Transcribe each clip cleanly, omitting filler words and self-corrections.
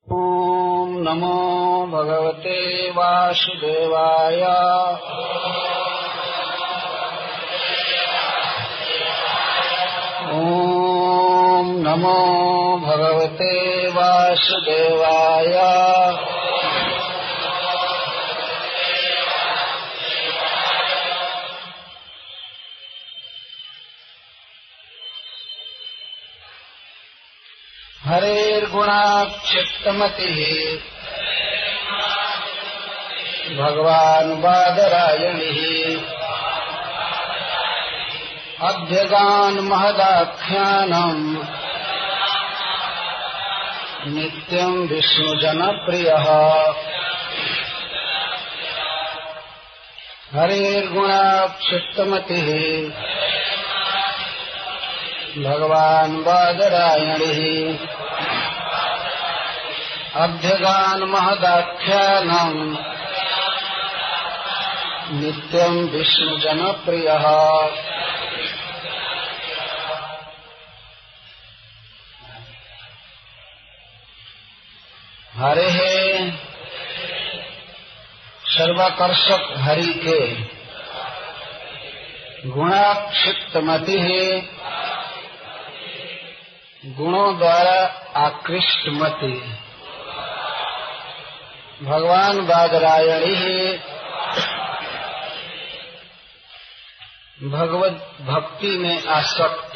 ओम नमो भगवते वासुदेवाय। ओम नमो भगवते वासुदेवाय। हरेर्गुणाक्षिप्तमतिः भगवान् बादरायणिः अभ्यगान् महदाख्यानम् नित्यं विष्णुजनप्रियः। हरेर्गुणाक्षिप्तमतिः भगवान् बादरायणिः अभ्यगान् महदाख्यानम् नित्यं विष्णुजनप्रियः। हरे सर्वाकर्षक हरि के गुणाक्षिप्तमति है, गुणों द्वारा आकृष्ट मति भगवान बादरायणी है। भगवत भक्ति में आसक्त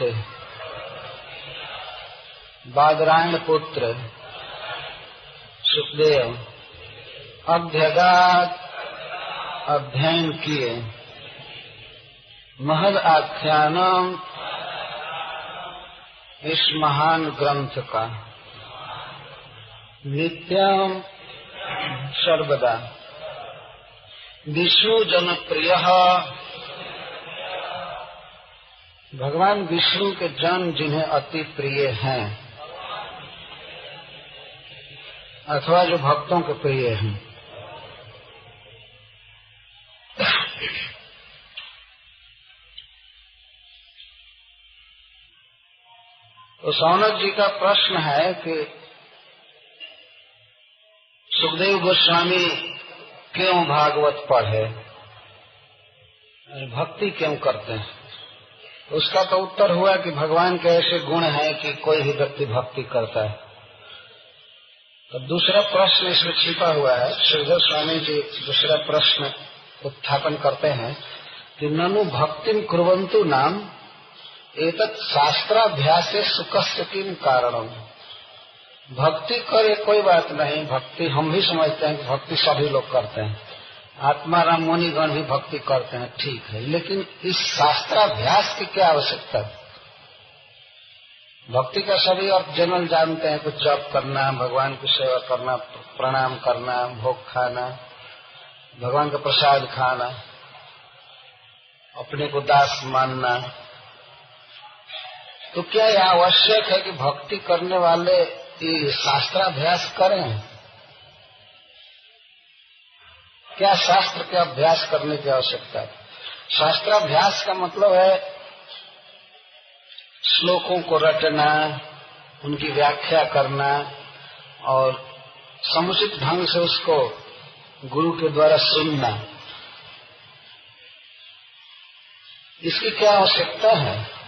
बादरायण पुत्र सुखदेव अभ्यगात अध्ययन किए महद आख्यानम इस महान ग्रंथ का नित्यम सर्वदा विष्णु जनप्रिय। भगवान विष्णु के जन जिन्हें अति प्रिय हैं अथवा जो भक्तों के प्रिय हैं। तो सौनक जी का प्रश्न है कि सुखदेव गोस्वामी क्यों भागवत पढ़े, भक्ति क्यों करते हैं। उसका तो उत्तर हुआ कि भगवान के ऐसे गुण हैं कि कोई भी व्यक्ति भक्ति करता है। तो दूसरा प्रश्न इसमें छिपा हुआ है। सुखदेव स्वामी जी दूसरा प्रश्न उत्थापन करते हैं कि ननु भक्तिम कुर्वन्तु नाम एतत् शास्त्राभ्यासे सुखस्य किम कारणम। भक्ति करे कोई बात नहीं, भक्ति हम भी समझते हैं कि भक्ति सभी लोग करते हैं, आत्माराम मुनिगण भी भक्ति करते हैं, ठीक है, लेकिन इस शास्त्राभ्यास की क्या आवश्यकता है। भक्ति का सभी अर्थ जनरल जानते हैं, कुछ जप करना, भगवान की सेवा करना, प्रणाम करना, भोग खाना, भगवान का प्रसाद खाना, अपने को दास मानना। तो क्या यह आवश्यक है कि भक्ति करने वाले ये शास्त्राभ्यास करें। क्या शास्त्र के अभ्यास करने की आवश्यकता है। शास्त्राभ्यास का मतलब है श्लोकों को रटना, उनकी व्याख्या करना और समुचित ढंग से उसको गुरु के द्वारा सुनना। इसकी क्या आवश्यकता है।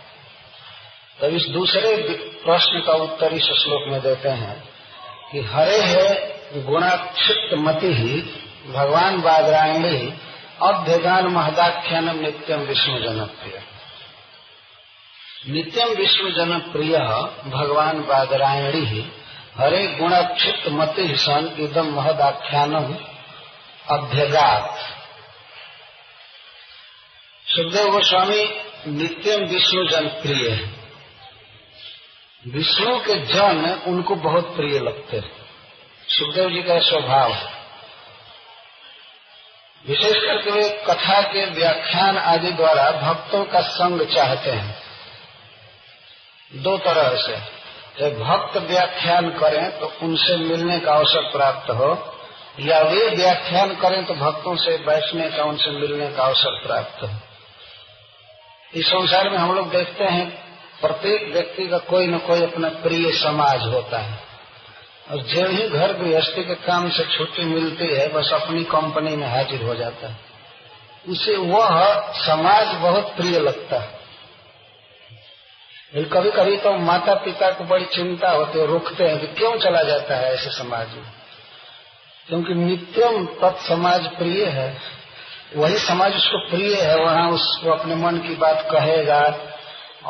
तो इस दूसरे प्रश्न का उत्तर इस श्लोक में देते हैं कि हरे है गुणाक्षिप्त मति ही भगवान बादरायणी अभ्यगान महदाख्यानम नित्यम विष्णु जनप्रिय। नित्यम विष्णु जनप्रिय भगवान बादरायणी हरे गुणाक्षिप्त मति सन इदम महदाख्यानम अभ्यगात। सुखदेव गोस्वामी नित्यम विष्णु जनप्रिय है। विष्णु के जन उनको बहुत प्रिय लगते हैं। सुखदेव जी का स्वभाव है, विशेष करके वे कथा के व्याख्यान आदि द्वारा भक्तों का संग चाहते हैं। दो तरह से, जब भक्त व्याख्यान करें तो उनसे मिलने का अवसर प्राप्त हो, या वे व्याख्यान करें तो भक्तों से बैठने का, उनसे मिलने का अवसर प्राप्त हो। इस संसार में हम लोग देखते हैं प्रत्येक व्यक्ति का कोई न कोई अपना प्रिय समाज होता है। और जो ही घर गृहस्थी के काम से छुट्टी मिलती है बस अपनी कंपनी में हाजिर हो जाता है। उसे वह समाज बहुत प्रिय लगता है। कभी कभी तो माता पिता को बड़ी चिंता होती है, रोकते हैं कि क्यों चला जाता है ऐसे समाज में, क्योंकि नित्यम तत्समाज प्रिय है। वही समाज उसको प्रिय है, वहाँ उसको अपने मन की बात कहेगा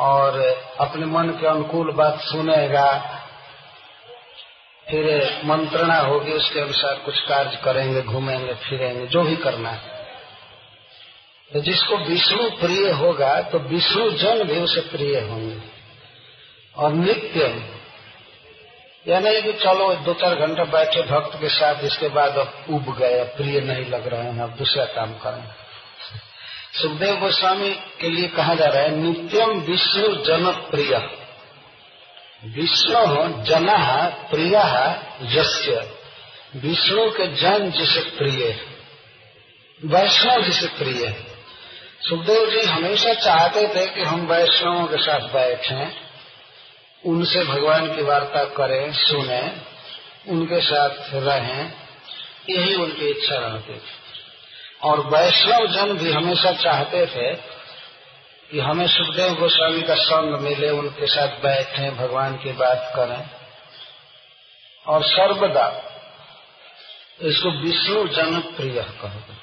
और अपने मन के अनुकूल बात सुनेगा, फिर मंत्रणा होगी, उसके अनुसार कुछ कार्य करेंगे, घूमेंगे फिरेंगे, जो भी करना है। तो जिसको विष्णु प्रिय होगा तो विष्णु जन भी उसे प्रिय होंगे। और नित्य या नहीं कि चलो 2-4 घंटा बैठे भक्त के साथ, इसके बाद अब उब गए, प्रिय नहीं लग रहे हैं, अब दूसरा काम करें। सुखदेव गोस्वामी के लिए कहा जा रहा है नित्यम विष्णु जन प्रिय। विष्णु जन प्रिय यस्य, विष्णु के जन जिसे प्रिय, वैष्णव जिसे प्रिय। सुखदेव जी हमेशा चाहते थे कि हम वैष्णवों के साथ बैठें, उनसे भगवान की वार्ता करें, सुने, उनके साथ रहें, यही उनकी इच्छा रहती थी। और वैष्णव जन भी हमेशा चाहते थे कि हमें सुखदेव गोस्वामी का संग मिले, उनके साथ बैठें, भगवान की बात करें। और सर्वदा इसको विष्णु जन प्रिय कहोगे।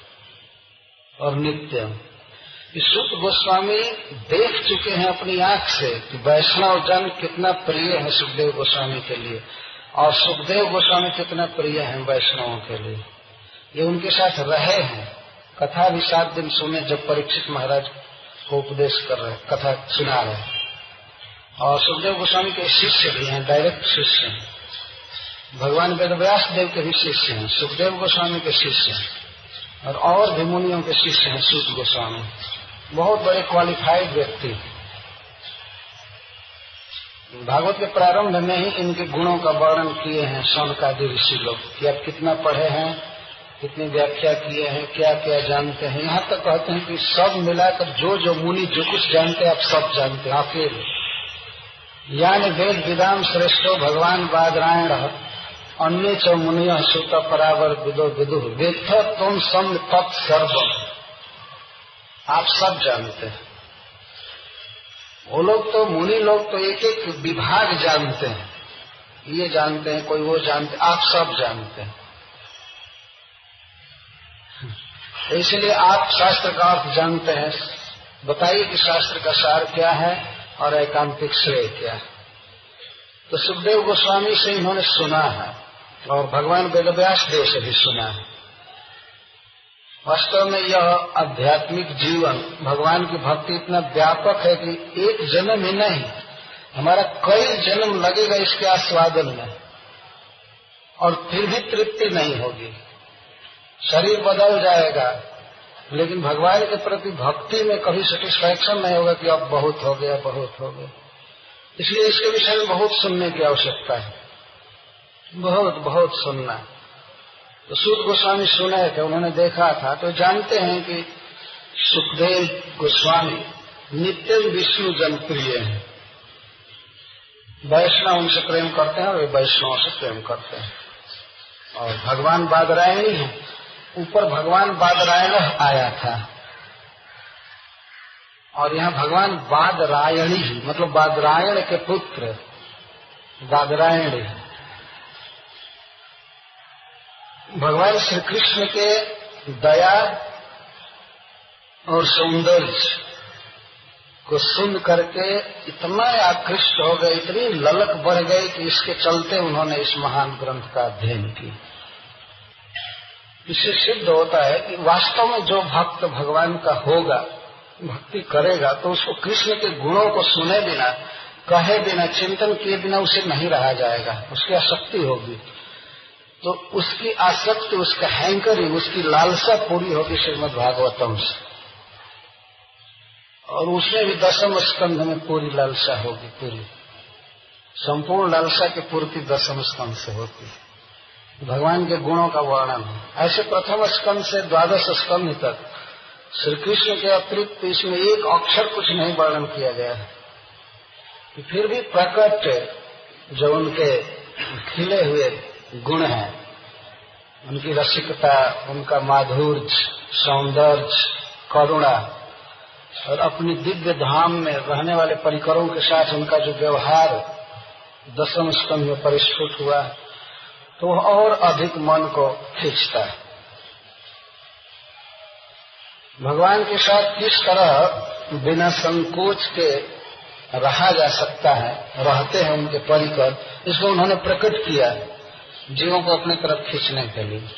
और नित्य सुख गोस्वामी देख चुके हैं अपनी आंख से कि वैष्णव जन कितना प्रिय है सुखदेव गोस्वामी के लिए, और सुखदेव गोस्वामी कितना प्रिय है वैष्णवों के लिए। ये उनके साथ रहे हैं, कथा भी 7 दिन सुने जब परीक्षित महाराज को उपदेश कर रहे, कथा सुना रहे। और सुखदेव गोस्वामी के शिष्य भी हैं, डायरेक्ट शिष्य हैं, भगवान वेदव्यास देव के भी शिष्य हैं, सुखदेव गोस्वामी के शिष्य हैं, और भी मुनियों के शिष्य हैं सूत गोस्वामी, बहुत बड़े क्वालिफाइड व्यक्ति। भागवत के प्रारंभ में ही इनके गुणों का वर्णन किए हैं शौनकादि ऋषि लोग कि आप कितना पढ़े हैं, कितनी व्याख्या किए हैं, क्या क्या जानते हैं। यहाँ तक कहते हैं कि सब मिलाकर जो मुनि जो कुछ जानते हैं आप सब जानते हैं अकेले। यानी वेद विदाम श्रेष्ठो भगवान बादरायण अन्य च मुनिय सुत परावर विदो विदु वेत्थ तुम सम तत्सर्वम्, आप सब जानते हैं। वो लोग तो मुनि लोग तो एक एक विभाग जानते हैं, ये जानते हैं, कोई वो जानते, आप सब जानते हैं। इसलिए आप शास्त्र का अर्थ जानते हैं। बताइए कि शास्त्र का सार क्या है और एकांतिक श्रेय क्या है। तो सुखदेव गोस्वामी से इन्होंने सुना है और भगवान वेदव्यास देव से भी सुना है। वास्तव में यह आध्यात्मिक जीवन, भगवान की भक्ति इतना व्यापक है कि एक जन्म ही नहीं, हमारा कई जन्म लगेगा इसके आस्वादन में, और फिर भी तृप्ति नहीं होगी। शरीर बदल जाएगा लेकिन भगवान के प्रति भक्ति में कभी सेटिस्फैक्शन नहीं होगा कि अब बहुत हो गया, बहुत हो गया। इसलिए इसके विषय में बहुत सुनने की आवश्यकता है, बहुत बहुत सुनना। तो सूत गोस्वामी सुने थे, उन्होंने देखा था, तो जानते हैं कि सुखदेव गोस्वामी नित्य विष्णु जनप्रिय हैं। वैष्णव उनसे प्रेम करते हैं और वे वैष्णव से प्रेम करते हैं। और भगवान बादरायणी है, ऊपर भगवान बादरायण आया था और यहाँ भगवान बादरायणी मतलब बादरायण के पुत्र बादरायणी। भगवान श्री कृष्ण के दया और सौंदर्य को सुन करके इतना आकृष्ट हो गए, इतनी ललक बढ़ गई कि इसके चलते उन्होंने इस महान ग्रंथ का अध्ययन किया। इससे सिद्ध होता है कि वास्तव में जो भक्त भगवान का होगा, भक्ति करेगा, तो उसको कृष्ण के गुणों को सुने बिना, कहे बिना, चिंतन किए बिना उसे नहीं रहा जाएगा, उसकी आसक्ति होगी। तो उसकी आसक्ति, उसका हैंकरिंग, उसकी लालसा पूरी होगी श्रीमद् भागवतम से, और उसमें भी 10वें स्कंध में पूरी लालसा होगी। पूरी संपूर्ण लालसा की पूर्ति 10वें स्कंध से होती है। भगवान के गुणों का वर्णन है। ऐसे प्रथम स्कंध से 12 स्कंध तक श्री कृष्ण के अतिरिक्त इसमें एक अक्षर कुछ नहीं वर्णन किया गया है। फिर भी प्रकट जो उनके खिले हुए गुण हैं, उनकी रसिकता, उनका माधुर्य, सौंदर्य, करुणा, और अपनी दिव्य धाम में रहने वाले परिकरों के साथ उनका जो व्यवहार दशम स्कंध में परिस्फुट हुआ, तो वह और अधिक मन को खींचता है। भगवान के साथ किस तरह बिना संकोच के रहा जा सकता है, रहते हैं उनके परिकर, इसको उन्होंने प्रकट किया जीवों को अपने तरफ खींचने के लिए।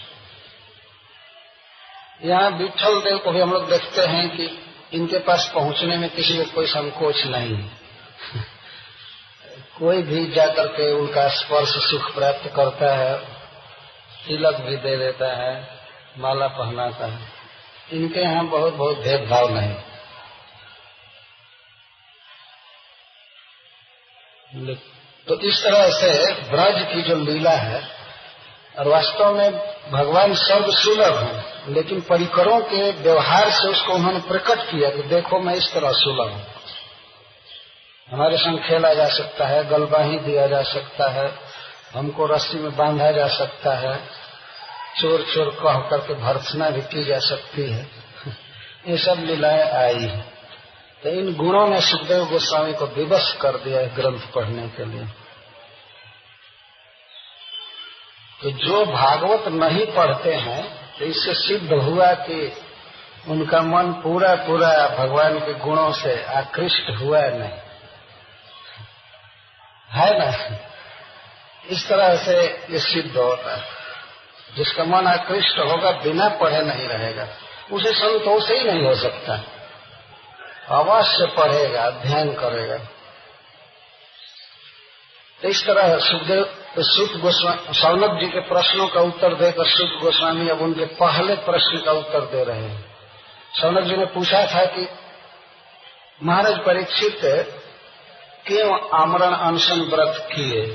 यहाँ विठल देव को भी हम लोग देखते हैं कि इनके पास पहुंचने में किसी को कोई संकोच नहीं है। कोई भी जाकर के उनका स्पर्श सुख प्राप्त करता है, तिलक भी दे देता है, माला पहनाता है। इनके यहाँ बहुत बहुत भेदभाव नहीं। तो इस तरह से ब्रज की जो लीला है, और वास्तव में भगवान सर्वसुलभ है, लेकिन परिकरों के व्यवहार से उसको उन्होंने प्रकट किया कि देखो मैं इस तरह सुलभ हूँ। हमारे संग खेला जा सकता है, गलबाही दिया जा सकता है, हमको रस्सी में बांधा जा सकता है, चोर चोर कह करके भर्त्सना भी की जा सकती है। ये सब लीलाएं आई है। तो इन गुणों ने सुखदेव गोस्वामी को विवश कर दिया है ग्रंथ पढ़ने के लिए। तो जो भागवत नहीं पढ़ते हैं, तो इससे सिद्ध हुआ कि उनका मन पूरा पूरा भगवान के गुणों से आकृष्ट हुआ नहीं है ना। इस तरह से ये सिद्ध होता है। जिसका मन आकृष्ट होगा बिना पढ़े नहीं रहेगा, उसे संतोष ही नहीं हो सकता। अवश्य पढ़ेगा, अध्ययन करेगा। तो इस तरह सुत गोस्वामी सौनक जी के प्रश्नों का उत्तर देकर सुत गोस्वामी अब उनके पहले प्रश्न का उत्तर दे रहे हैं। सौनक जी ने पूछा था कि महाराज परीक्षित क्यों आमरण अनशन व्रत किए,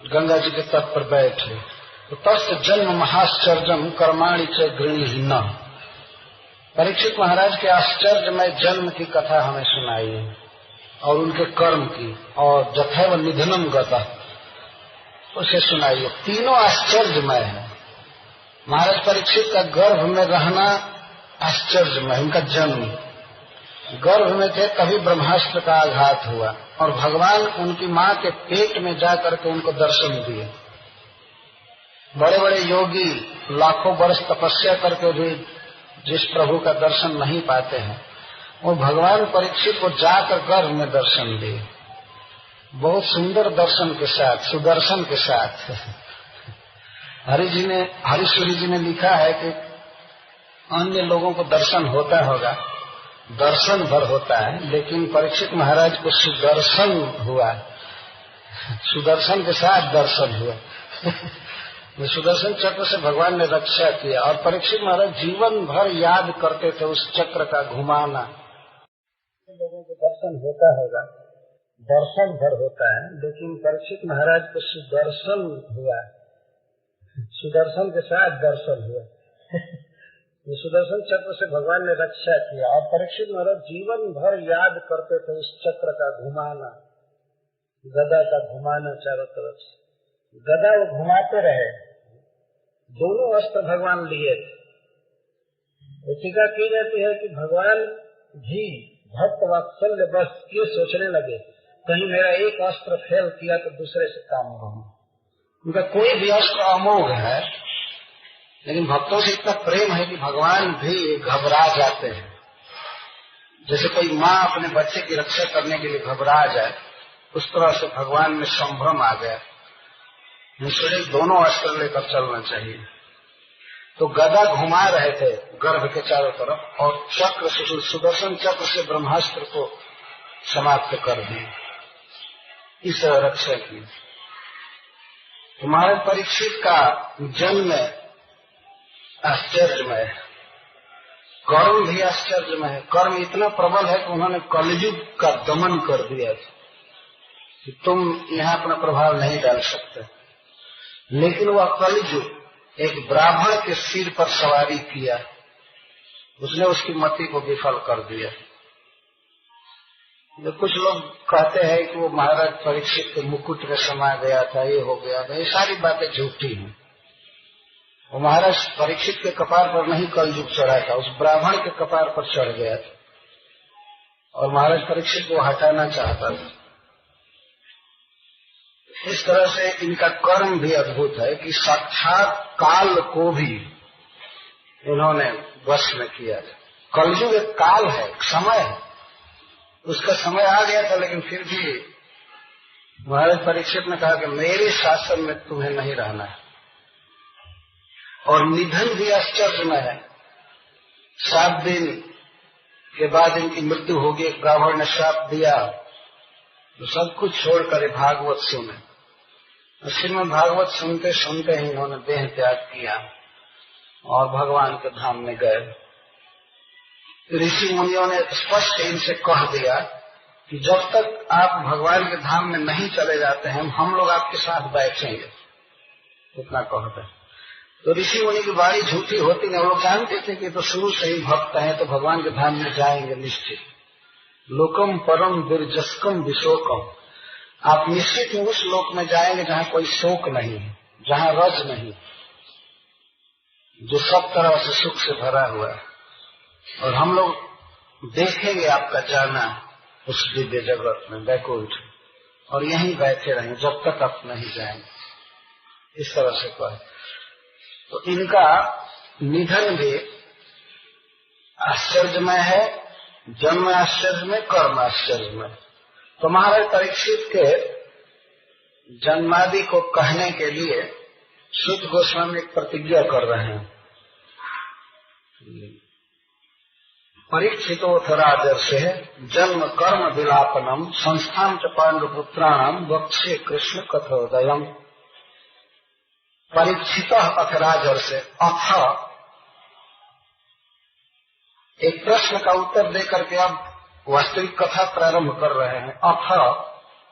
गंगा जी के तट पर बैठे। तो तस्त जन्म महाश्चर्यम कर्माणि च गृणीहीन। परीक्षित महाराज के आश्चर्यमय जन्म की कथा हमें सुनाई है, और उनके कर्म की, और जथैव निधनम गता उसे सुनाइए। तीनों आश्चर्यमय है। महाराज परीक्षित का गर्भ में रहना आश्चर्यमय, उनका जन्म, गर्भ में थे तभी ब्रह्मास्त्र का आघात हुआ, और भगवान उनकी माँ के पेट में जाकर के उनको दर्शन दिए। बड़े बड़े योगी लाखों वर्ष तपस्या करके भी जिस प्रभु का दर्शन नहीं पाते हैं, वो भगवान परीक्षित को जाकर गर्भ में दर्शन दिए, बहुत सुंदर दर्शन के साथ, सुदर्शन के साथ। हरीश्वरी जी ने लिखा है कि अन्य लोगों को दर्शन होता होगा, दर्शन भर होता है, लेकिन परीक्षित महाराज को सुदर्शन हुआ, सुदर्शन के साथ दर्शन हुआ। सुदर्शन चक्र से भगवान ने रक्षा किया, और परीक्षित महाराज जीवन भर याद करते थे उस चक्र का घुमाना। लोगों को दर्शन होता होगा, दर्शन भर होता है, लेकिन परीक्षित महाराज को सुदर्शन हुआ, सुदर्शन के साथ दर्शन हुआ। सुदर्शन चक्र से भगवान ने रक्षा किया, और परीक्षित महाराज जीवन भर याद करते थे उस चक्र का घुमाना, गदा का घुमाना चारों तरफ से। गदा वो घुमाते रहे, दोनों अस्त्र भगवान लिए थे। टीका की जाती है कि भगवान भी भक्त वात्सल्य बस ये सोचने लगे, कहीं मेरा एक अस्त्र फेल किया तो दूसरे से काम होगा। उनका कोई भी अस्त्र अमोघ है, लेकिन भक्तों से इतना प्रेम है कि भगवान भी घबरा जाते हैं। जैसे कोई माँ अपने बच्चे की रक्षा करने के लिए घबरा जाए, उस तरह से भगवान में संभ्रम आ गया। मुझे दोनों अस्त्र लेकर चलना चाहिए। तो गदा घुमा रहे थे गर्भ के चारों तरफ, और चक्र सुदर्शन चक्र से ब्रह्मास्त्र को समाप्त कर दिए, इस रक्षा की। तो महाराज परीक्षित का जन्म आश्चर्यमय है, कर्म भी आश्चर्यमय है। कर्म इतना प्रबल है कि उन्होंने कलयुग का दमन कर दिया कि तुम यहाँ अपना प्रभाव नहीं डाल सकते। लेकिन वह कलयुग एक ब्राह्मण के सिर पर सवारी किया, उसने उसकी मति को विफल कर दिया। जो कुछ लोग कहते हैं कि वो महाराज परीक्षित के मुकुट में समा गया था, ये हो गया था, ये सारी बातें झूठी हैं। वो महाराज परीक्षित के कपार पर नहीं कलयुग चढ़ा था, उस ब्राह्मण के कपार पर चढ़ गया था और महाराज परीक्षित को हटाना चाहता था। इस तरह से इनका कर्म भी अद्भुत है कि साक्षात काल को भी इन्होंने वश में किया था। कलयुग एक काल है, एक समय है, उसका समय आ गया था, लेकिन फिर भी महाराज परीक्षित ने कहा कि मेरे शासन में तुम्हें नहीं रहना है। और निधन भी आश्चर्य में है। 7 दिन के बाद इनकी मृत्यु होगी। ब्राह्मण ने श्राप दिया तो सब कुछ छोड़कर भागवत सुने। श्रीमद् भागवत सुनते सुनते ही इन्होंने देह त्याग किया और भगवान के धाम में गए। ऋषि मुनियों ने स्पष्ट इनसे कह दिया कि जब तक आप भगवान के धाम में नहीं चले जाते हैं हम लोग आपके साथ बैठेंगे, इतना कहते हैं। तो ऋषि मुनि की वाणी झूठी होती नहीं, वो लोग जानते थे कि तो शुरू से ही भक्त हैं तो भगवान के धाम में जाएंगे निश्चित। लोकम परम दुर्जस्कम विशोकम, आप निश्चित ही उस लोक में जाएंगे जहाँ कोई शोक नहीं है, जहाँ रज नहीं, जो सब तरह से सुख से भरा हुआ है। और हम लोग देखेंगे आपका जाना उस दिव्य जगत में, वैकुंठ, और यहीं बैठे रहेंगे जब तक आप नहीं जाएंगे। इस तरह से कहे। तो इनका निधन भी आश्चर्यमय है, जन्म आश्चर्यमय, कर्म आश्चर्यमय। तो महाराज परीक्षित के जन्मादि को कहने के लिए शुद्ध गोस्वामी एक प्रतिज्ञा कर रहे हैं। परीक्षितोऽथ राजर्षे जन्म कर्म विलापनम संस्थान च पांडुपुत्राणाम वक्षे कृष्ण कथोदयम। परीक्षितः अथ राजर्षे, अथ एक प्रश्न का उत्तर देकर के अब वास्तविक कथा प्रारंभ कर रहे हैं। अथ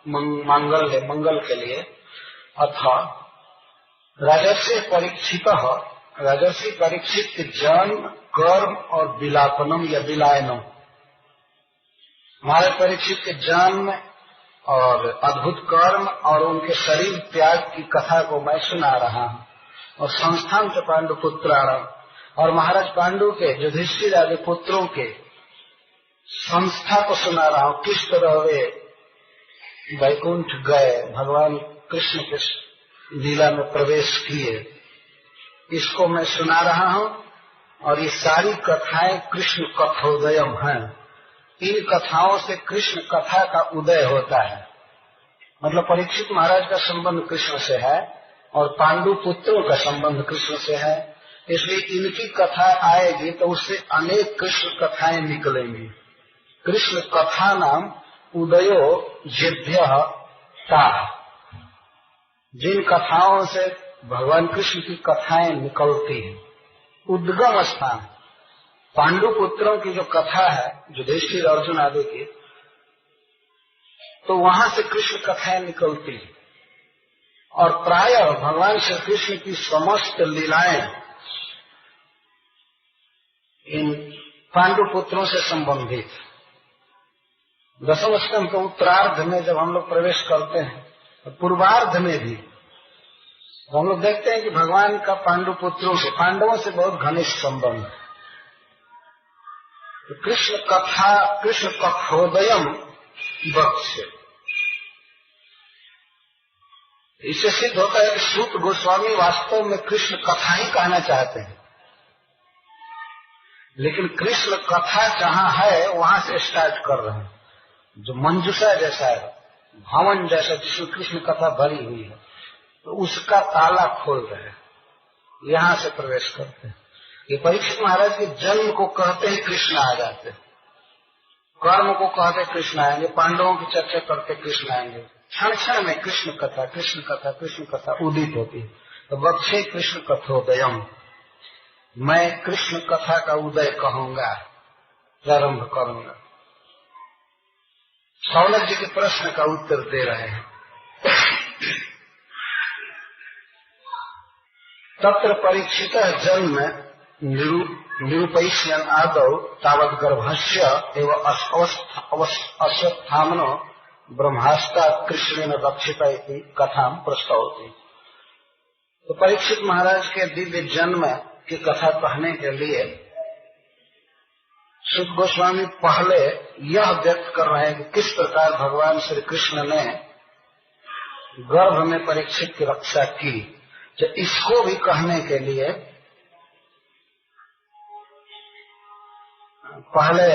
मंगल के लिए। अथ राजर्षि परीक्षितः, राजर्षि परीक्षित के जन्म, कर्म और विलापनम या विलायनम। महाराज परीक्षित के जन्म और अद्भुत कर्म और उनके शरीर त्याग की कथा को मैं सुना रहा हूँ। और संस्थान के पांडु पुत्राणाम, और महाराज पांडु के युधिष्ठिर आदि पुत्रों के संस्था को सुना रहा हूँ। किस तरह वे वैकुंठ गए, भगवान कृष्ण के लीला में प्रवेश किए, इसको मैं सुना रहा हूँ। और ये सारी कथाएं कृष्ण कथोदयम हैं। इन कथाओं से कृष्ण कथा का उदय होता है। मतलब परीक्षित महाराज का संबंध कृष्ण से है और पांडु पुत्रों का संबंध कृष्ण से है, इसलिए इनकी कथा आएगी तो उससे अनेक कृष्ण कथाएं निकलेंगी। कृष्ण कथा नाम उदयो येभ्य ता, जिन कथाओं से भगवान कृष्ण की कथाएं निकलती हैं। उद्गम स्थान पांडु पुत्रों की जो कथा है, युधिष्ठिर अर्जुन आदि की, तो वहां से कृष्ण कथाएं निकलती हैं। और प्रायः भगवान श्री कृष्ण की समस्त लीलाएं इन पांडु पुत्रों से संबंधित। दशम स्कंद के उत्तरार्ध में जब हम लोग प्रवेश करते हैं, तो पूर्वार्ध में भी तो हम लोग देखते हैं कि भगवान का पांडु पुत्रों से, पांडवों से बहुत घनिष्ठ संबंध है। तो कृष्ण कथा, कृष्ण कथोदयम वक्ष, इससे सिद्ध होता है कि सूत गोस्वामी वास्तव में कृष्ण कथा ही कहना चाहते हैं, लेकिन कृष्ण कथा जहाँ है वहां से स्टार्ट कर रहे हैं। जो मंजूषा जैसा है, भवन जैसा, जिसमें कृष्ण कथा भरी हुई है, तो उसका ताला खोल रहे हैं, यहाँ से प्रवेश करते हैं। ये परीक्षित महाराज के जन्म को कहते हैं कृष्ण आ जाते हैं, कर्म को कहते कृष्ण आएंगे, पांडवों की चर्चा करते कृष्ण आएंगे। क्षण क्षण में कृष्ण कथा, कृष्ण कथा, कृष्ण कथा उदित होती है। तो वक्षे कृष्ण कथोदयम, मैं कृष्ण कथा का उदय कहूंगा, प्रारंभ करूंगा। सौनक जी के प्रश्न का उत्तर दे रहे हैं। तत्र परीक्षित जन्म निरूपयिष्यन् आदौ तावत् गर्भस्य एव अश्वत्थामनो ब्रह्मास्त्रात् कृष्णेन रक्षित इति कथां प्रस्तौति। तो परीक्षित महाराज के दिव्य जन्म की कथा कहने के लिए सुत गोस्वामी पहले यह व्यक्त कर रहे हैं कि किस प्रकार भगवान श्री कृष्ण ने गर्भ में परीक्षित की रक्षा की। तो इसको भी कहने के लिए पहले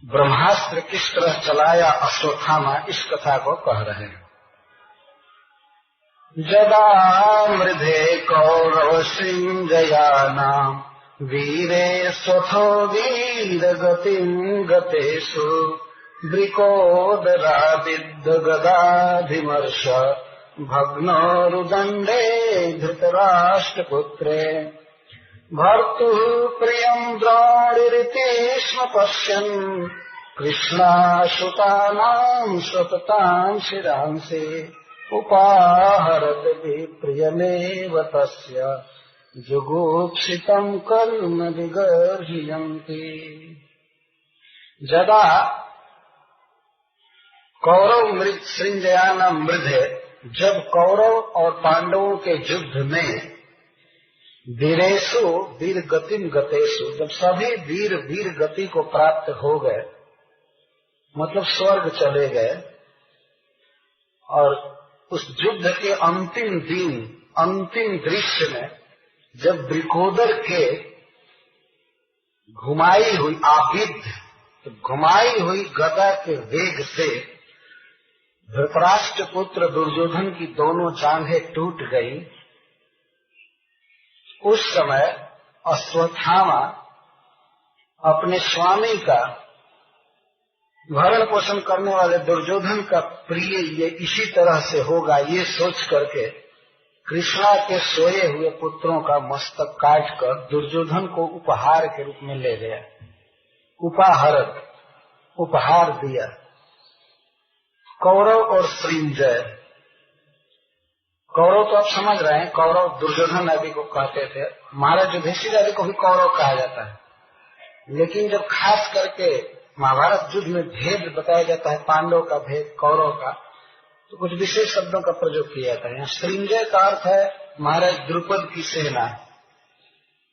ब्रह्मास्त्र किस तरह चलाया अश्वत्थामा, इस कथा को कह रहे हैं। जदा मृधे कौरव सिंजयानाम वीरे स्वथो वीर गतिं गतेषु वृकोदरा विद्ध गदाधिमर्ष भग्नोरुदण्डे धृतराष्ट्रपुत्रे भर्तुः प्रियं द्रोणिरिति स्म पश्यन् कृष्णाश्रुतानां सततां शिरांसि उपाहरत विप्रियमेव तस्य जुगुप्सितं कर्म विगर्ह्यन्ति। जदा कौरव मृत सृंजयाना मृधे, जब कौरव और पांडवों के युद्ध में वीरेषु वीर गतिम गतेषु, जब सभी वीर वीर गति को प्राप्त हो गए, मतलब स्वर्ग चले गए, और उस युद्ध के अंतिम दिन अंतिम दृश्य में जब वृकोदर के घुमाई हुई आविद्ध, तो घुमाई हुई गदा के वेग से धृतराष्ट्र पुत्र दुर्योधन की दोनों जांघें टूट गई, उस समय अश्वत्थामा अपने स्वामी का भरण पोषण करने वाले दुर्योधन का प्रिय ये इसी तरह से होगा, ये सोच करके कृष्णा के सोए हुए पुत्रों का मस्तक काटकर दुर्योधन को उपहार के रूप में ले गया। उपाहरत, उपहार दिया। कौरव और सृंजय, कौरव तो आप समझ रहे हैं, कौरव दुर्योधन आदि को कहते थे, महाराज युधिष्ठिर आदि को भी कौरव कहा जाता है। लेकिन जब खास करके महाभारत युद्ध में भेद बताया जाता है, पांडव का भेद कौरव का, तो कुछ विशेष शब्दों का प्रयोग किया जाता है। यहाँ सृंजय का अर्थ है महाराज द्रुपद की सेना,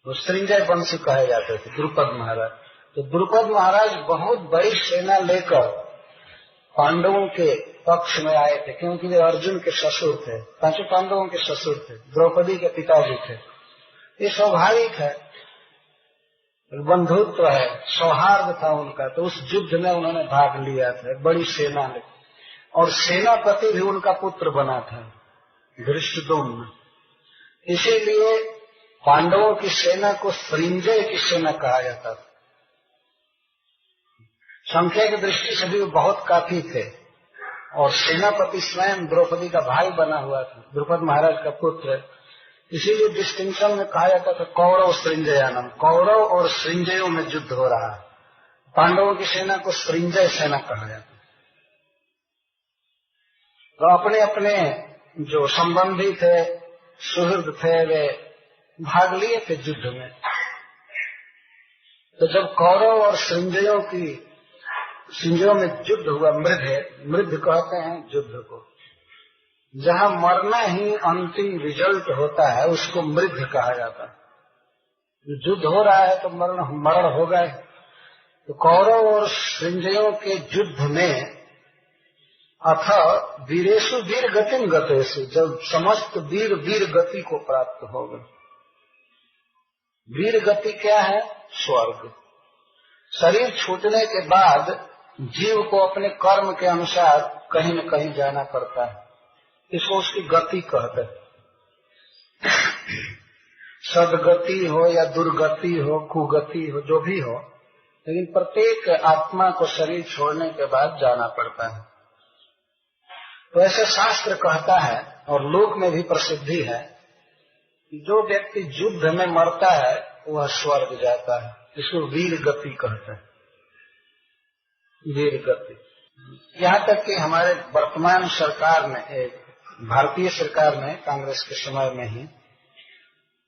वो सृंजय वंश कहे जाते थे द्रुपद महाराज। तो द्रुपद महाराज बहुत बड़ी सेना लेकर पांडवों के पक्ष में आए थे, क्योंकि वे अर्जुन के ससुर थे, पांचों पांडवों के ससुर थे, द्रौपदी के पिताजी थे। ये स्वाभाविक है, बंधुत्व है, सौहार्द था उनका, तो उस युद्ध में उन्होंने भाग लिया था, बड़ी सेना में। और सेनापति भी उनका पुत्र बना था, धृष्टद्युम्न। इसीलिए पांडवों की सेना को सृंजय की सेना कहा जाता था। संख्या की दृष्टि से भी वो बहुत काफी थे, और सेनापति स्वयं द्रौपदी का भाई बना हुआ था, द्रुपद महाराज का पुत्र। इसीलिए डिस्टिंक्शन में कहा जाता था कौरव सृंजयानम, कौरव और सृंजयों में युद्ध हो रहा है। पांडवों की सेना को सृंजय सेना कहा जाता। तो अपने अपने जो संबंधी थे, सुहृद थे, वे भाग लिए थे युद्ध में। तो जब कौरव और सृंजयों में युद्ध हुआ, मृध कहते हैं युद्ध को, जहाँ मरना ही अंतिम रिजल्ट होता है, उसको मृध कहा जाता है। युद्ध हो रहा है तो मरण हो गए। तो कौरव और सृंजयों के युद्ध में अथ वीरेषु वीर गतिम गतेषु, जब समस्त वीर वीर गति को प्राप्त हो गए। वीर गति क्या है? स्वर्ग। शरीर छूटने के बाद जीव को अपने कर्म के अनुसार कहीं न कहीं जाना पड़ता है, इसको उसकी गति कहते हैं। सदगति हो या दुर्गति हो, कुगति हो, जो भी हो, लेकिन प्रत्येक आत्मा को शरीर छोड़ने के बाद जाना पड़ता है। तो ऐसे शास्त्र कहता है, और लोक में भी प्रसिद्धि है, कि जो व्यक्ति युद्ध में मरता है वह स्वर्ग जाता है। इसको वीर गति कहते हैं, वीर गति। यहाँ तक कि हमारे वर्तमान सरकार में, एक भारतीय सरकार में, कांग्रेस के समय में ही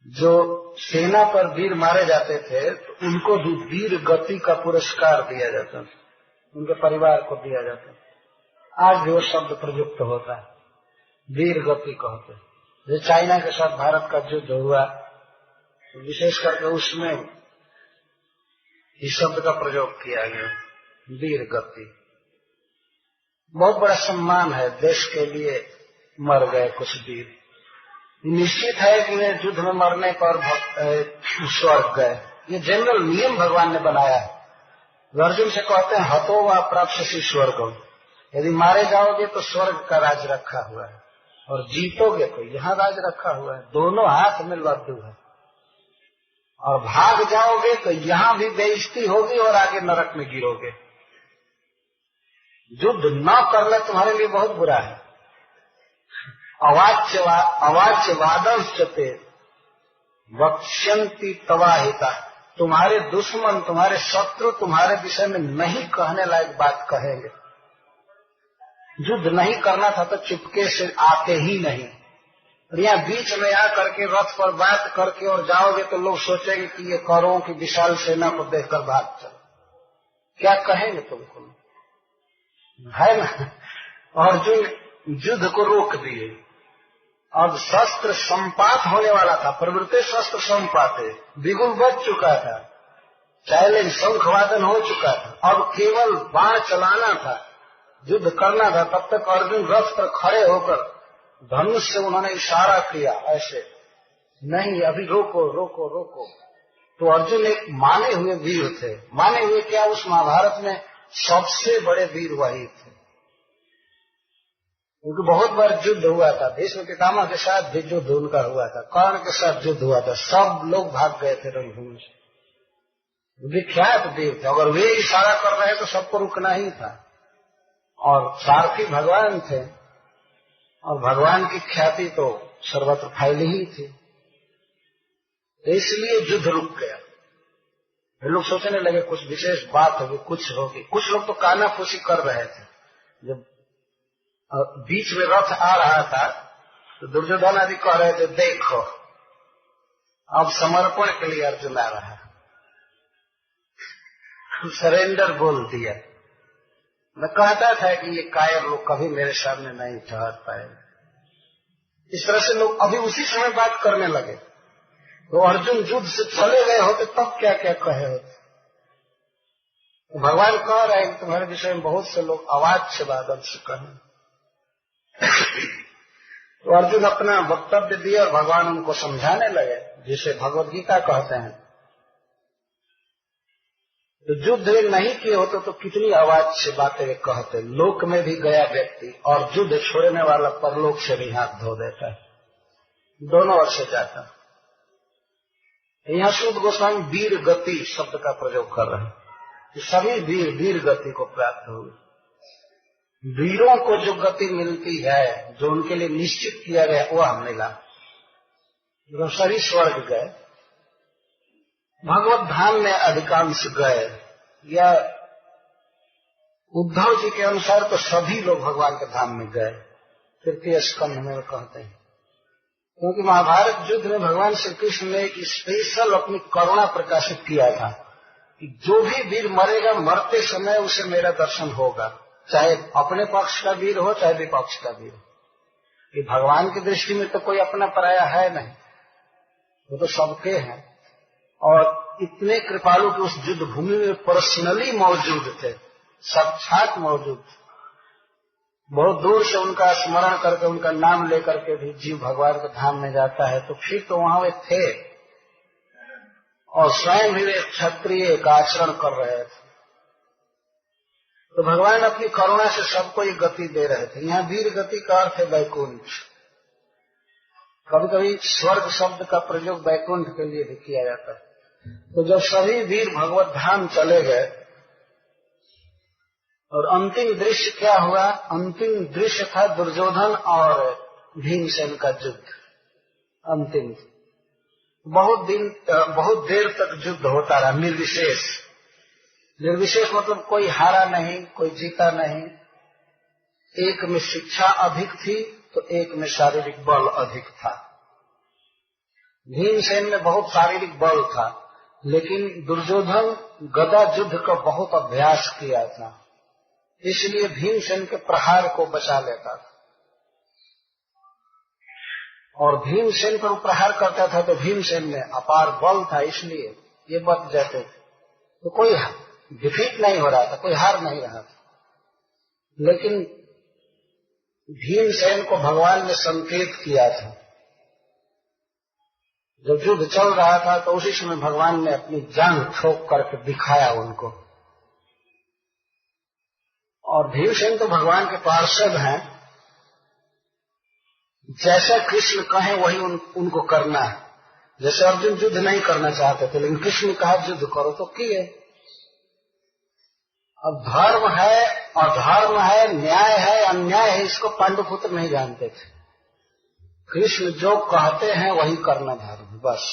जो सेना पर वीर मारे जाते थे तो उनको भी वीर गति का पुरस्कार दिया जाता था, उनके परिवार को दिया जाता था। आज भी वो शब्द प्रयुक्त होता है, वीर गति कहते हैं। जो चाइना के साथ भारत का युद्ध हुआ, विशेष करके उसमें इस शब्द का प्रयोग किया गया, वीर गति। बहुत बड़ा सम्मान है, देश के लिए मर गए कुछ वीर। निश्चित है कि वे युद्ध में मरने पर स्वर्ग गए, ये जनरल नियम भगवान ने बनाया है। अर्जुन से कहते हैं हतो वा प्राप्स्यसि स्वर्गम, यदि मारे जाओगे तो स्वर्ग का राज रखा हुआ है, और जीतोगे तो यहाँ राज रखा हुआ है, दोनों हाथ में लड्डू है। और भाग जाओगे तो यहाँ भी बेइज्जती होगी और आगे नरक में गिरोगे। युद्ध न करना तुम्हारे लिए बहुत बुरा है। अवाच्य वादंश्चते वक्ष्यन्ति तवाहिता, तुम्हारे दुश्मन, तुम्हारे शत्रु तुम्हारे विषय में नहीं कहने लायक बात कहेंगे। युद्ध नहीं करना था तो चुपके से आते ही नहीं, और यहाँ बीच में आकर के रथ पर बात करके और जाओगे तो लोग सोचेंगे कि ये कौरवों की विशाल सेना को देखकर भाग चल, क्या कहेंगे तुमको, है ना। अर्जुन युद्ध को रोक दिए। अब शस्त्र संपात होने वाला था, प्रवृत्ति शस्त्र संपात है, बिगुल बच चुका था, चैलेंज शंखवादन हो चुका था, अब केवल बाण चलाना था, युद्ध करना था। तब तक अर्जुन रथ पर खड़े होकर धनुष से उन्होंने इशारा किया, ऐसे नहीं अभी रोको रोको रोको। तो अर्जुन एक माने हुए वीर थे, माने हुए क्या, उस महाभारत में सबसे बड़े वीर वही थे, क्योंकि बहुत बार युद्ध हुआ था। भीष्म पितामह के साथ भी युद्ध उनका हुआ था, कर्ण के साथ युद्ध हुआ था, सब लोग भाग गए थे रणभूमि से। विख्यात वीर थे, अगर वे इशारा कर रहे तो सबको रुकना ही था। और सारथी भगवान थे, और भगवान की ख्याति तो सर्वत्र फैली ही थी, इसलिए युद्ध रुक गया। लोग सोचने लगे कुछ विशेष बात होगी, कुछ होगी। कुछ लोग तो कानाफूसी कर रहे थे। जब बीच में रथ आ रहा था तो दुर्योधन आदि कह रहे थे देखो अब समर्पण के लिए अर्जुन आ रहा है, सरेंडर बोल दिया। मैं कहता था कि ये कायर लोग कभी मेरे सामने नहीं ठहर पाए। इस तरह से लोग अभी उसी समय बात करने लगे। तो अर्जुन युद्ध से चले गए होते तब क्या क्या कहे होते। तो भगवान कह रहे हैं कि तुम्हारे विषय में बहुत से लोग अवाच्य वादन से कहें। तो अर्जुन अपना वक्तव्य दिए और भगवान उनको समझाने लगे, जिसे भगवद गीता कहते हैं। तो युद्ध नहीं किए होते तो कितनी अवाच्य बातें कहते। लोक में भी गया व्यक्ति और युद्ध छोड़ने वाला परलोक से भी हाथ धो देता है, दोनों ओर से जाता। यहाँ शुद्ध गोस्वामी वीर गति शब्द का प्रयोग कर रहे हैं कि सभी वीर वीर गति को प्राप्त होगी। वीरों को जो गति मिलती है, जो उनके लिए निश्चित किया गया, वह मिला। जो सभी स्वर्ग गए, भगवत धाम में अधिकांश गए, या उद्धव जी के अनुसार तो सभी लोग भगवान के धाम में गए। तृतीय स्कंध में कहते हैं, क्योंकि महाभारत युद्ध में भगवान श्री कृष्ण ने एक स्पेशल अपनी करुणा प्रकाशित किया था कि जो भी वीर मरेगा, मरते समय उसे मेरा दर्शन होगा, चाहे अपने पक्ष का वीर हो चाहे विपक्ष का वीर हो। कि भगवान की दृष्टि में तो कोई अपना पराया है नहीं, वो तो सबके हैं। और इतने कृपालु कि उस युद्ध भूमि में पर्सनली मौजूद थे, साक्षात मौजूद थे। बहुत दूर से उनका स्मरण करके, उनका नाम लेकर के भी जीव भगवान के धाम में जाता है। तो फिर तो वहां वे थे और स्वयं भी वे क्षत्रिय का आचरण कर रहे थे। तो भगवान अपनी करुणा से सबको ये गति दे रहे थे। यहाँ वीर गति का अर्थ है वैकुंठ। कभी कभी स्वर्ग शब्द का प्रयोग वैकुंठ के लिए भी किया जाता है। तो जब सभी वीर भगवत धाम चले गए और अंतिम दृश्य क्या हुआ, अंतिम दृश्य था दुर्योधन और भीमसेन का युद्ध। अंतिम बहुत देर तक युद्ध होता रहा, निर्विशेष। निर्विशेष मतलब कोई हारा नहीं, कोई जीता नहीं। एक में शिक्षा अधिक थी तो एक में शारीरिक बल अधिक था। भीमसेन में बहुत शारीरिक बल था, लेकिन दुर्योधन गदा युद्ध का बहुत अभ्यास किया था, इसलिए भीमसेन के प्रहार को बचा लेता था। और भीमसेन पर प्रहार करता था तो भीमसेन में अपार बल था, इसलिए ये बच जाते थे। तो कोई डिफीट नहीं हो रहा था, कोई हार नहीं रहा था। लेकिन भीमसेन को भगवान ने संकेत किया था, जब युद्ध चल रहा था तो उसी समय भगवान ने अपनी जान ठोक करके दिखाया उनको। और भीमसेन तो भगवान के पार्षद हैं, जैसा कृष्ण कहे वही उनको करना है। जैसे अर्जुन युद्ध नहीं करना चाहते थे, लेकिन कृष्ण ने कहा युद्ध करो तो किए। अब धर्म है, अधर्म है, न्याय है, अन्याय है, इसको पांडुपुत्र नहीं जानते थे। कृष्ण जो कहते हैं वही करना धर्म, बस।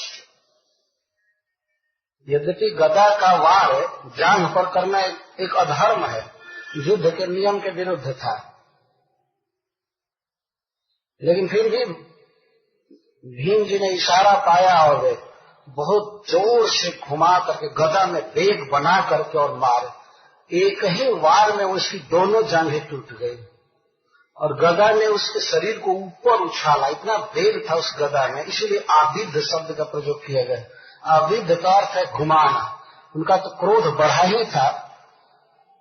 यद्यपि गदा का वार जांघ पर करना एक अधर्म है, युद्ध के नियम के विरुद्ध था, लेकिन फिर भी भीम जी ने इशारा पाया और वे बहुत जोर से घुमा करके गदा में वेग बना करके और मारे। एक ही वार में उसकी दोनों जांघें टूट गई और गदा ने उसके शरीर को ऊपर उछाला। इतना वेग था उस गदा में, इसलिए आविद्ध शब्द का प्रयोग किया गया। आविद्ध का अर्थ है घुमाना। उनका तो क्रोध बढ़ा ही था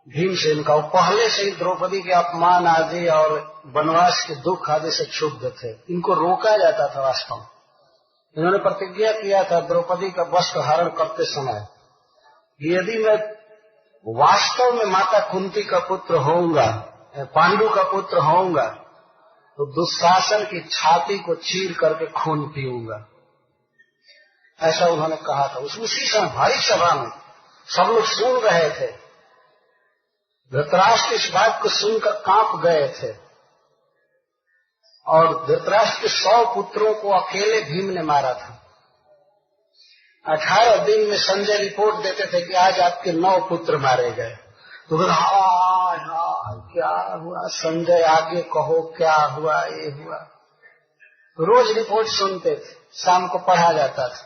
भीमसेन का। वो पहले से ही द्रौपदी के अपमान आदि और वनवास के दुख आदि से क्षुब्ध थे। इनको रोका जाता था। वास्तव में इन्होंने प्रतिज्ञा किया था द्रौपदी का वस्त्र हरण करते समय, यदि मैं वास्तव में माता कुंती का पुत्र होऊंगा, पांडु का पुत्र होऊंगा, तो दुशासन की छाती को चीर करके खून पीऊंगा। ऐसा उन्होंने कहा था। उसी समय भारी सभा में सब लोग सुन रहे थे। धृतराष्ट्र इस बात को सुनकर कांप गए थे और धृतराष्ट्र के 100 पुत्रों को अकेले भीम ने मारा था। 18 दिन में संजय रिपोर्ट देते थे कि आज आपके 9 पुत्र मारे गए। तो क्या हुआ संजय, आगे कहो क्या हुआ, ये हुआ। रोज रिपोर्ट सुनते थे, शाम को पढ़ा जाता था।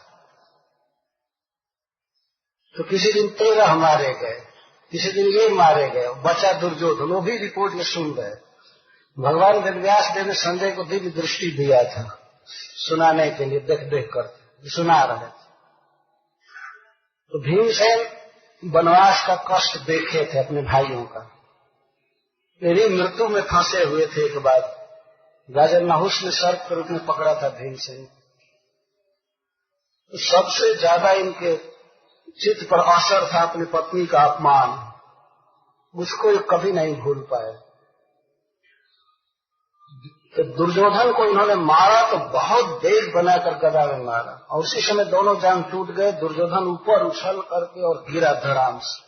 तो किसी दिन 13 मारे गए, किसी दिन ये मारे गए, बचा दुर्योधन, वो भी रिपोर्ट में सुन रहे। भगवान वेदव्यास देव ने संजय को दिव्य दृष्टि दिया था सुनाने के लिए, देख देख कर सुना रहे थे। तो भीमसेन वनवास का कष्ट देखे थे अपने भाइयों का। मेरी मृत्यु में फंसे हुए थे। एक बार राजा नहुष ने सर्प के रूप में पकड़ा था भीमसेन। तो सबसे ज्यादा इनके चित्त पर असर था अपनी पत्नी का अपमान। उसको ये कभी नहीं भूल पाए। तो दुर्योधन को इन्होंने मारा तो बहुत वेग बनाकर गदा में मारा और उसी समय दोनों जांघ टूट गए। दुर्योधन ऊपर उछल करके और गिरा धड़ाम से।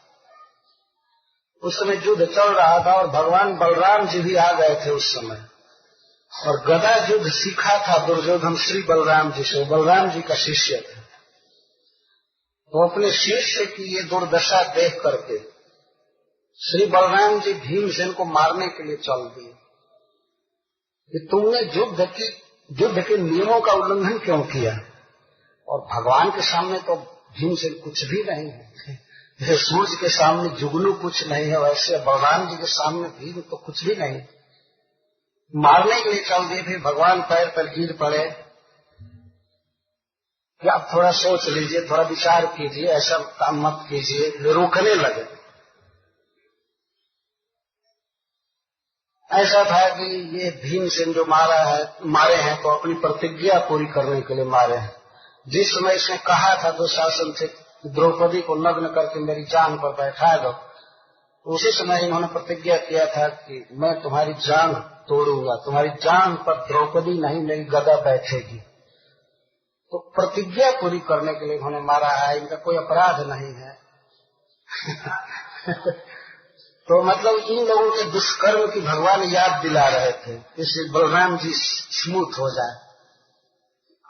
उस समय युद्ध चल रहा था और भगवान बलराम जी भी आ गए थे उस समय। और गदा युद्ध सीखा था दुर्योधन श्री बलराम जी से। बलराम जी का शिष्य थे। तो अपने शिष्य की ये दुर्दशा देख करके श्री बलराम जी भीमसेन को मारने के लिए चल दिए कि तुमने युद्ध के नियमों का उल्लंघन क्यों किया। और भगवान के सामने तो भीमसेन कुछ भी नहीं है। जैसे सूर्य के सामने जुगनू कुछ नहीं है, वैसे बलराम जी के सामने भीम तो कुछ भी नहीं। मारने के लिए चल दिए। फिर भगवान पैर पर गिर पड़े कि आप थोड़ा सोच लीजिए, थोड़ा विचार कीजिए, ऐसा काम मत कीजिए। रोकने लगे। ऐसा था कि ये भीमसेन जो मारे हैं तो अपनी प्रतिज्ञा पूरी करने के लिए मारे हैं। जिस समय इसने कहा था दुशासन से द्रौपदी को नग्न करके मेरी जान पर बैठा दो, उसी समय इन्होंने प्रतिज्ञा किया था कि मैं तुम्हारी जान तोड़ूंगा, तुम्हारी जान पर द्रौपदी नहीं मेरी गदा बैठेगी। तो प्रतिज्ञा पूरी करने के लिए इन्होंने मारा है। इनका कोई अपराध नहीं है। तो मतलब इन लोगों के दुष्कर्म की भगवान याद दिला रहे थे, इसलिए बलराम जी स्मूथ हो जाए।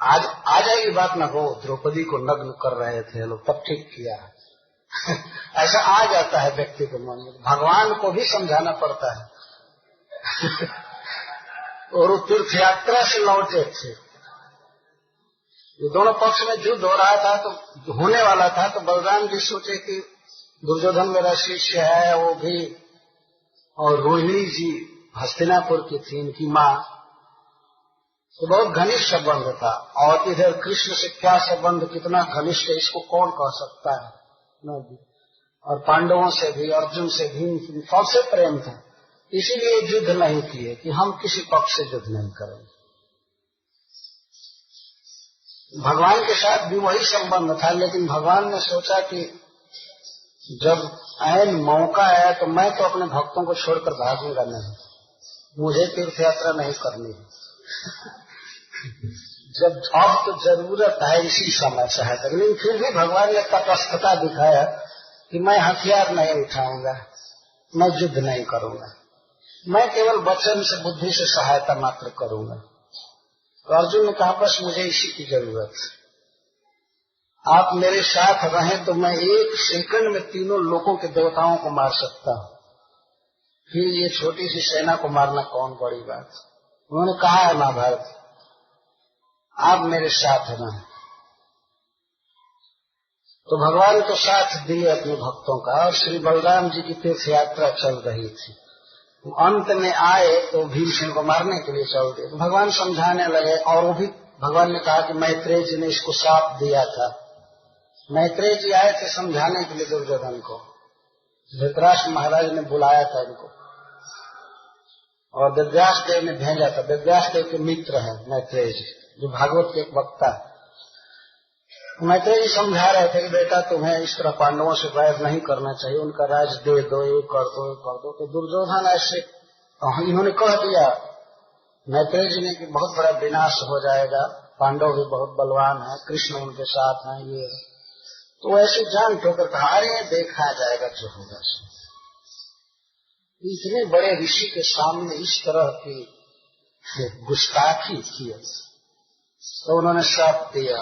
आज आ जाएगी बात ना हो, द्रौपदी को नग्न कर रहे थे लोग, तब ठीक किया। ऐसा आ जाता है व्यक्ति के मन में। भगवान को भी समझाना पड़ता है। और वो तीर्थ यात्रा से लौटे थे, ये दोनों पक्ष में युद्ध हो रहा था, तो होने वाला था, तो बलराम जी सोचे कि दुर्योधन मेरा शिष्य है, वो भी, और रोहिणी जी हस्तिनापुर की थी, इनकी माँ, तो बहुत घनिष्ठ संबंध था। और इधर कृष्ण से क्या संबंध, कितना घनिष्ठ है, इसको कौन कह सकता है, नहीं। और पांडवों से भी, अर्जुन से भी सबसे प्रेम था, इसीलिए युद्ध नहीं किए कि हम किसी पक्ष से युद्ध नहीं करेंगे। भगवान के साथ भी वही संबंध था, लेकिन भगवान ने सोचा कि जब ऐन मौका आया तो मैं तो अपने भक्तों को छोड़कर भागूंगा नहीं, मुझे तीर्थ यात्रा नहीं करनी है। जब अब तो जरूरत है इसी समय से है, लेकिन फिर भी भगवान ने तटस्थता दिखाया कि मैं हथियार नहीं उठाऊंगा, मैं युद्ध नहीं करूंगा, मैं केवल वचन से, बुद्धि से सहायता मात्र करूंगा। तो अर्जुन ने कहा बस मुझे इसी की जरूरत है, आप मेरे साथ रहें तो मैं 1 सेकंड में तीनों लोगों के देवताओं को मार सकता हूं, फिर ये छोटी सी सेना को मारना कौन बड़ी बात। उन्होंने कहा है महाभारत, आप मेरे साथ रहें। तो भगवान तो साथ दिए अपने भक्तों का, और श्री बलराम जी की तीर्थ यात्रा चल रही थी। अंत में आए तो भीमसेन को मारने के लिए चल दिए, तो भगवान समझाने लगे, और वो भी भगवान ने कहा कि मैत्रेय जी ने इसको शाप दिया था। मैत्रेय जी आए थे समझाने के लिए दुर्योधन को, धृतराष्ट्र महाराज ने बुलाया था इनको, और वेदव्यास देव ने भेजा था। वेदव्यास देव के मित्र हैं मैत्रेय जी, जो भागवत के एक वक्ता है। मैत्रेय जी समझा रहे थे कि बेटा तुम्हें इस तरह पांडवों से वैर नहीं करना चाहिए, उनका राज दे दो, ये कर दो, ये कर दो। तो दुर्योधन ऐसे इन्होंने कह दिया मैत्रेय जी ने कि बहुत बड़ा विनाश हो जाएगा, पांडव भी बहुत बलवान है, कृष्ण उनके साथ हैं, ये। तो ऐसे जान ठोकर कहा अरे देखा जाएगा जो होगा। इतने बड़े ऋषि के सामने इस तरह की गुस्ताखी की, तो उन्होंने शाप दिया,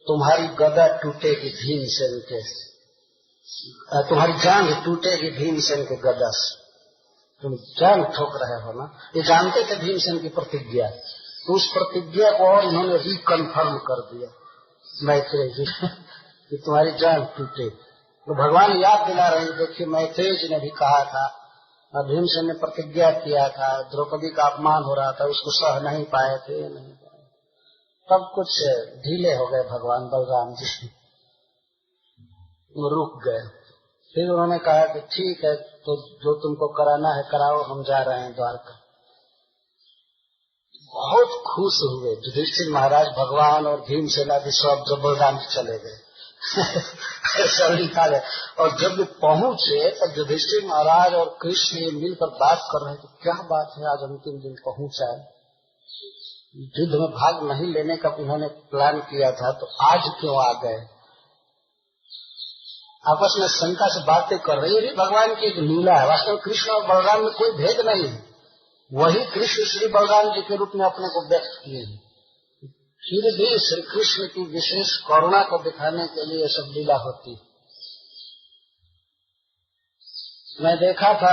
तुम्हारी गदा टूटेगी भीमसेन के, तुम्हारी जांघ टूटेगी भीमसेन के गदा से। तुम जांघ ठोक रहे हो ना, ये जानते थे भीमसेन की प्रतिज्ञा, तो उस प्रतिज्ञा को और इन्होंने रिकन्फर्म कर दिया मैत्रेय जी कि तुम्हारी जांघ टूटे। तो भगवान याद दिला रहे हैं, देखिए मैत्रेय जी ने भी कहा था, भीमसेन ने प्रतिज्ञा किया था, द्रौपदी का अपमान हो रहा था, उसको सह नहीं पाए थे, नहीं पाए, तब कुछ ढीले हो गए भगवान बलराम जी, वो रुक गए। फिर उन्होंने कहा कि ठीक है, तो जो तुमको कराना है कराओ, हम जा रहे हैं द्वारका। बहुत खुश हुए युधिष्ठिर महाराज, भगवान और भीमसेन आदि सब, जब बलराम जी चले गए सब निकाले। और जब पहुंचे तब युधिष्ठिर महाराज और कृष्ण मिलकर बात कर रहे थे, क्या बात है आज अंतिम दिन पहुंचा है, युद्ध में भाग नहीं लेने का उन्होंने प्लान किया था, तो आज क्यों आ गए। आपस में शंका से बातें कर रहे, ये भी भगवान की एक लीला है। वास्तव में कृष्ण और बलराम में कोई भेद नहीं है, वही कृष्ण श्री बलराम जी के रूप में अपने को व्यक्त किए हैं। फिर भी श्री कृष्ण की विशेष करुणा को दिखाने के लिए सब लीला होती है। मैं देखा था,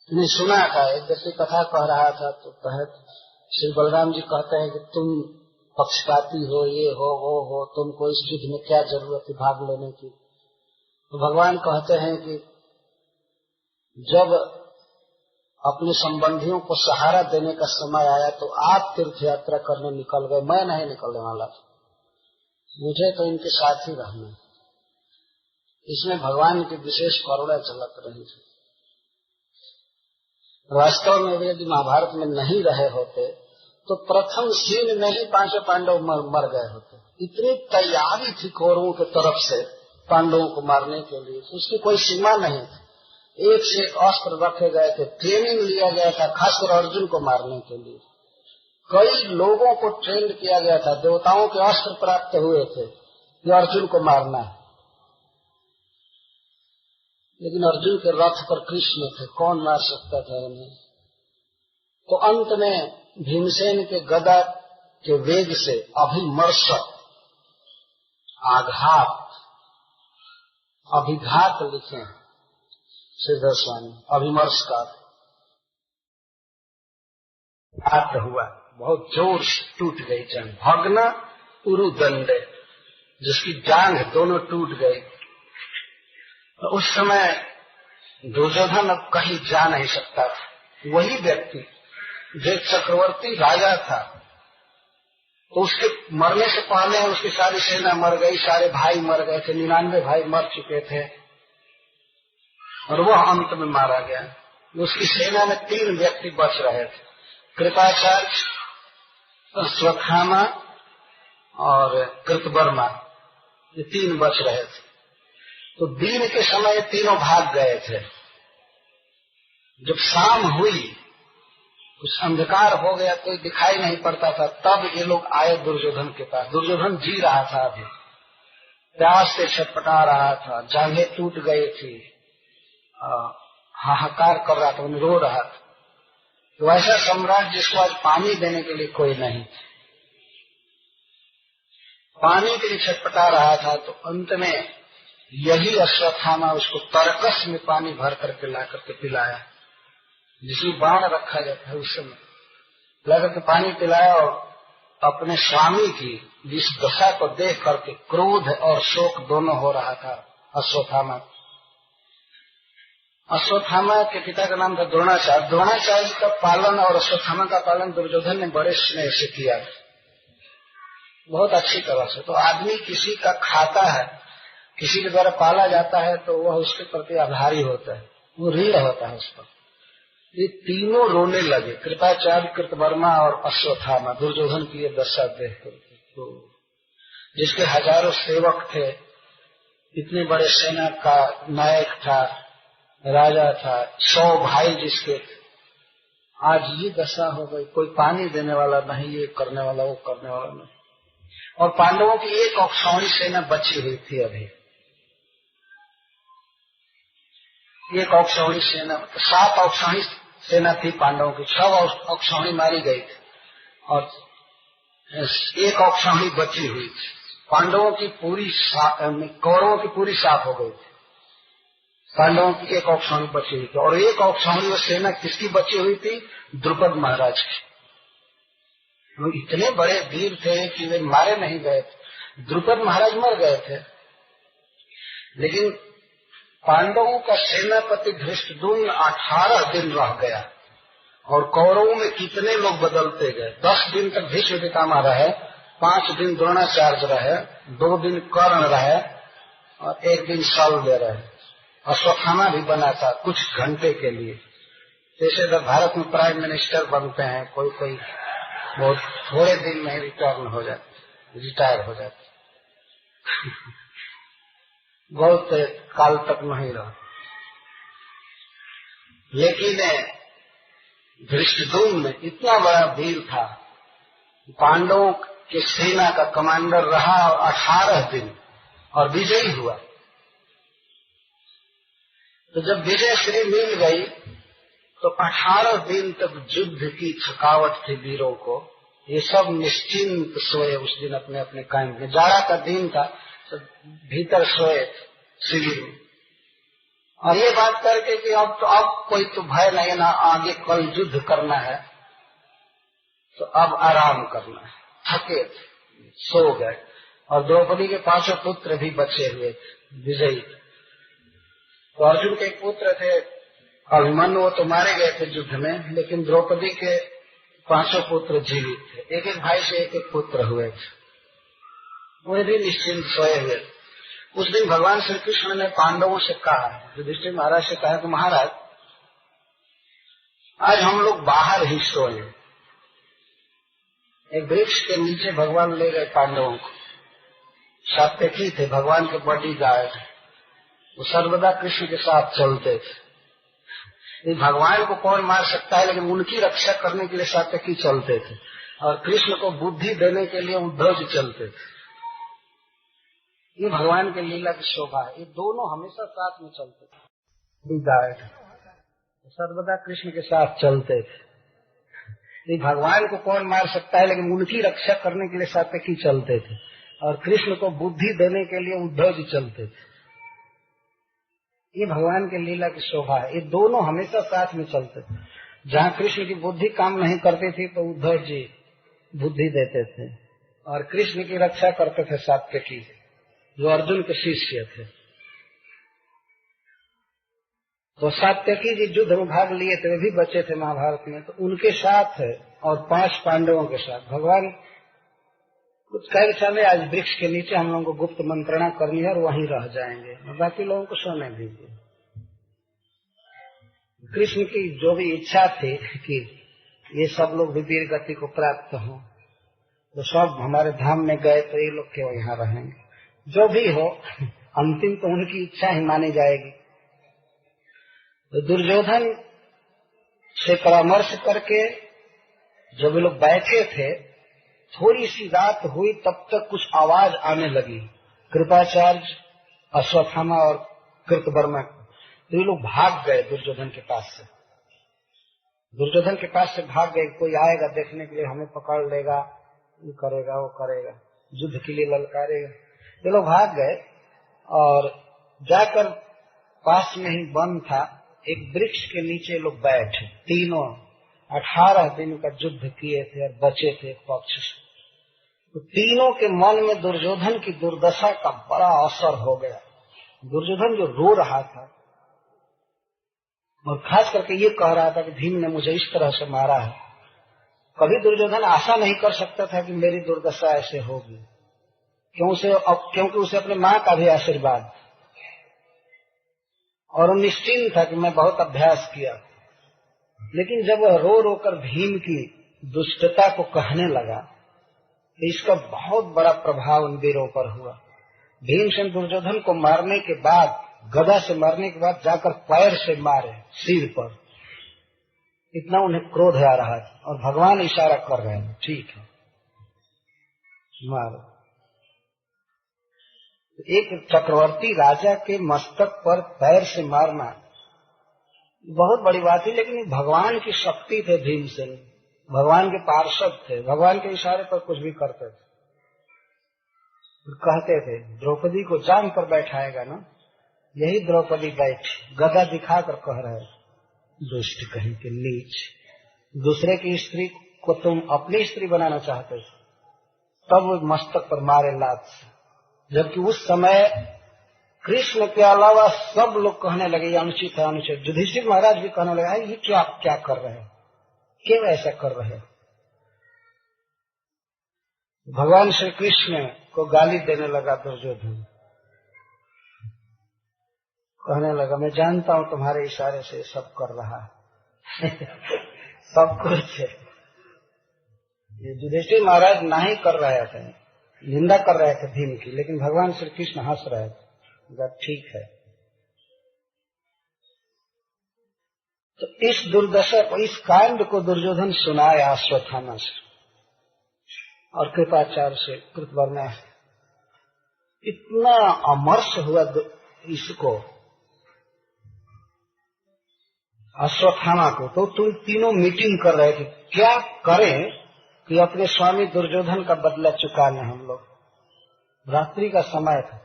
मैंने सुना था, एक व्यक्ति कथा कह रहा था, तो कहे श्री बलराम जी कहते हैं कि तुम पक्षपाती हो, ये हो, वो हो, तुमको इस युद्ध में क्या जरूरत है भाग लेने की। तो भगवान कहते हैं कि जब अपने संबंधियों को सहारा देने का समय आया तो आप तीर्थ यात्रा करने निकल गए, मैं नहीं निकलने वाला, मुझे तो इनके साथ ही रहना। इसमें भगवान की विशेष करुणा झलक रही है। वास्तव में वे यदि महाभारत में नहीं रहे होते तो प्रथम सीन में ही 5 पांडव मर गए होते। इतनी तैयारी थी कौरवों की तरफ से पांडवों को मारने के लिए, उसकी कोई सीमा नहीं थी। एक से एक अस्त्र रखे गए थे, ट्रेनिंग लिया गया था खासकर अर्जुन को मारने के लिए। कई लोगों को ट्रेन किया गया था, देवताओं के अस्त्र प्राप्त हुए थे कि अर्जुन को मारना है, लेकिन अर्जुन के रथ पर कृष्ण थे, कौन मार सकता था उन्हें। तो अंत में भीमसेन के गदा के वेग से अभिमर्श, आघात, अभिघात लिखे हैं श्रीधर स्वामी, अभिमर्श का घात हुआ, बहुत जोर से टूट गई जांघ। भग्न उरुदंडे, जिसकी जांघ दोनों टूट गई। तो उस समय दुर्योधन अब कहीं जा नहीं सकता था। वही व्यक्ति जो चक्रवर्ती राजा था, तो उसके मरने से पहले उसकी सारी सेना मर गई, सारे भाई मर गए थे, 99 भाई मर चुके थे और वह अंत में मारा गया। उसकी सेना में 3 व्यक्ति बच रहे थे, कृपाचार्य, अश्वत्थामा और कृतवर्मा, ये 3 बच रहे थे। तो दिन के समय तीनों भाग गए थे। जब शाम हुई, कुछ अंधकार हो गया, कोई दिखाई नहीं पड़ता था, तब ये लोग आए दुर्योधन के पास। दुर्योधन जी रहा था, अभी प्यास से छटपटा रहा था, जांघें टूट गई थी, हाहाकार कर रहा था, रो रहा था। तो ऐसा सम्राट जिसको आज पानी देने के लिए कोई नहीं, पानी के लिए छटपटा रहा था। तो अंत में यही अश्वत्थामा उसको तरकस में पानी भर करके ला करके पिलाया, जिसमें बाण रखा जाता है उस समय ला करके पानी पिलाया। और अपने स्वामी की जिस दशा को देख करके क्रोध और शोक दोनों हो रहा था अश्वत्थामा। अश्वत्थामा के पिता का नाम था द्रोणाचार्य। द्रोणाचार्य का पालन और अश्वत्थामा का पालन दुर्योधन ने बड़े स्नेह से किया, बहुत अच्छी तरह से। तो आदमी किसी का खाता है, किसी के द्वारा पाला जाता है, तो वह उसके प्रति आभारी होता है, वो ऋण होता है उस पर। ये तीनों रोने लगे, कृपाचार्य, कृतवर्मा और अश्वत्थामा, दुर्योधन की ये दशा देख करके। तो जिसके हजारों सेवक थे, इतने बड़े सेना का नायक था, राजा था, 100 भाई जिसके, आज ये दशा हो गई। कोई पानी देने वाला नहीं, ये करने वाला, वो करने वाला नहीं। और पांडवों की एक औक्षाणी सेना बची हुई थी अभी, एक औक्षाणी सेना, 7 औक्षाणी सेना थी पांडवों की, 6 औक्षाणी मारी गई थी और एक औक्षाणी बची हुई थी। पांडवों की पूरी, कौरवों की पूरी साफ हो गई थी, पांडवों की एक औक्षाणी बची हुई थी। और एक औक्षाणी वो सेना किसकी बची हुई थी? द्रुपद महाराज की। वो इतने बड़े वीर थे कि वे मारे नहीं गए थे। द्रुपद महाराज मर गए थे, लेकिन पांडवों का सेनापति धृष्टद्युम्न 18 दिन रह गया। और कौरवों में कितने लोग बदलते गए। 10 दिन तक भीष्म पितामह रहे, 5 दिन द्रोणाचार्य रहे, 2 दिन कर्ण रहे और 1 दिन शल्य रहे। अश्वत्थामा भी बना था कुछ घंटे के लिए। जैसे जब भारत में प्राइम मिनिस्टर बनते हैं, कोई कोई बहुत थोड़े दिन में रिटायर हो जाते बहुत काल तक नहीं रहा। लेकिन धृष्टद्युम्न इतना बड़ा वीर था, पांडवों के सेना का कमांडर रहा 18 दिन और विजयी हुआ। तो जब विजय श्री मिल गई तो 18 दिन तक युद्ध की थकावट थी वीरों को। ये सब निश्चिंत सोए उस दिन अपने अपने कैंप में। जाड़ा का दिन था, तो भीतर सोए शिविर में, और ये बात करके कि अब कोई तो भय नहीं ना, आगे कल युद्ध करना है, तो अब आराम करना है। थके सो गए। और द्रौपदी के 5 पुत्र भी बचे हुए विजयी। तो अर्जुन के पुत्र थे अभिमन्यु, वो तो मारे गए थे युद्ध में, लेकिन द्रौपदी के 5 पुत्र जीवित थे। एक एक भाई से एक एक पुत्र हुए थे, वे भी निश्चिंत सोए हुए। उस दिन भगवान श्री कृष्ण ने पांडवों से कहा, युधिष्ठिर महाराज से कहा कि महाराज आज हम लोग बाहर ही सोए। एक वृक्ष के नीचे भगवान ले गए पांडवों को। सात्यकी थे भगवान के बड़ी गार्ड, वो सर्वदा कृष्ण के साथ चलते थे। भगवान को कौन मार सकता है, लेकिन उनकी रक्षा करने के लिए सात्यकी चलते थे, और कृष्ण को बुद्धि देने के लिए उद्धव जी चलते थे। ये भगवान के लीला की शोभा है। ये दोनों हमेशा साथ में चलते थे, सर्वदा कृष्ण के साथ चलते थे। ये भगवान को कौन मार सकता है, लेकिन उनकी रक्षा करने के लिए सात्यकी चलते थे, और कृष्ण को बुद्धि देने के लिए उद्धव जी चलते थे। ये भगवान के लीला की शोभा है। ये दोनों हमेशा साथ में चलते थे। जहाँ कृष्ण की बुद्धि काम नहीं करती थी तो उद्धव जी बुद्धि देते थे और कृष्ण की रक्षा करते थे सात्यकी, जो अर्जुन के शिष्य थे। तो सात्यकी जी युद्ध में भाग लिए थे, वे भी बचे थे महाभारत में। तो उनके साथ और 5 पांडवों के साथ भगवान कुछ कह चले, आज वृक्ष के नीचे हम लोगों को गुप्त मंत्रणा करनी है और वहीं रह जाएंगे, बाकी लोगों को सोने दीजिए। कृष्ण की जो भी इच्छा थी कि ये सब लोग भी वीर गति को प्राप्त हों, तो सब हमारे धाम में गए तो ये लोग केवल यहाँ रहेंगे। जो भी हो, अंतिम तो उनकी इच्छा ही मानी जाएगी। तो दुर्योधन से परामर्श करके जब वे लोग बैठे थे, थोड़ी सी रात हुई, तब तक कुछ आवाज आने लगी। कृपाचार्य, अश्वत्थामा और कृतवर्मा, तो ये लोग भाग गए दुर्योधन के पास से। दुर्योधन के पास से भाग गए, कोई आएगा देखने के लिए, हमें पकड़ लेगा, ये करेगा वो करेगा, युद्ध के लिए ललकारेगा। ये लोग भाग गए और जाकर पास में ही वन था, एक वृक्ष के नीचे लोग बैठे। तीनों 18 दिन का युद्ध किए थे और बचे थे एक पक्ष से। तो तीनों के मन में दुर्योधन की दुर्दशा का बड़ा असर हो गया। दुर्योधन जो रो रहा था और खास करके ये कह रहा था कि भीम ने मुझे इस तरह से मारा है। कभी दुर्योधन आशा नहीं कर सकता था कि मेरी दुर्दशा ऐसे होगी, क्योंकि उसे अपने माँ का भी आशीर्वाद, और वो निश्चिंत था कि मैं बहुत अभ्यास किया। लेकिन जब वह रो रो कर भीम की दुष्टता को कहने लगा, तो इसका बहुत बड़ा प्रभाव उन वीरों पर हुआ। भीमसेन दुर्योधन को मारने के बाद, गदा से मारने के बाद जाकर पैर से मारे सिर पर, इतना उन्हें क्रोध आ रहा था। और भगवान इशारा कर रहे हैं, ठीक है मारो। एक चक्रवर्ती राजा के मस्तक पर पैर से मारना बहुत बड़ी बात थी, लेकिन भगवान की शक्ति थे। भीमसेन भगवान के पार्षद थे, भगवान के इशारे पर कुछ भी करते थे। कहते थे द्रौपदी को जान पर बैठाएगा ना, यही द्रौपदी बैठी, गदा दिखाकर कह रहे, दुष्ट कहीं के नीच, दूसरे की स्त्री को तुम अपनी स्त्री बनाना चाहते थे, तब वो मस्तक पर मारे लात से। जबकि उस समय कृष्ण के अलावा सब लोग कहने लगे ये अनुचित है, अनुचित। युधिष्ठिर महाराज भी कहने लगे ये क्या क्या कर रहे हैं, क्यों ऐसा कर रहे हैं। भगवान श्री कृष्ण को गाली देने लगा दुर्योधन, कहने लगा मैं जानता हूं तुम्हारे इशारे से सब कर रहा है सब कुछ है। ये युधिष्ठिर महाराज नहीं कर रहे थे, निंदा कर रहे थे भीम की, लेकिन भगवान श्री कृष्ण हंस रहे थे, ठीक है। तो इस दुर्दशा को, इस कांड को दुर्योधन सुनाया अश्वत्थामा से और कृपाचार्य से, कृतवर्मा से। इतना अमर्ष हुआ इसको, अश्वत्थामा को। तो तुम तीनों मीटिंग कर रहे थे, क्या करें कि अपने स्वामी दुर्योधन का बदला चुका लें हम लोग। रात्रि का समय था,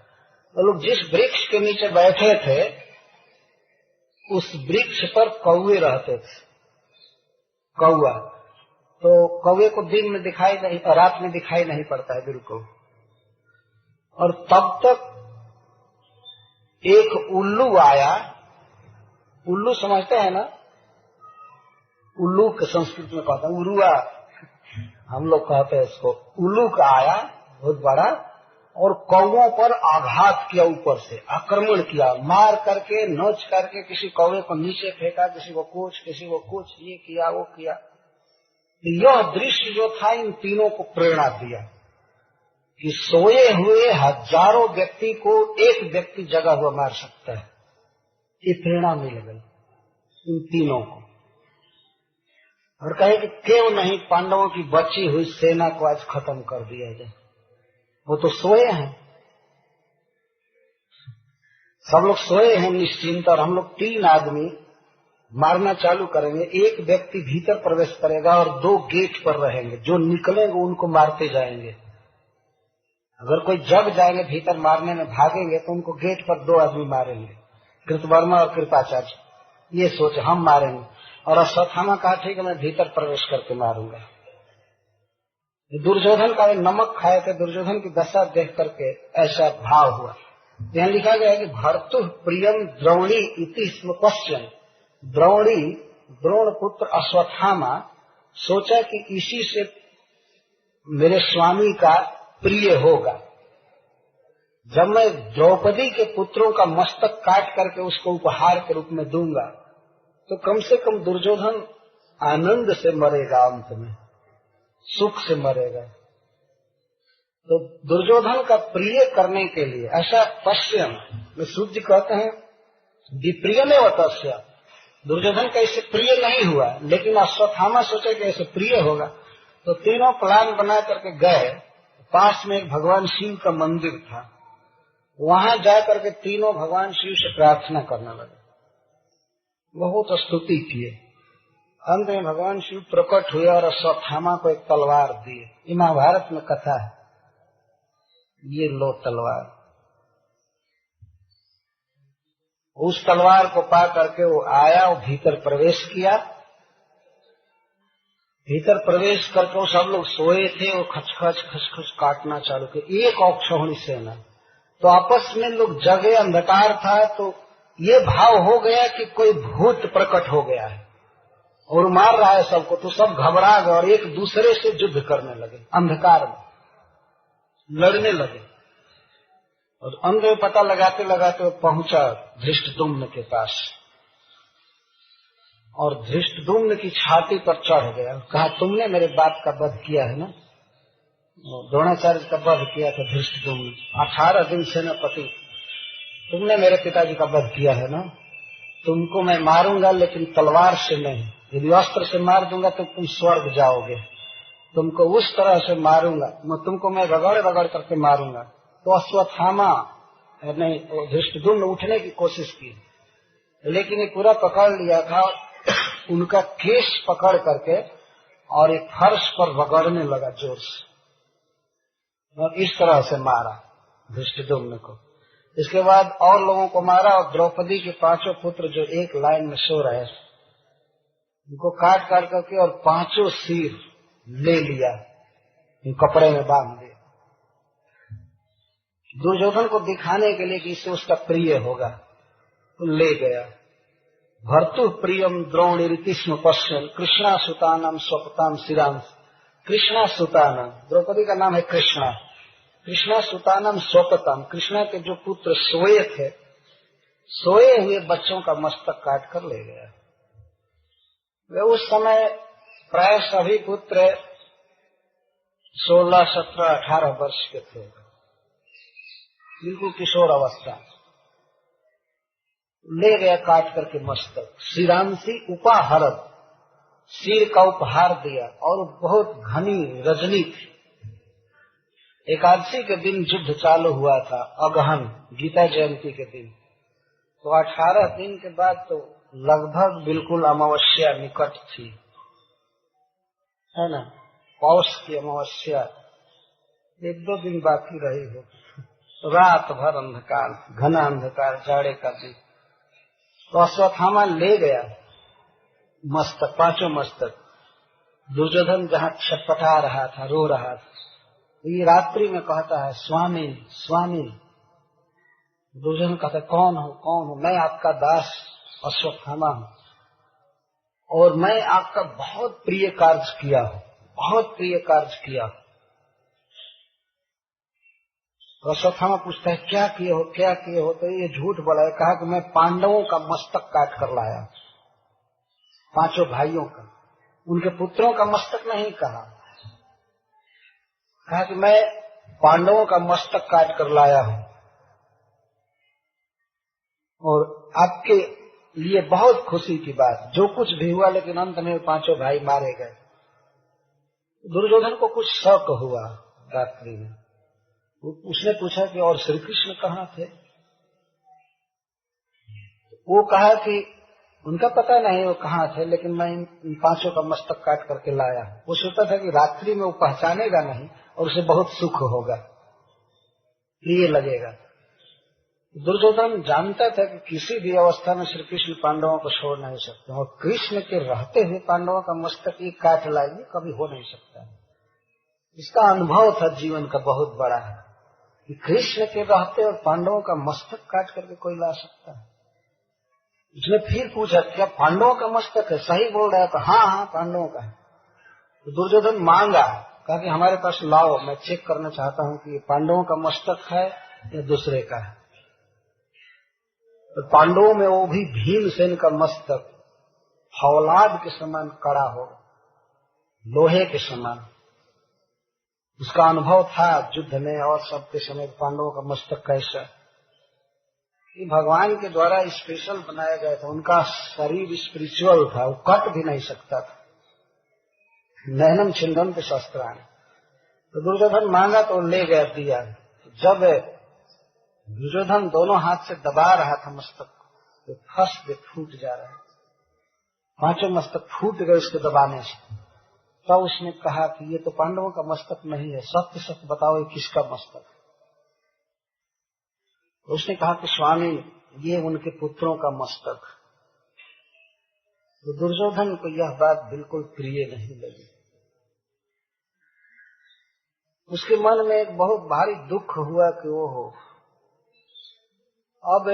तो लोग जिस वृक्ष के नीचे बैठे थे उस वृक्ष पर कौवे रहते थे। कौवा तो कौवे को दिन में दिखाई नहीं, रात में दिखाई नहीं पड़ता है बिल्कुल। और तब तक एक उल्लू आया। उल्लू समझते हैं ना, उल्लू के संस्कृत में कहते हैं उरुआ, हम लोग कहते हैं इसको। उल्लू का आया बहुत बड़ा और कौवों पर आघात किया, ऊपर से आक्रमण किया, मार करके नोच करके किसी कौवे को नीचे फेंका, किसी को कुछ ये किया वो किया। यह दृश्य जो था इन तीनों को प्रेरणा दिया कि सोए हुए हजारों व्यक्ति को एक व्यक्ति जगा हुआ मार सकता है। ये प्रेरणा मिल गई इन तीनों को, और कहे कि क्यों नहीं पांडवों की बची हुई सेना को आज खत्म कर दिया जाए, वो तो सोए हैं, सब लोग सोए हैं निश्चिंत, और हम लोग 3 आदमी मारना चालू करेंगे। एक व्यक्ति भीतर प्रवेश करेगा और 2 गेट पर रहेंगे, जो निकलेंगे उनको मारते जाएंगे। अगर कोई जग जाएंगे भीतर मारने में, भागेंगे तो उनको गेट पर 2 आदमी मारेंगे, कृतवर्मा और कृपाचार्य। ये सोच हम मारेंगे। और अश्वत्थामा कहा ठीक है मैं भीतर प्रवेश करके मारूंगा। दुर्योधन का नमक खाए थे, दुर्योधन की दशा देख करके ऐसा भाव हुआ। यहाँ लिखा गया है कि भर्तु प्रियम द्रोणी इति स्म क्वेश्चन। द्रोणी द्रोण पुत्र अश्वत्थामा सोचा कि इसी से मेरे स्वामी का प्रिय होगा। जब मैं द्रौपदी के पुत्रों का मस्तक काट करके उसको उपहार के रूप में दूंगा तो कम से कम दुर्योधन आनंद से मरेगा, अंत में सुख से मरेगा। तो दुर्योधन का प्रिय करने के लिए ऐसा पश्चिम में सूर्य कहते हैं विप्रिय में वतस्य, दुर्योधन का इससे प्रिय नहीं हुआ, लेकिन अश्वत्थामा सोचे कि ऐसे प्रिय होगा। तो तीनों प्लान बना करके गए। पास में एक भगवान शिव का मंदिर था, वहां जा करके तीनों भगवान शिव से प्रार्थना करने लगे, बहुत स्तुति किए। अंत में भगवान शिव प्रकट हुए और अश्वत्थामा को एक तलवार दिए। ये महाभारत में कथा है, ये लो तलवार। उस तलवार को पा करके वो आया, वो भीतर प्रवेश किया। भीतर प्रवेश करके वो सब लोग सोए थे, वो खचखच खचखच काटना चालू किया, एक औक्षोहिणी सेना। तो आपस में लोग जगे, अंधकार था, तो ये भाव हो गया कि कोई भूत प्रकट हो गया है और मार रहा है सबको। तो सब घबरा गए और एक दूसरे से युद्ध करने लगे, अंधकार में लड़ने लगे। और अंत में पता लगाते लगाते पहुंचा धृष्टद्युम्न के पास, और धृष्टद्युम्न की छाती पर चढ़ गया, कहा तुमने मेरे बाप का वध किया है ना। द्रोणाचार्य का वध किया था धृष्टद्युम्न, 18 दिन सेनापति, तुमने मेरे पिताजी का वध किया है ना। तुमको मैं मारूंगा लेकिन तलवार से नहीं, यदि अस्त्र से मार दूंगा तो तुम स्वर्ग जाओगे। तुमको उस तरह से मारूंगा, तुमको मैं रगड़ रगड़ करके मारूंगा। तो अश्वत्थामा नहीं, धृष्टद्युम्न उठने की कोशिश की, लेकिन ये पूरा पकड़ लिया था। उनका केश पकड़ करके और एक फर्श पर रगड़ने लगा जोर से, और इस तरह से मारा धृष्टद्युम्न को। इसके बाद और लोगों को मारा, और द्रौपदी के 5 पुत्र जो एक लाइन में सो रहे उनको काट काट करके और 5 सिर ले लिया, कपड़े में बांध दिया, दुर्योधन को दिखाने के लिए कि इससे उसका प्रिय होगा। तो ले गया। भर्तु प्रियम द्रोणीरितिस्म पश्यन् कृष्णा सुतानम स्वपताम शिरांस। कृष्णा सुतानम, द्रौपदी का नाम है कृष्णा। कृष्णा सुतानम स्वपताम, कृष्णा के जो पुत्र सोए थे, सोए हुए बच्चों का मस्तक काट कर ले गया। वे उस समय प्राय सभी पुत्र 16, 17, 18 वर्ष के थे, बिल्कुल किशोर अवस्था। ले गया काट करके मस्तक। शिरांसी उपाहरत, सिर का उपहार दिया, और बहुत घनी रजनी थी। एकादशी के दिन युद्ध चालू हुआ था, अगहन गीता जयंती के दिन। तो 18 दिन के बाद तो लगभग बिल्कुल अमावस्या निकट थी, है ना। पौष की अमावस्या 1-2 दिन बाकी रही हो। रात भर अंधकार, घना अंधकार, जाड़े का दिन। तो अश्वत्थामा ले गया मस्तक, 5 मस्तक। दुर्योधन जहाँ छटपटा रहा था, रो रहा था, ये रात्रि में कहता है स्वामी स्वामी। दुर्योधन कहता है कौन हो कौन हो, मैं आपका दास अश्वत्थामा हूँ, और मैं आपका बहुत प्रिय कार्य किया हूँ, बहुत प्रिय कार्य किया हूँ। तो अश्वत्थामा पूछता है क्या किए हो क्या किए हो। तो ये झूठ बोला है, कहा कि मैं पांडवों का मस्तक काट कर लाया, 5 भाइयों का, उनके पुत्रों का मस्तक नहीं कहा। कहा कि मैं पांडवों का मस्तक काट कर लाया हूं, और आपके लिए बहुत खुशी की बात, जो कुछ भी हुआ लेकिन अंत में 5 भाई मारे गए। दुर्योधन को कुछ शक हुआ रात्रि में। उसने पूछा कि और श्री कृष्ण कहाँ थे। वो कहा कि उनका पता नहीं वो कहाँ थे, लेकिन मैं इन 5 का मस्तक काट करके लाया। वो सोचता था कि रात्रि में वो पहचानेगा नहीं और उसे बहुत सुख होगा, प्रिय लगेगा। दुर्योधन जानता था कि किसी भी अवस्था में श्री कृष्ण पांडवों को छोड़ नहीं सकते, और कृष्ण के रहते हुए पांडवों का मस्तक एक काट लाएंगे, कभी हो नहीं सकता है। इसका अनुभव था जीवन का बहुत बड़ा है कि कृष्ण के रहते और पांडवों का मस्तक काट करके कोई ला सकता है। उसने फिर पूछा, क्या पांडवों का मस्तक है? सही बोल रहा है? तो हाँ पांडवों का है। तो दुर्योधन मांगा, कहा कि हमारे पास लाओ, मैं चेक करना चाहता हूँ कि पांडवों का मस्तक है या दूसरे का है। तो पांडवों में वो भी भीमसेन का मस्तक फौलाद के समान कड़ा हो, लोहे के समान। उसका अनुभव था युद्ध में और सबके समय पांडवों का मस्तक कैसा। ये भगवान के द्वारा स्पेशल बनाया गया था। उनका शरीर स्पिरिचुअल था, वो कट भी नहीं सकता था। नैनम छिंदन के शस्त्राणी। तो दुर्योधन मांगा तो ले गया दिया। जब दुर्योधन दोनों हाथ से दबा रहा था मस्तक को, तो फंस के फूट जा रहा है। पांचों मस्तक फूट गए उसके दबाने से। तब उसने कहा कि ये तो पांडवों का मस्तक नहीं है, सत्य सत्य बताओ ये किसका मस्तक है? उसने कहा कि स्वामी ये उनके पुत्रों का मस्तक। तो दुर्योधन को यह बात बिल्कुल प्रिय नहीं लगी। उसके मन में एक बहुत भारी दुख हुआ कि वो हो, अब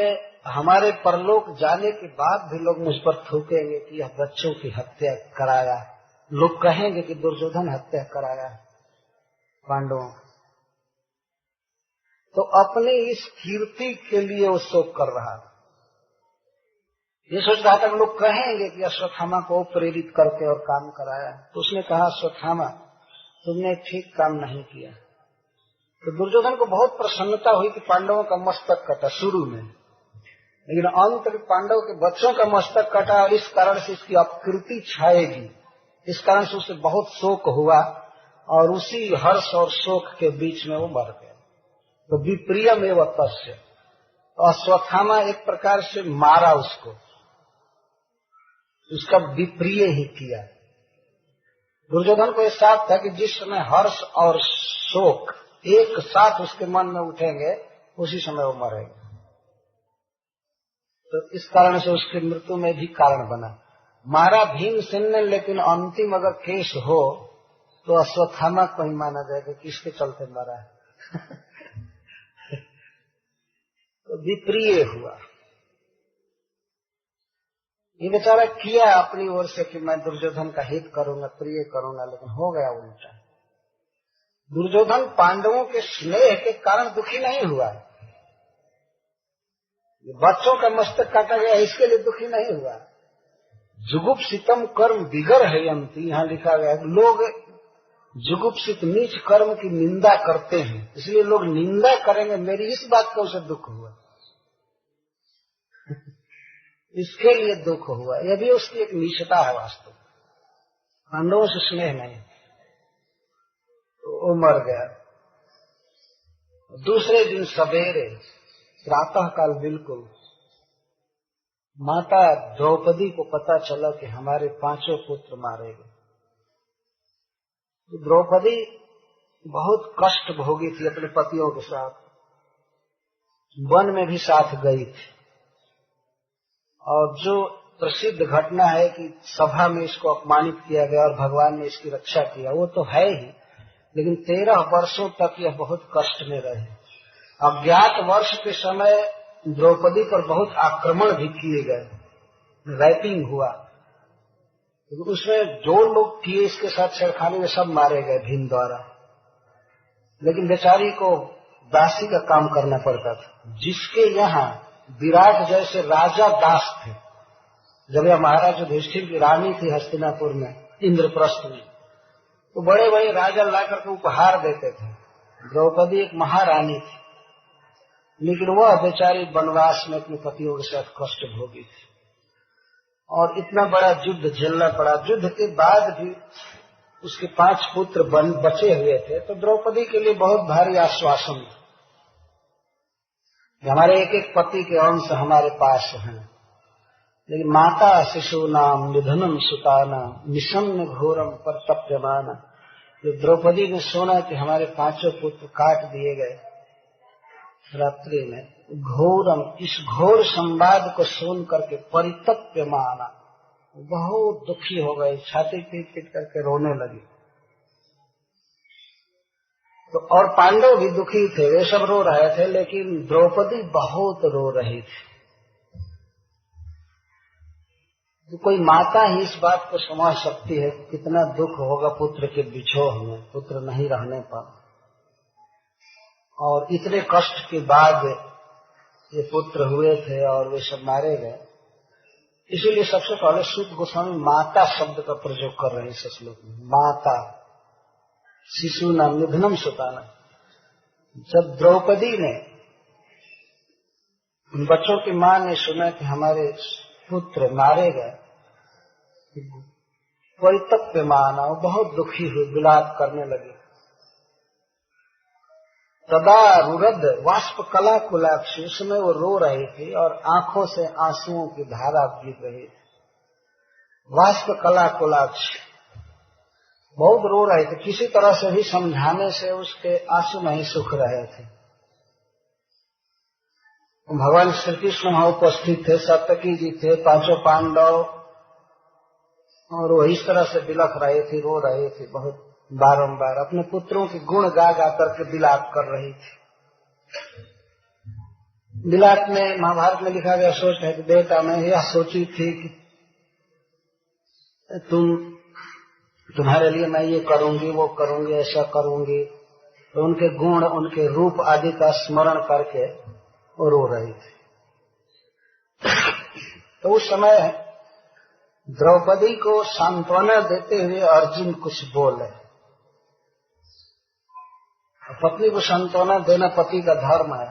हमारे परलोक जाने के बाद भी लोग मुझ पर थूकेंगे कि यह बच्चों की हत्या कराया। लोग कहेंगे कि दुर्योधन हत्या कराया है पांडवों। तो अपनी इस कीर्ति के लिए वो शोक कर रहा था। ये सोच रहा था कि लोग कहेंगे कि अश्वत्थामा को प्रेरित करके और काम कराया। तो उसने कहा, अश्वत्थामा तुमने ठीक काम नहीं किया। तो दुर्योधन को बहुत प्रसन्नता हुई कि पांडवों का मस्तक कटा शुरू में, लेकिन अंत में पांडव के बच्चों का मस्तक कटा और इस कारण से इसकी अपकृति छाएगी। इस कारण से उसे बहुत शोक हुआ और उसी हर्ष और शोक के बीच में वो मर गया। तो विप्रियम एवं तस्य, तो अश्वत्थामा एक प्रकार से मारा उसको, उसका विप्रिय ही किया। दुर्योधन को यह साफ था कि जिस समय हर्ष और शोक एक साथ उसके मन में उठेंगे उसी समय वो मरेगा। तो इस कारण से उसकी मृत्यु में भी कारण बना। मारा भीमसेन ने, लेकिन अंतिम अगर केस हो तो अश्वत्थामा को ही माना जाएगा कि इसके चलते मरा है। तो विप्रिय हुआ। ये बेचारा किया अपनी ओर से कि मैं दुर्योधन का हित करूंगा, प्रिय करूंगा, लेकिन हो गया उल्टा। दुर्योधन पांडवों के स्नेह के कारण दुखी नहीं हुआ। बच्चों का मस्तक काटा गया इसके लिए दुखी नहीं हुआ। जुगुप्सितम कर्म बिगर है अंति, यहाँ लिखा गया है। लोग जुगुप्सित नीच कर्म की निंदा करते हैं, इसलिए लोग निंदा करेंगे, मेरी इस बात का उसे दुख हुआ। इसके लिए दुख हुआ। यह भी उसकी एक नीचता है वास्तव। पांडवों से स्नेह नहीं, तो वो मर गया। दूसरे दिन सवेरे प्रातः काल बिल्कुल माता द्रौपदी को पता चला कि हमारे पांचों पुत्र मारे गए। तो द्रौपदी बहुत कष्ट भोगी थी अपने पतियों के साथ, वन में भी साथ गई थी। और जो प्रसिद्ध घटना है कि सभा में इसको अपमानित किया गया और भगवान ने इसकी रक्षा किया, वो तो है ही, लेकिन 13 वर्षों तक यह बहुत कष्ट में रहे। अज्ञात वर्ष के समय द्रौपदी पर बहुत आक्रमण भी किए गए, रैपिंग हुआ। तो उसमें जो लोग किए इसके साथ छेड़खानी में सब मारे गए भीम द्वारा, लेकिन बेचारी को दासी का काम करना पड़ता था। जिसके यहाँ विराट जैसे राजा दास थे, जब यह महाराज युधिष्ठिर की रानी थी हस्तिनापुर में, इंद्रप्रस्थ में, तो बड़े बड़े राजा ला करके उपहार देते थे। द्रौपदी एक महारानी थी, लेकिन वह बेचारी वनवास में अपने पतियों के साथ कष्ट भोगी थी और इतना बड़ा युद्ध झेलना पड़ा। युद्ध के बाद भी उसके 5 पुत्र बचे हुए थे, तो द्रौपदी के लिए बहुत भारी आश्वासन था। हमारे एक एक पति के अंश हमारे पास हैं, लेकिन माता शिशु नाम निधनम सुताना निशम्न घोरम पर तप्यमाना। जो द्रौपदी ने सुना कि हमारे 5 पुत्र काट दिए गए रात्रि में, घोरम, इस घोर संवाद को सुन करके परितप्यमाना, बहुत दुखी हो गए, छाती पीट पीट करके रोने लगी। तो और पांडव भी दुखी थे, वे सब रो रहे थे, लेकिन द्रौपदी बहुत रो रही थी। तो कोई माता ही इस बात को समझ सकती है कि कितना दुख होगा पुत्र के बिछोह में, पुत्र नहीं रहने पर। और इतने कष्ट के बाद ये पुत्र हुए थे और वे सब मारे गए। इसीलिए सबसे पहले सूत गोस्वामी माता शब्द का प्रयोग कर रहे हैं इस श्लोक में। माता शिशु नाम निधनम सुताना। जब द्रौपदी ने, उन बच्चों की मां ने सुना कि हमारे पुत्र मारे गए, परितप्यमाना, बहुत दुखी हुई, विलाप करने लगी। तदा रुरद वाष्प कला कुलाक्षी, उसमें वो रो रही थी और आंखों से आंसुओं की धारा गिर रही थी। वाष्प कला कुलाक्षी, बहुत रो रहे थे, किसी तरह से भी समझाने से उसके आंसू नहीं सूख रहे थे। भगवान श्री कृष्ण वहां उपस्थित थे, सप्तकी जी थे, पांचों पांडव, और वो इस तरह से बिलख रहे थे, रो रहे थे, बहुत बारंबार अपने पुत्रों के गुण गा गा करके विलाप कर रही थी। विलाप में महाभारत में लिखा गया सोच है कि बेटा मैं यह सोची थी कि तुम्हारे लिए मैं ये करूंगी, वो करूंगी, ऐसा करूंगी। तो उनके गुण, उनके रूप आदि का स्मरण करके वो रो रही थी। तो उस समय द्रौपदी को सांत्वना देते हुए अर्जुन कुछ बोले। पत्नी को सांत्वना देना पति का धर्म है।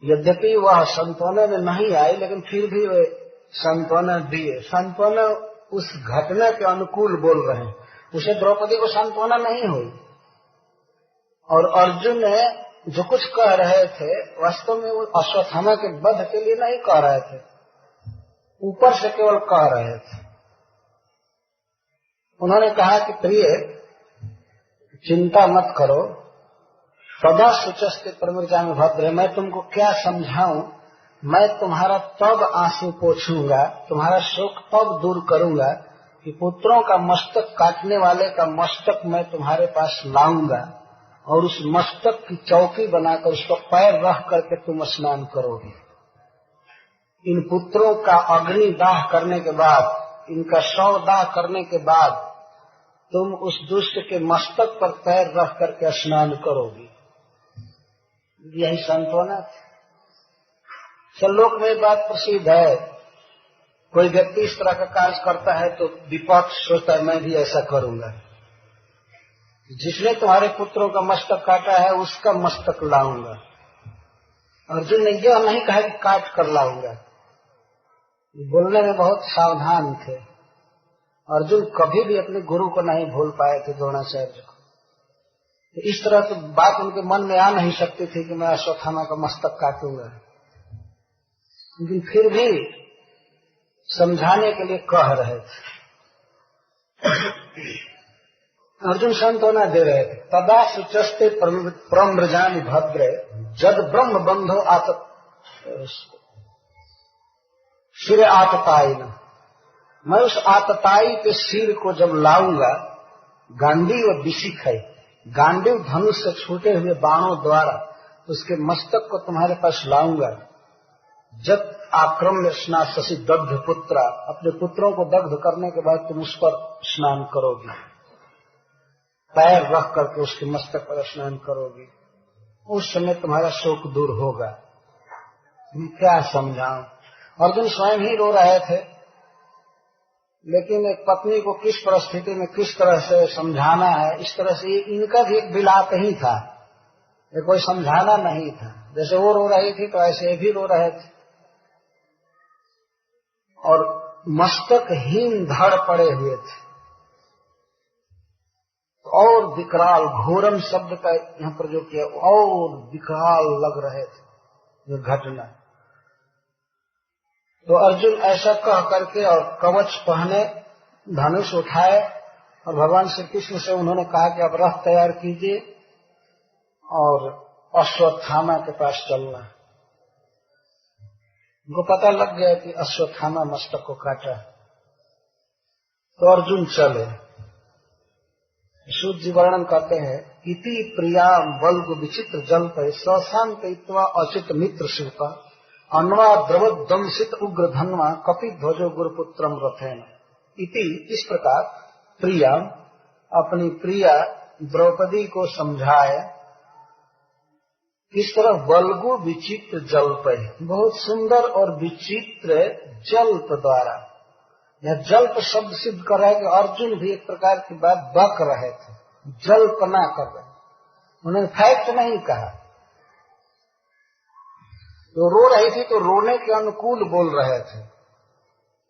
यद्यपि वह सांत्वना में नहीं आई, लेकिन फिर भी वे सांत्वना दिए। सांत्वना उस घटना के अनुकूल बोल रहे हैं, उसे द्रौपदी को सांत्वना नहीं हुई। और अर्जुन ने जो कुछ कह रहे थे, वास्तव में वो अश्वत्थामा के वध के लिए नहीं कह रहे थे, ऊपर से केवल कह रहे थे। उन्होंने कहा कि प्रिय चिंता मत करो, सदा सुचस्ते प्रमृजामि भद्रे, मैं तुमको क्या समझाऊं, मैं तुम्हारा तब आंसू पोंछूंगा, तुम्हारा शोक तब दूर करूंगा कि पुत्रों का मस्तक काटने वाले का मस्तक मैं तुम्हारे पास लाऊंगा और उस मस्तक की चौकी बनाकर उस पर पैर रख करके तुम स्नान करोगे। इन पुत्रों का अग्निदाह करने के बाद, इनका शवदाह करने के बाद तुम उस दुष्ट के मस्तक पर पैर रख करके स्नान करोगे। यही सांत्वना थी। श्लोक में बात प्रसिद्ध है, कोई व्यक्ति इस तरह का कार्य करता है तो विपक्ष सोचता है मैं भी ऐसा करूंगा। जिसने तुम्हारे पुत्रों का मस्तक काटा है उसका मस्तक लाऊंगा। अर्जुन ने यह नहीं कहा कि काट कर लाऊंगा। बोलने में बहुत सावधान थे। अर्जुन कभी भी अपने गुरु को नहीं भूल पाए थे, द्रोणाचार्य को। तो इस तरह की बात उनके मन में आ नहीं सकती थी कि मैं अश्वत्थामा का मस्तक काटूंगा, लेकिन फिर भी समझाने के लिए कह रहे थे। अर्जुन सांत्वना दे रहे थे। तदा सुचस्ते प्रम्रजामि भद्रे जद ब्रह्म बंधो सिर आतताई न, मैं उस आतताई के सिर को जब लाऊंगा, गांडीव विशिख है, गांडीव धनुष से छूटे हुए बाणों द्वारा उसके मस्तक को तुम्हारे पास लाऊंगा। जब आक्रम्य स्नासि दग्ध पुत्रा, अपने पुत्रों को दग्ध करने के बाद तुम उस पर स्नान करोगी, पैर रख करके उसके मस्तक पर स्नान करोगी। उस समय तुम्हारा शोक दूर होगा। मैं क्या समझाऊं। अर्जुन स्वयं ही रो रहे थे, लेकिन एक पत्नी को किस परिस्थिति में किस तरह से समझाना है, इस तरह से इनका भी एक विलाप ही था, ये कोई समझाना नहीं था। जैसे वो रो रही थी तो ऐसे भी रो रहे थे। और मस्तकहीन धड़ पड़े हुए थे। और विकराल, घोरम शब्द का यहाँ पर जो किया, और विकराल लग रहे थे ये घटना। तो अर्जुन ऐसा कह करके और कवच पहने, धनुष उठाए और भगवान श्री कृष्ण से उन्होंने कहा कि अब रथ तैयार कीजिए और अश्वत्थामा के पास चलना। उनको पता लग गया कि अश्वत्थामा मस्तक को काटा। तो अर्जुन चले। सूत जी वर्णन करते हैं, इति प्रियाम बल्गु विचित्र जल्प सशांतयित्वा अचित मित्र शिल्पा अन्वा द्रवत दंसित उग्र धन्वा कपि ध्वजो गुरुपुत्रम रथेन। इति इस प्रकार प्रियाम अपनी प्रिया द्रौपदी को समझाए किस तरह बल्गु विचित्र जल्प, बहुत सुंदर और विचित्र जल्प द्वारा। यह जल्प शब्द सिद्ध कर रहा है कि अर्जुन भी एक प्रकार की बात बक रहे थे, जल्पना कर रहे, उन्होंने फैक्ट नहीं कहा। तो रो रही थी तो रोने के अनुकूल बोल रहे थे,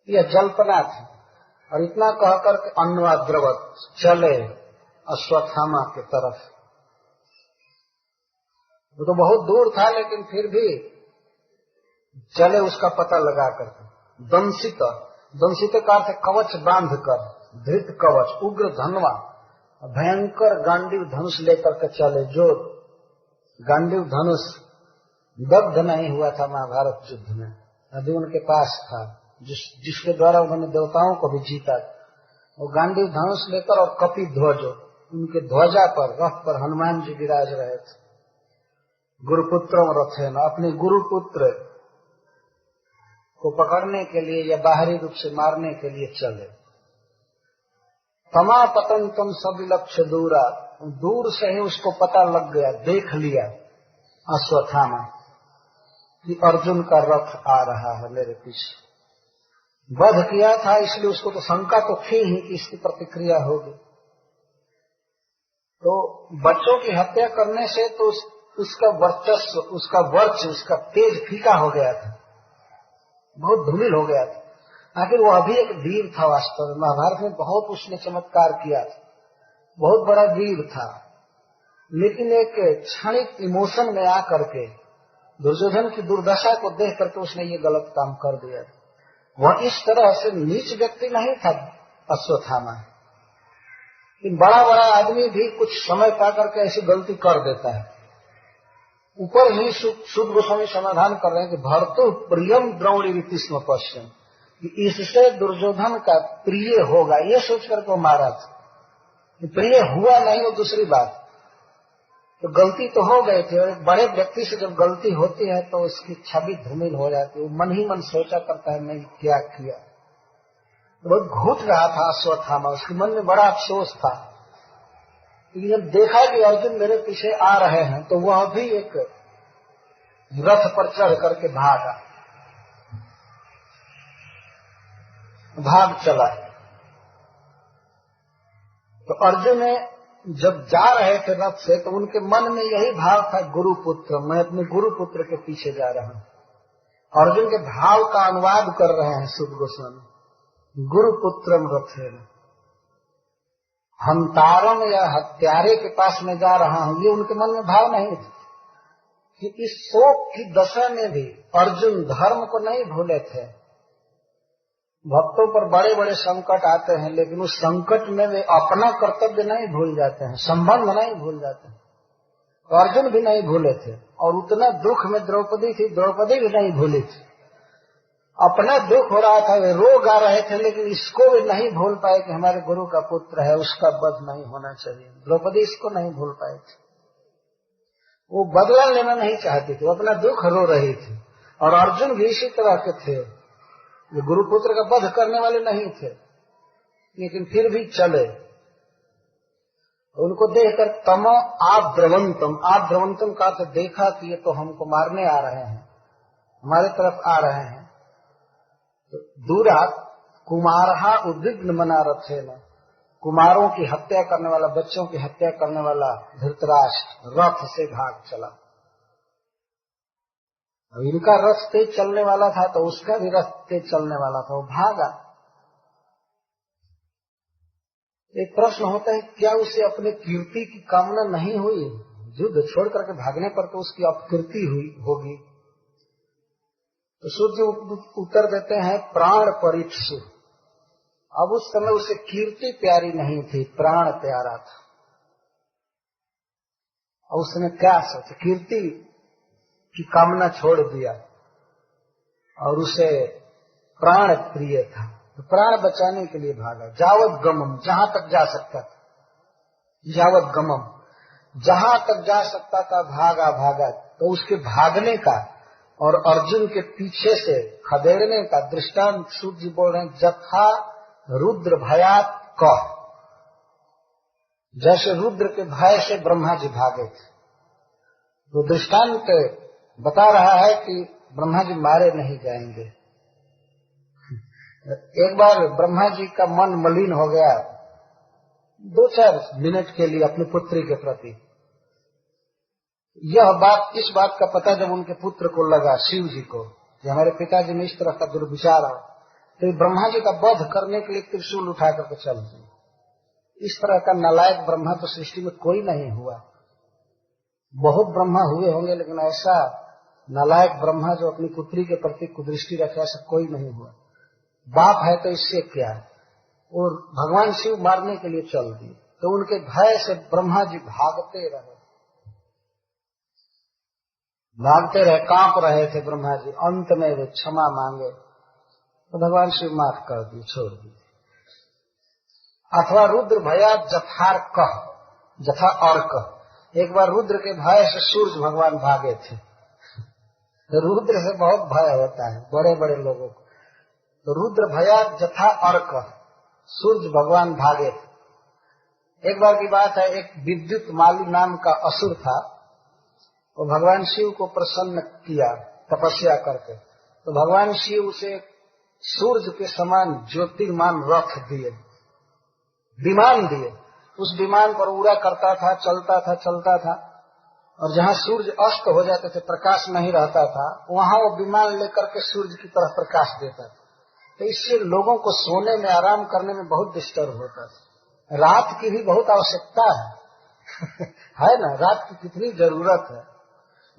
यह जल्पना थी। और इतना कहकर के अन्वा द्रवत चले अश्वत्थामा की तरफ। वो तो बहुत दूर था लेकिन फिर भी चले उसका पता लगा करके। दंसित, दंसित का अर्थ कवच बांध कर, धृत कवच, उग्र धनवा, भयंकर गांडीव धनुष लेकर के चले। जो गांडीव धनुष दग्ध नहीं हुआ था महाभारत युद्ध में, अभी उनके पास था, जिसके द्वारा उन्होंने देवताओं को भी जीता। वो गांडीव धनुष लेकर और कपि ध्वज, उनके ध्वजा पर, रथ पर हनुमान जी विराज रहे थे। गुरुपुत्र रथेन, अपने गुरुपुत्र को पकड़ने के लिए या बाहरी रूप से मारने के लिए चले। तमा पतंतम सविलक्ष्य दूरा, दूर से ही उसको पता लग गया, देख लिया अश्वत्थामा कि अर्जुन का रथ आ रहा है मेरे पीछे। वध किया था इसलिए उसको तो शंका तो थी ही कि इसकी प्रतिक्रिया होगी। तो बच्चों की हत्या करने से तो उसका वर्चस्व, उसका वर्च, उसका तेज फीका हो गया था, बहुत धूमिल हो गया था। आखिर वो अभी एक वीर था वास्तव में, महाभारत में बहुत उसने चमत्कार किया था, बहुत बड़ा वीर था। लेकिन एक क्षणिक इमोशन में आकर के दुर्योधन की दुर्दशा को देख करके उसने ये गलत काम कर दिया। वह इस तरह से नीच व्यक्ति नहीं था अश्वत्थामा, लेकिन बड़ा बड़ा आदमी भी कुछ समय पा करके ऐसी गलती कर देता है। ऊपर ही शुद्ध गोस्वामी समाधान कर रहे हैं कि भर्तु प्रियम द्रोणी रीतिस्म पश्चिम, इससे दुर्योधन का प्रिय होगा, ये सोच करके वो मारा था। प्रिय हुआ नहीं वो दूसरी बात, तो गलती तो हो गई थी। और एक बड़े व्यक्ति से जब गलती होती है तो उसकी छवि धूमिल हो जाती है, वो मन ही मन सोचा करता है मैं क्या किया। बहुत घुट रहा था अश्वत्थामा, उसके मन में बड़ा अफसोस था। जब देखा कि अर्जुन मेरे पीछे आ रहे हैं तो वह भी एक रथ पर चढ़ करके भाग चला। तो अर्जुन जब जा रहे थे रथ से तो उनके मन में यही भाव था, गुरुपुत्र, मैं अपने गुरुपुत्र के पीछे जा रहा हूं। अर्जुन के भाव का अनुवाद कर रहे हैं शुद्ध गोस्वामी, गुरुपुत्रम रथेन, हंतारम या हत्यारे के पास में जा रहा हूं, ये उनके मन में भाव नहीं था। कि इस शोक की दशा में भी अर्जुन धर्म को नहीं भूले थे। भक्तों पर बड़े बड़े संकट आते हैं लेकिन उस संकट में वे अपना कर्तव्य नहीं भूल जाते हैं, संबंध नहीं भूल जाते हैं। तो अर्जुन भी नहीं भूले थे, और उतना दुख में द्रौपदी थी, द्रौपदी भी नहीं भूली थी। अपना दुख हो रहा था, वे रो गा रहे थे, लेकिन इसको भी नहीं भूल पाए कि हमारे गुरु का पुत्र है, उसका वध नहीं होना चाहिए। द्रौपदी इसको नहीं भूल पाई थी, वो बदला लेना नहीं चाहती थी, वो अपना दुख रो रही थी। और अर्जुन भी इसी तरह के थे, ये गुरुपुत्र का वध करने वाले नहीं थे, लेकिन फिर भी चले। उनको देखकर तम आप द्रवंतम का तो देखा कि ये तो हमको मारने आ रहे हैं, हमारे तरफ आ रहे हैं। तो दूरा कुमारहा उद्विग्न मना रथे न, कुमारों की हत्या करने वाला, बच्चों की हत्या करने वाला धृतराष्ट्र रथ से भाग चला। अब इनका रथ तेज चलने वाला था तो उसका भी रथ तेज चलने वाला था, वो भागा। एक प्रश्न होता है, क्या उसे अपने कीर्ति की कामना नहीं हुई? युद्ध छोड़ करके भागने पर तो उसकी अपकीर्ति हुई होगी। तो सूर्य उत्तर देते हैं, प्राण परीक्षु। अब उस समय उसे कीर्ति प्यारी नहीं थी, प्राण प्यारा था। और उसने क्या सोचा, कीर्ति की कामना छोड़ दिया और उसे प्राण प्रिय था, तो प्राण बचाने के लिए भागा। जावत गमम, जहां तक जा सकता था। यावत गमम, जहां तक जा सकता था भागा भागा। तो उसके भागने का और अर्जुन के पीछे से खदेड़ने का दृष्टांत सूत जी बोल रहे हैं, जथा रुद्र भयात क, जैसे रुद्र के भय से ब्रह्मा जी भागे थे। तो दृष्टांत बता रहा है कि ब्रह्मा जी मारे नहीं जाएंगे। एक बार ब्रह्मा जी का मन मलिन हो गया 2-4 मिनट के लिए अपनी पुत्री के प्रति। इस बात का पता जब उनके पुत्र को लगा, शिव जी को, कि हमारे पिताजी में इस तरह का दुर्विचार हो, तो ब्रह्मा जी का वध करने के लिए त्रिशूल उठा करके चल दिए। इस तरह का नालायक ब्रह्मा तो सृष्टि में कोई नहीं हुआ। बहुत ब्रह्मा हुए होंगे, लेकिन ऐसा नालायक ब्रह्मा जो अपनी पुत्री के प्रति कुदृष्टि रखे, ऐसा कोई नहीं हुआ। बाप है तो इससे क्या। और भगवान शिव मारने के लिए चल दिए, तो उनके भय से ब्रह्मा जी भागते रहे, कांप रहे थे ब्रह्मा जी। अंत में वे क्षमा मांगे तो भगवान शिव माफ कर दिए, छोड़ दिए। अथवा रुद्र भया जथार कह, जथा और कह, एक बार रुद्र के भय से सूर्य भगवान भागे थे। तो रुद्र से बहुत भय होता है बड़े बड़े लोगों को। तो रुद्र भया जथा और कह, सूर्य भगवान भागे थे। एक बार की बात है, एक विद्युत माली नाम का असुर था, वो भगवान शिव को प्रसन्न किया तपस्या करके। तो भगवान शिव उसे सूर्य के समान ज्योतिर्मान रथ दिए, विमान दिए। उस विमान पर उड़ा करता था, चलता था, और जहाँ सूर्य अस्त हो जाते थे, प्रकाश नहीं रहता था, वहाँ वो विमान लेकर के सूर्य की तरफ प्रकाश देता था। तो इससे लोगों को सोने में, आराम करने में बहुत डिस्टर्ब होता था। रात की भी बहुत आवश्यकता है है ना। रात की कितनी जरूरत है।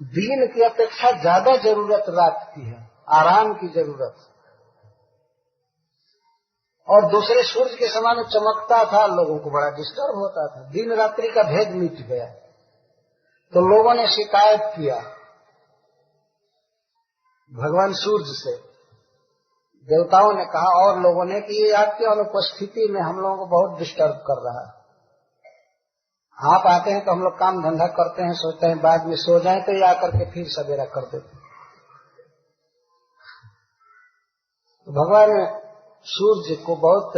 दिन की अपेक्षा ज्यादा जरूरत रात की है, आराम की जरूरत। और दूसरे सूर्य के समान चमकता था, लोगों को बड़ा डिस्टर्ब होता था। दिन रात्रि का भेद मिट गया। तो लोगों ने शिकायत किया भगवान सूर्य से, देवताओं ने कहा और लोगों ने कि ये आपकी अनुपस्थिति में हम लोगों को बहुत डिस्टर्ब कर रहा है। आप आते हैं तो हम लोग काम धंधा करते हैं, सोचते हैं बाद में सो जाएं, तो ये आकर के फिर सवेरा कर देते। तो भगवान सूर्य को बहुत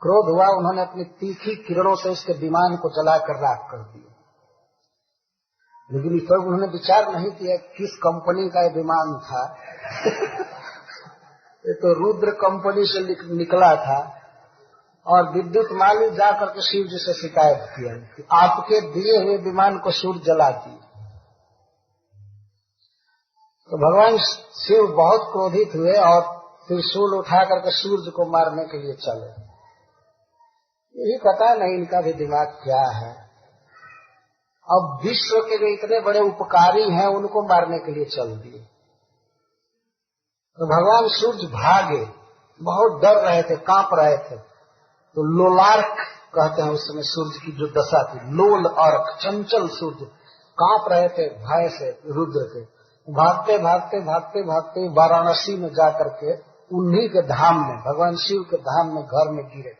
क्रोध हुआ। उन्होंने अपनी तीखी किरणों से उसके विमान को जलाकर राख कर दिया। लेकिन इस पर उन्होंने विचार नहीं किया किस कंपनी का विमान था ये तो रुद्र कंपनी से निकला था। और विद्युत माली जाकर के शिव जी से शिकायत किया कि आपके दिए हुए विमान को सूर्य जला दिए। तो भगवान शिव बहुत क्रोधित हुए और त्रिशूल उठा करके सूर्य को मारने के लिए चले। यही पता नहीं इनका भी दिमाग क्या है। अब विश्व के जो इतने बड़े उपकारी हैं उनको मारने के लिए चल दिए। तो भगवान सूर्य भागे, बहुत डर रहे थे, कांप रहे थे। तो लोलार्क कहते हैं उस समय सूर्य की जो दशा थी, लोल अर्क, चंचल सूर्य कांप रहे थे भय से रुद्र के। भागते भागते भागते भागते वाराणसी में जाकर के उन्हीं के धाम में, भगवान शिव के धाम में, घर में गिरे।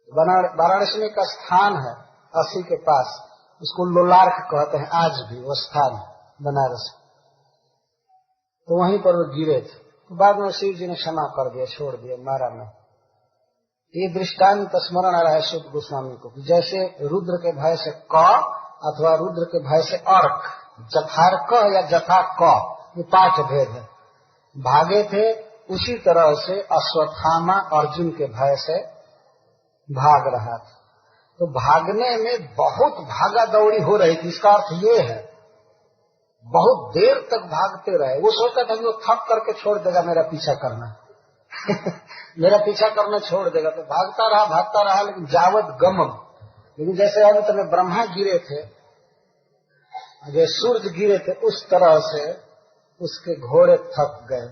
वाराणसी में का स्थान है अस्सी के पास, उसको लोलार्क कहते हैं आज भी वो स्थान बनारस। तो वहीं पर वो गिरे थे। तो बाद में शिव जी ने क्षमा कर दिया, छोड़ दिया, मारा नहीं। ये दृष्टांत स्मरण आ रहा है शुद्ध गोस्वामी को, जैसे रुद्र के भय से क अथवा रुद्र के भय से अर्क, जथार क या जथा क, ये पाठ भेद है। भागे थे उसी तरह से अश्वत्थामा अर्जुन के भय से भाग रहा था। तो भागने में बहुत भागा दौड़ी हो रही थी। इसका अर्थ ये है बहुत देर तक भागते रहे। वो सोचता था कि वो थक करके छोड़ देगा मेरा पीछा करना मेरा पीछा करना छोड़ देगा। तो भागता रहा लेकिन जावत गमम। लेकिन जैसे अंत में ब्रह्मा गिरे थे, जैसे सूर्य गिरे थे, उस तरह से उसके घोड़े थक गए।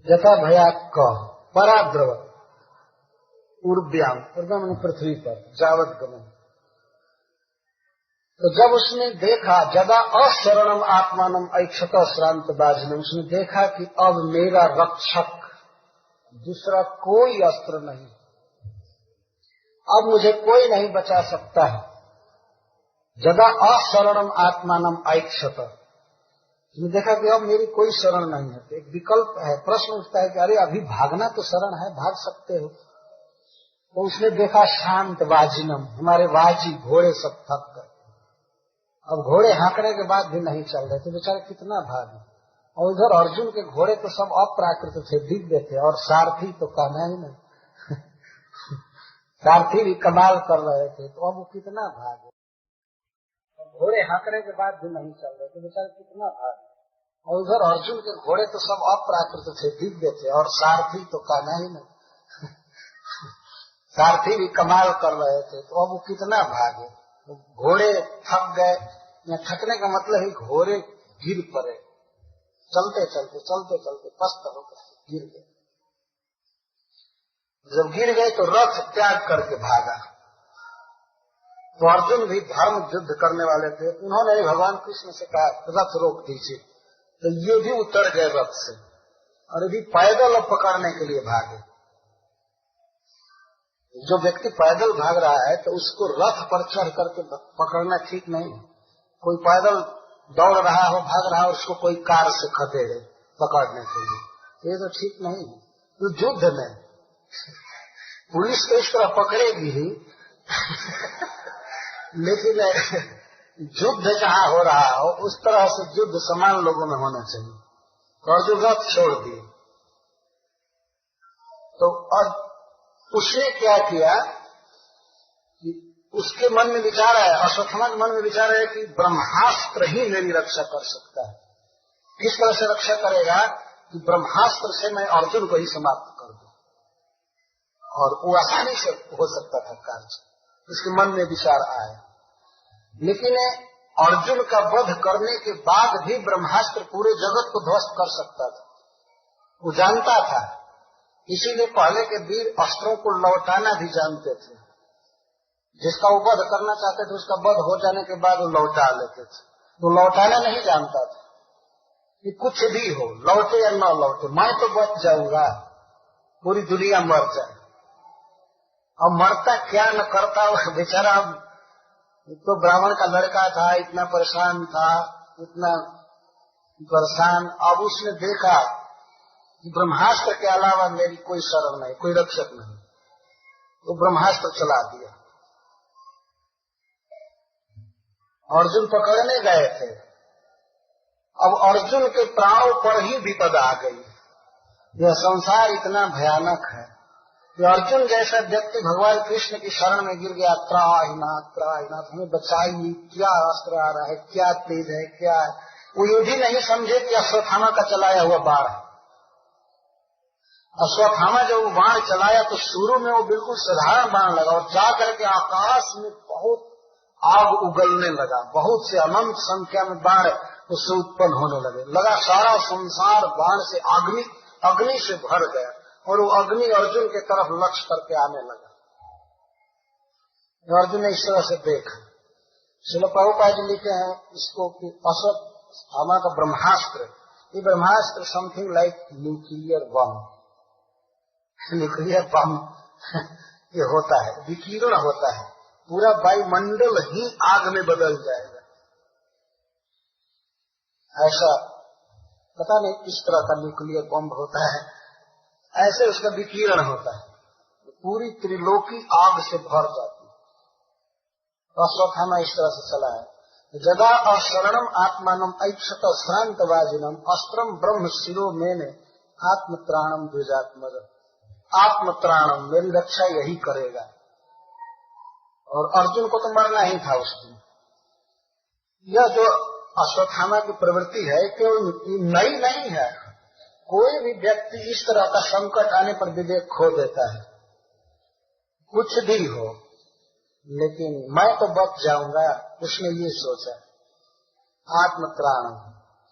जथा भया क पराद्रव उर्व्याम, उर्व्याम पृथ्वी पर, जावत गमन। तो जब उसने देखा जदा अशरणम आत्मानम ऐक्षत श्रांत बाजनम, उसने देखा कि अब मेरा रक्षक दूसरा कोई अस्त्र नहीं, अब मुझे कोई नहीं बचा सकता है। जदा अशरणम आत्मानम ऐक्षत, तुमने देखा कि अब मेरी कोई शरण नहीं है। तो एक विकल्प है, प्रश्न उठता है कि अरे अभी भागना तो शरण है, भाग सकते हो। तो उसने देखा शांत वाजिनम, हमारे वाजी घोड़े सब थक गए। अब घोड़े हाँकने के बाद भी नहीं चल रहे थे, बेचारे कितना भागे। और उधर अर्जुन के घोड़े तो सब अप्राकृत थे, दिव्य थे, और सारथी तो कहना ही नहीं सारथी भी कमाल कर रहे थे, तो अब वो कितना भागे। घोड़े हाँकने के बाद भी नहीं चल रहे थे, बेचारे कितना भागे। और उधर अर्जुन के घोड़े तो सब अप्राकृत थे, दिव्य थे, और सारथी तो कहना ही नहीं सारथी भी कमाल कर रहे थे, तो अब वो कितना भागे। घोड़े थक गए, या थकने का मतलब ही घोड़े गिर पड़े, चलते चलते पस्त होकर गिर गए। जब गिर गए तो रथ त्याग करके भागा। तो अर्जुन भी धर्म युद्ध करने वाले थे, उन्होंने भी भगवान कृष्ण से कहा रथ रोक दीजिए। तो ये भी उतर गए रथ से, और ये भी पैदल पकड़ने के लिए भागे। जो व्यक्ति पैदल भाग रहा है तो उसको रथ पर चढ़ करके पकड़ना ठीक नहीं है। कोई पैदल दौड़ रहा हो, भाग रहा हो, उसको कोई कार से खदेड़े पकड़ने के लिए, ये तो ठीक नहीं है। तो युद्ध में पुलिस तो इस तरह पकड़ेगी ही लेकिन युद्ध जहाँ हो रहा हो उस तरह से युद्ध समान लोगों में होना चाहिए। और जो रथ छोड़ दिए, तो और उसने क्या किया कि उसके मन में विचार है, अश्वत्थामा के मन में विचार है कि ब्रह्मास्त्र ही मेरी रक्षा कर सकता है। किस तरह से रक्षा करेगा कि ब्रह्मास्त्र से मैं अर्जुन को ही समाप्त कर दूं, और वो आसानी से हो सकता था कार्य। उसके मन में विचार आया, लेकिन अर्जुन का वध करने के बाद भी ब्रह्मास्त्र पूरे जगत को ध्वस्त कर सकता था, वो जानता था। इसीलिए पहले के वीर अस्त्रों को लौटाना भी जानते थे। जिसका वो वध करना चाहते थे उसका वध हो जाने के बाद वो लौटा लेते थे। तो लौटाना नहीं जानता था कि कुछ भी हो, लौटे या न लौटे, मैं तो बच जाऊंगा, पूरी दुनिया मर जाए। अब मरता क्या न करता वो बेचारा। तो ब्राह्मण का लड़का था, इतना परेशान था, इतना परेशान। अब उसने देखा कि ब्रह्मास्त्र के अलावा मेरी कोई शरण नहीं, कोई रक्षक नहीं, तो ब्रह्मास्त्र चला दिया। अर्जुन पकड़ने गए थे, अब अर्जुन के प्राणों पर ही विपद आ गई। यह संसार इतना भयानक है कि अर्जुन जैसा व्यक्ति भगवान कृष्ण की शरण में गिर गया, त्राहीनाथ हमें बचाइए, क्या अस्त्र आ रहा है, क्या तेज है, क्या है। वो ये भी नहीं समझे कि अश्वत्थामा का चलाया हुआ बाण है। अश्वत्थामा जब वो बाण चलाया तो शुरू में वो बिल्कुल साधारण बाण लगा, और जाकर के आकाश में बहुत आग उगलने लगा। बहुत से अनंत संख्या में बाण उससे उत्पन्न होने लगा। सारा संसार बाण से अग्नि से भर गया, और वो अग्नि अर्जुन के तरफ लक्ष्य करके आने लगा। अर्जुन ने इस तरह से देखा। श्रील प्रभुपाद जी लिखे हैं इसको कि अश्वत्थामा का ब्रह्मास्त्र, ये ब्रह्मास्त्र समथिंग लाइक न्यूक्लियर बम ये होता है, विकीर्ण होता है, पूरा वायुमंडल ही आग में बदल जाएगा। ऐसा पता नहीं किस तरह का न्यूक्लियर बम होता है, ऐसे उसका विकीर्ण होता है, पूरी त्रिलोकी आग से भर जाती है। अश्वत्थामा इस तरह से चला है। जदा अशरणम आत्मानम ऐक्षत श्रांत वाजिनम अस्त्रम ब्रह्म शिरो मेने आत्मत्राणम द्विजात्मज। आत्मत्राणम, मेरी रक्षा यही करेगा। और अर्जुन को तो मरना ही था उस दिन। यह जो अश्वत्थामा की प्रवृत्ति है केवल नई नहीं है। कोई भी व्यक्ति इस तरह का संकट आने पर विवेक खो देता है, कुछ भी हो, लेकिन मैं तो बच जाऊंगा, उसने ये सोचा। आत्मत्राण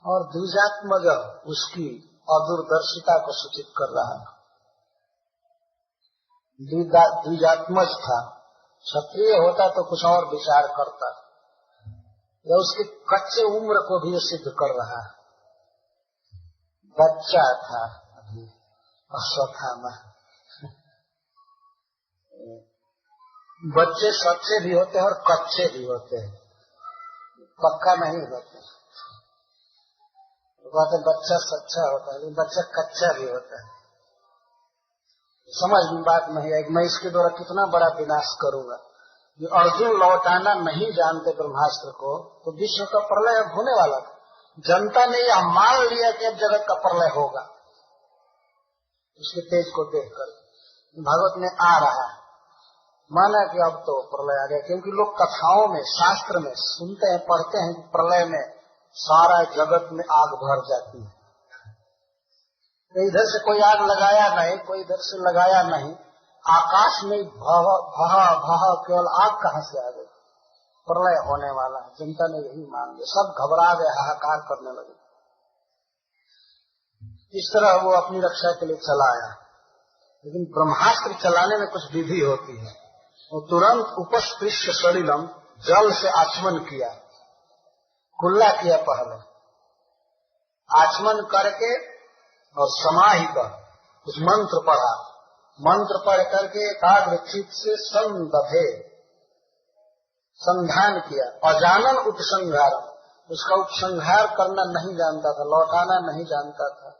और द्विजात्मज उसकी अदूरदर्शिता को सूचित कर रहा है। द्विजात्मज था, क्षत्रिय होता तो कुछ और विचार करता, या उसकी कच्चे उम्र को भी सिद्ध कर रहा है। बच्चा था अभी अश्वत्थामा। बच्चे सच्चे भी होते हैं और कच्चे भी होते हैं, पक्का नहीं होते। तो कहते बच्चा सच्चा होता है लेकिन बच्चा कच्चा भी होता है। समझ में बात नहीं आई। मैं इसके द्वारा कितना बड़ा विनाश करूंगा। जो अर्जुन लौटाना नहीं जानते ब्रह्मास्त्र को, तो विश्व का प्रलय अब होने वाला था। जनता ने यह मान लिया कि अब जगत का प्रलय होगा, उसके तेज को देखकर भागवत में आ रहा है। माना कि अब तो प्रलय आ गया, क्योंकि लोग कथाओं में, शास्त्र में सुनते हैं, पढ़ते हैं कि प्रलय में सारा जगत में आग भर जाती है। तो इधर से कोई आग लगाया नहीं, कोई इधर से लगाया नहीं, आकाश में भह भह भह केवल आग कहाँ से आ गई। प्रलय होने वाला है, जनता ने यही मान लिया, सब घबरा गए, हाहाकार करने लगे। इस तरह वो अपनी रक्षा के लिए चलाया। लेकिन ब्रह्मास्त्र चलाने में कुछ विधि होती है। वो तुरंत उपस्पृश्य सलिलम, जल से आचमन किया, कुल्ला किया, पहले आचमन करके और समाहित कुछ मंत्र पढ़ा, मंत्र पढ़ करके एकाग्र चित्त से संदधे, संधान किया। अजानन उपसंहार, उसका उपसंहार करना नहीं जानता था, लौटाना नहीं जानता था।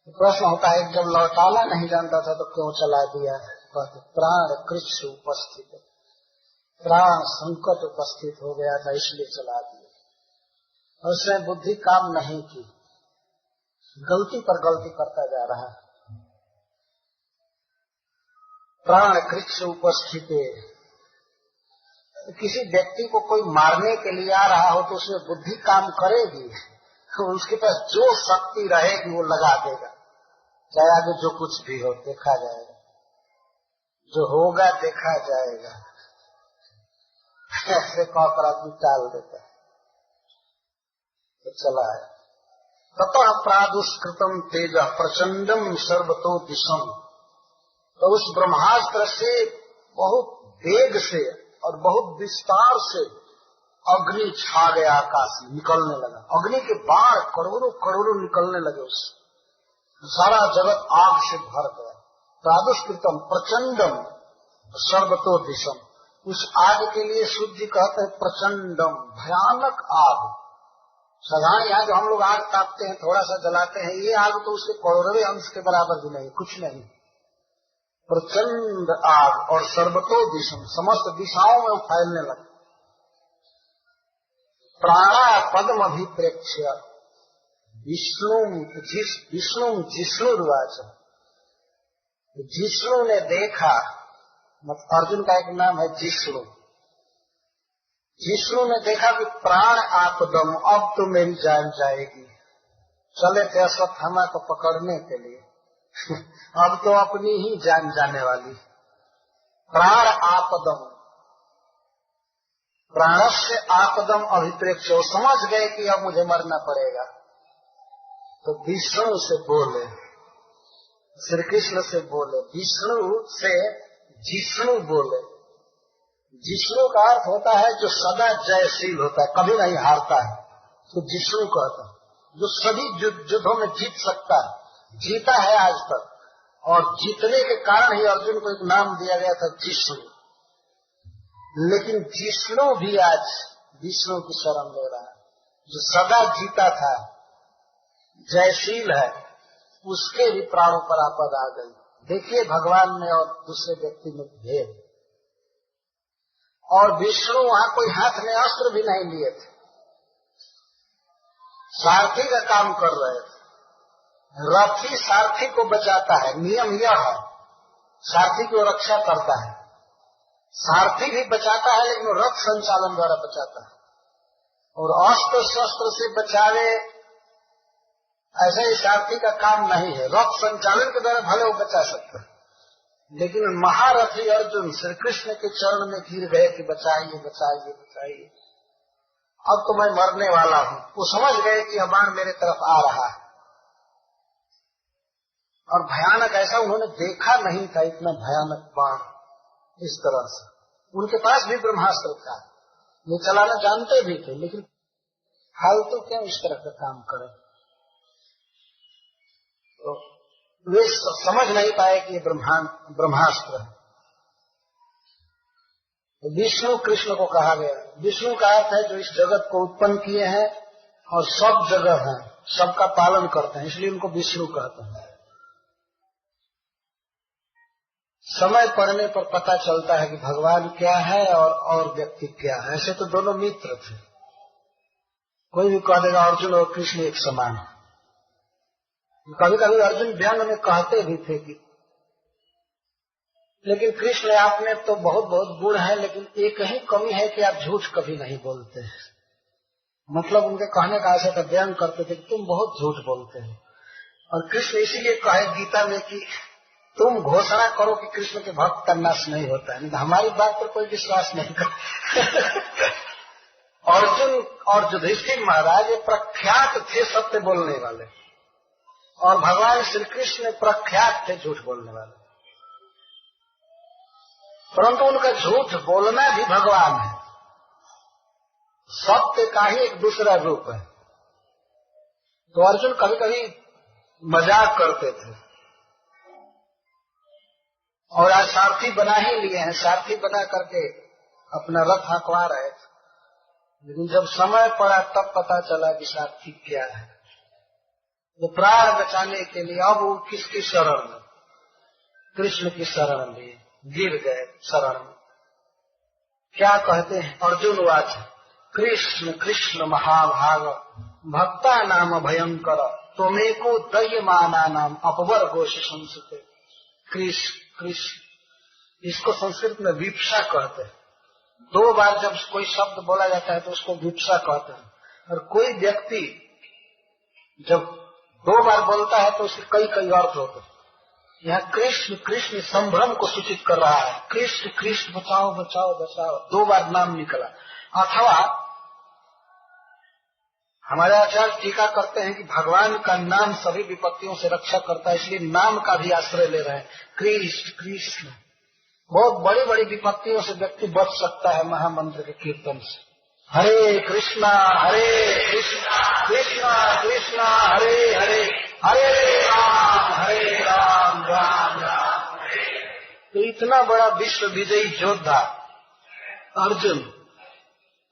तो प्रश्न होता है, जब लौटाना नहीं जानता था तो क्यों चला दिया? कहते प्राण कृच्छ उपस्थित, प्राण संकट उपस्थित हो गया था इसलिए चला दिया। उसने बुद्धि काम नहीं की, गलती पर गलती करता जा रहा है। प्राण कृच्छ उपस्थित, किसी व्यक्ति को कोई मारने के लिए आ रहा हो तो उसमें बुद्धि काम करेगी, तो उसके पास जो शक्ति रहेगी वो लगा देगा, चाहे आगे जो कुछ भी हो देखा जाएगा, जो होगा देखा जाएगा। ऐसे कहकर आदमी टाल देता है। तो चला है ततः प्रादुष्कृतम तेज प्रचंडम सर्वतो दिशम। तो उस ब्रह्मास्त्र से बहुत वेग से और बहुत विस्तार से अग्नि छा गया, आकाश निकलने लगा। अग्नि के बाण करोड़ों करोड़ों निकलने लगे, उससे सारा जगत आग से भर गया। प्रादुष्कृतम प्रचंडम सर्वतो दिशम, उस आग के लिए सूर्य कहते हैं प्रचंडम, भयानक आग। साधारण यहाँ जो हम लोग आग तापते हैं, थोड़ा सा जलाते हैं, ये आग तो उसके करोड़वें अंश के बराबर भी नहीं, कुछ नहीं। प्रचंड आग और सर्वतो दिशम, समस्त दिशाओं में फैलने लगा। प्राणा पद्म अभिप्रेक्ष्य विष्णु जिष्णुर्वाच, जिष्णु ने देखा, मतलब अर्जुन का एक नाम है जिष्णु। जिष्णु ने देखा कि प्राण आपदम, अब तो मेरी जान जाएगी। चले थे अश्वत्थामा को पकड़ने के लिए अब तो अपनी ही जान जाने वाली। प्राण आपदम, प्राणस्य आपदम अभिप्रेक्ष, समझ गए कि अब मुझे मरना पड़ेगा। तो विष्णु से बोले, श्री कृष्ण से बोले, विष्णु से जिष्णु बोले। जिष्णु का अर्थ होता है जो सदा जयशील होता है, कभी नहीं हारता है, तो जिष्णु कहता है। जो सभी युद्धों में जीत सकता है, जीता है आज तक, और जीतने के कारण ही अर्जुन को एक नाम दिया गया था जिष्णु। लेकिन जिष्णु भी आज विष्णु की शरण ले रहा है, जो सदा जीता था, जयशील है, उसके भी प्राणों पर आपद आ गई। देखिए भगवान में और दूसरे व्यक्ति में भेद। और विष्णु वहां कोई हाथ में अस्त्र भी नहीं लिए थे, सारथी का काम कर रहे थे। रथी सारथी को बचाता है, नियम यह है, सारथी की रक्षा करता है। सारथी भी बचाता है लेकिन रथ संचालन द्वारा बचाता है, और अस्त्र शस्त्र से बचावे ऐसा ही सारथी का काम नहीं है। रथ संचालन के द्वारा भले वो बचा सकता है, लेकिन महारथी अर्जुन श्री कृष्ण के चरण में गिर गए कि बचाइए बचाइए बचाइए, अब तो मैं मरने वाला हूँ। वो समझ गए कि यह बाण मेरे तरफ आ रहा है, और भयानक ऐसा उन्होंने देखा नहीं था, इतना भयानक बाण इस तरह से। उनके पास भी ब्रह्मास्त्र था, वो चलाना जानते भी थे, लेकिन फालतू क्यों इस तरह का काम करें। तो वे समझ नहीं पाए कि ये ब्रह्मास्त्र है। तो विष्णु कृष्ण को कहा गया। विष्णु का अर्थ है जो इस जगत को उत्पन्न किए हैं और सब जगह हैं, सबका पालन करते हैं, इसलिए उनको विष्णु कहते हैं। समय पड़ने पर पता चलता है कि भगवान क्या है और व्यक्ति क्या है। ऐसे तो दोनों मित्र थे, कोई भी कह देगा अर्जुन और कृष्ण एक समान है। कभी कभी अर्जुन व्यंग में कहते भी थे कि, लेकिन कृष्ण आप में तो बहुत बहुत गुण है, लेकिन एक ही कमी है कि आप झूठ कभी नहीं बोलते हैं। मतलब उनके कहने का ऐसा था, व्यंग करते थे कि तुम बहुत झूठ बोलते हैं। और कृष्ण इसीलिए कहे गीता में कि तुम घोषणा करो कि कृष्ण के भक्त का नाश नहीं होता है, नहीं तो हमारी बात पर कोई विश्वास नहीं करता। अर्जुन और युधिष्ठिर महाराज ये प्रख्यात थे सत्य बोलने वाले, और भगवान श्री कृष्ण प्रख्यात थे झूठ बोलने वाले। परंतु उनका झूठ बोलना भी भगवान है, सत्य का ही एक दूसरा रूप है। तो अर्जुन कभी कभी मजाक करते थे, और आज सारथी बना ही लिए हैं, सारथी बना करके अपना रथ हंकवा रहे थे। लेकिन जब समय पड़ा तब पता चला कि सारथी क्या है। तो प्राण बचाने के लिए अब वो किसकी शरण में? कृष्ण की शरण में गिर गए। शरण में क्या कहते हैं? अर्जुन वाच कृष्ण कृष्ण महाभाग भक्ता नाम भयंकर त्वमेको दह्यमाना नाम अपवर घोष संस्कृत। कृष्ण कृष्ण, इसको संस्कृत में विप्सा कहते हैं। 2 बार जब कोई शब्द बोला जाता है तो उसको विप्सा कहते हैं। और कोई व्यक्ति जब 2 बार बोलता है तो उसके कई कई अर्थ होते हैं। यहाँ कृष्ण कृष्ण संभ्रम को सूचित कर रहा है। कृष्ण कृष्ण बचाओ बचाओ बचाओ, 2 बार नाम निकला। अथवा हमारे आचार्य टीका करते हैं कि भगवान का नाम सभी विपत्तियों से रक्षा करता है, इसलिए नाम का भी आश्रय ले रहे हैं। कृष्ण कृष्ण, बहुत बड़ी बड़ी विपत्तियों से व्यक्ति बच सकता है महामंत्र के कीर्तन से। हरे कृष्णा कृष्णा कृष्णा हरे हरे, हरे राम राम राम हरे। तो इतना बड़ा विश्व विजयी योद्धा अर्जुन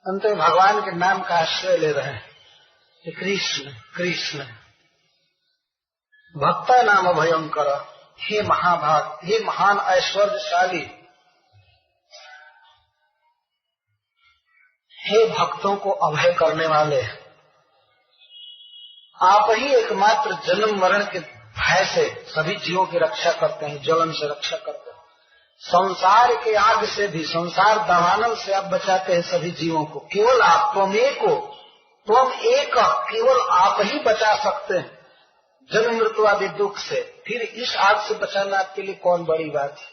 अंत में भगवान के नाम का आश्रय ले रहे हैं। कृष्ण कृष्ण भक्ता नाम भयंकर, हे महाभाग, हे महान ऐश्वर्यशाली, हे भक्तों को अभय करने वाले, आप ही एकमात्र जन्म मरण के भय से सभी जीवों की रक्षा करते हैं, जलन से रक्षा करते हैं। संसार के आग से भी, संसार दावानल से आप बचाते हैं सभी जीवों को। केवल आप, तुम एक केवल आप ही बचा सकते हैं जन्म मृत्यु आदि दुख से। फिर इस आग से बचाना आपके लिए कौन बड़ी बात है?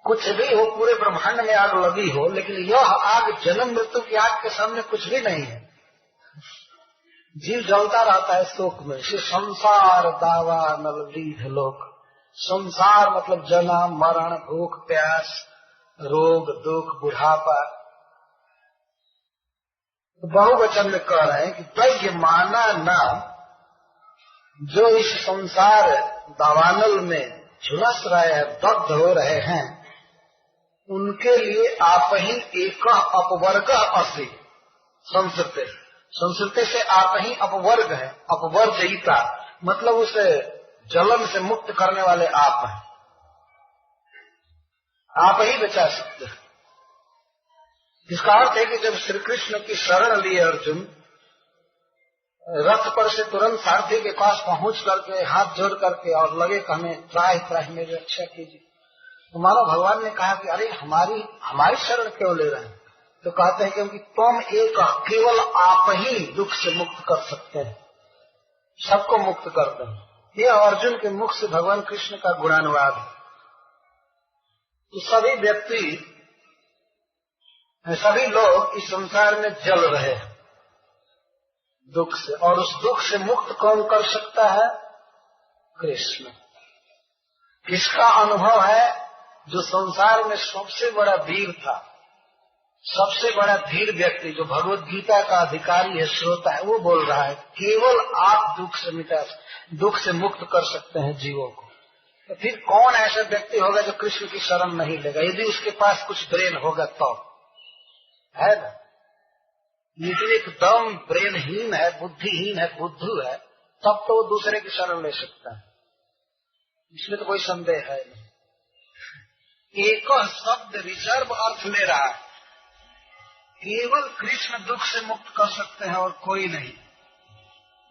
कुछ भी हो, पूरे ब्रह्मांड में आग लगी हो, लेकिन यह आग जन्म मृत्यु की आग के सामने कुछ भी नहीं है। जीव जलता रहता है शोक में। इसे संसार दावा नलवीध लोक। संसार मतलब जन्म मरण भूख प्यास रोग दुख बुढ़ापा। तो बहुवचन में कह रहे हैं कि दह्यमाना नाम, जो इस संसार दावानल में झुलस रहे हैं, दग्ध हो रहे हैं, उनके लिए आप ही एक अपवर्ग असि। संस्कृत से आप ही अपवर्ग है, अपवर्जयिता मतलब उसे जलन से मुक्त करने वाले आप हैं। आप ही बचा सकते हैं। इसका अर्थ है कि जब श्री कृष्ण की शरण लिए अर्जुन, रथ पर से तुरंत सारथी के पास पहुंच करके हाथ जोड़ करके और लगे कि हमें त्राहि मेरी रक्षा कीजिए, तो मानो भगवान ने कहा कि अरे हमारी शरण क्यों ले रहे हैं? तो कहते हैं क्योंकि तुम एक केवल आप ही दुख से मुक्त कर सकते हैं, सबको मुक्त करते हैं। यह अर्जुन के मुख से भगवान कृष्ण का गुणानुवाद है। तो सभी व्यक्ति, सभी लोग इस संसार में जल रहे हैं दुख से, और उस दुख से मुक्त कौन कर सकता है? कृष्ण। किसका अनुभव है? जो संसार में सबसे बड़ा वीर था, सबसे बड़ा धीर व्यक्ति, जो भगवत गीता का अधिकारी है, श्रोता है, वो बोल रहा है केवल आप दुख से मुक्त कर सकते हैं जीवों को। तो फिर कौन ऐसा व्यक्ति होगा जो कृष्ण की शरण नहीं लेगा, यदि उसके पास कुछ ब्रेन होगा तो, है ना। यदि एकदम ब्रेनहीन है, बुद्धिहीन है, बुद्धू है, तब तो वो दूसरे की शरण ले सकता है, इसमें तो कोई संदेह है नहीं। एक शब्द रिजर्व अर्थ ले रहा है, केवल कृष्ण दुख से मुक्त कर सकते हैं और कोई नहीं।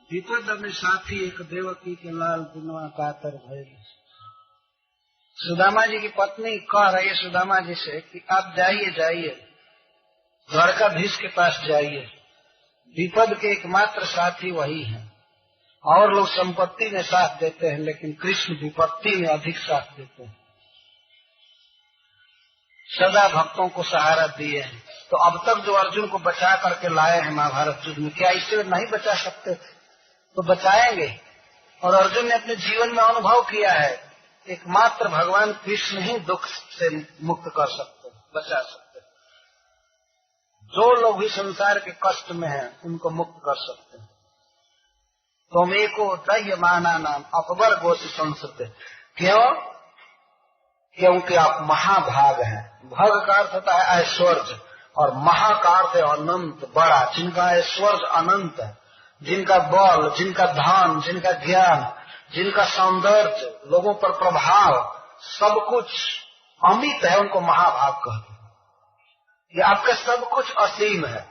विपद में साथी एक देवकी के लाल बिनवा कातर भइल। सुदामा जी की पत्नी कह रही है सुदामा जी से कि आप जाइए जाइए, द्वारकाधीश के पास जाइए, विपद के एकमात्र साथी वही हैं। और लोग संपत्ति में साथ देते हैं, लेकिन कृष्ण विपत्ति में अधिक साथ देते हैं, सदा भक्तों को सहारा दिए हैं। तो अब तक जो अर्जुन को बचा करके लाए हैं महाभारत युद्ध में, क्या इससे नहीं बचा सकते थे? तो बचाएंगे। और अर्जुन ने अपने जीवन में अनुभव किया है, एकमात्र भगवान कृष्ण ही दुख से मुक्त कर सकते, बचा सकते। जो लोग भी संसार के कष्ट में हैं उनको मुक्त कर सकते हैं। तुम एको दह्यमाना नाम अपवर गोसी संसते। क्यों? क्योंकि आप महाभाग हैं। भग का अर्थ होता है ऐश्वर्य, और महा का अर्थ है अनंत, बड़ा। जिनका ऐश्वर्य अनंत है, जिनका बल, जिनका धन, जिनका ज्ञान, जिनका सौंदर्य, लोगों पर प्रभाव, सब कुछ अमित है, उनको महाभाग कहते हैं। ये आपका सब कुछ असीम है,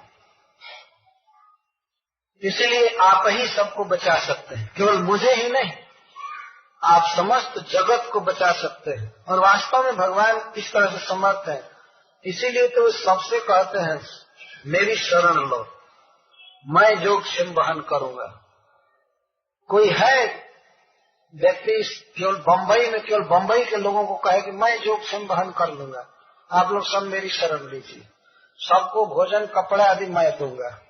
इसलिए आप ही सबको बचा सकते हैं। केवल मुझे ही नहीं, आप समस्त जगत को बचा सकते हैं। और वास्तव में भगवान इस तरह से समर्थ है, इसीलिए तो सबसे कहते हैं मेरी शरण लो, मैं योगक्षेम वहन करूंगा। कोई है व्यक्ति केवल बंबई में, केवल बंबई के लोगों को कहे कि मैं योगक्षेम वहन कर लूंगा, आप लोग सब मेरी शरण लीजिए, सबको भोजन कपड़ा आदि मैं दूंगा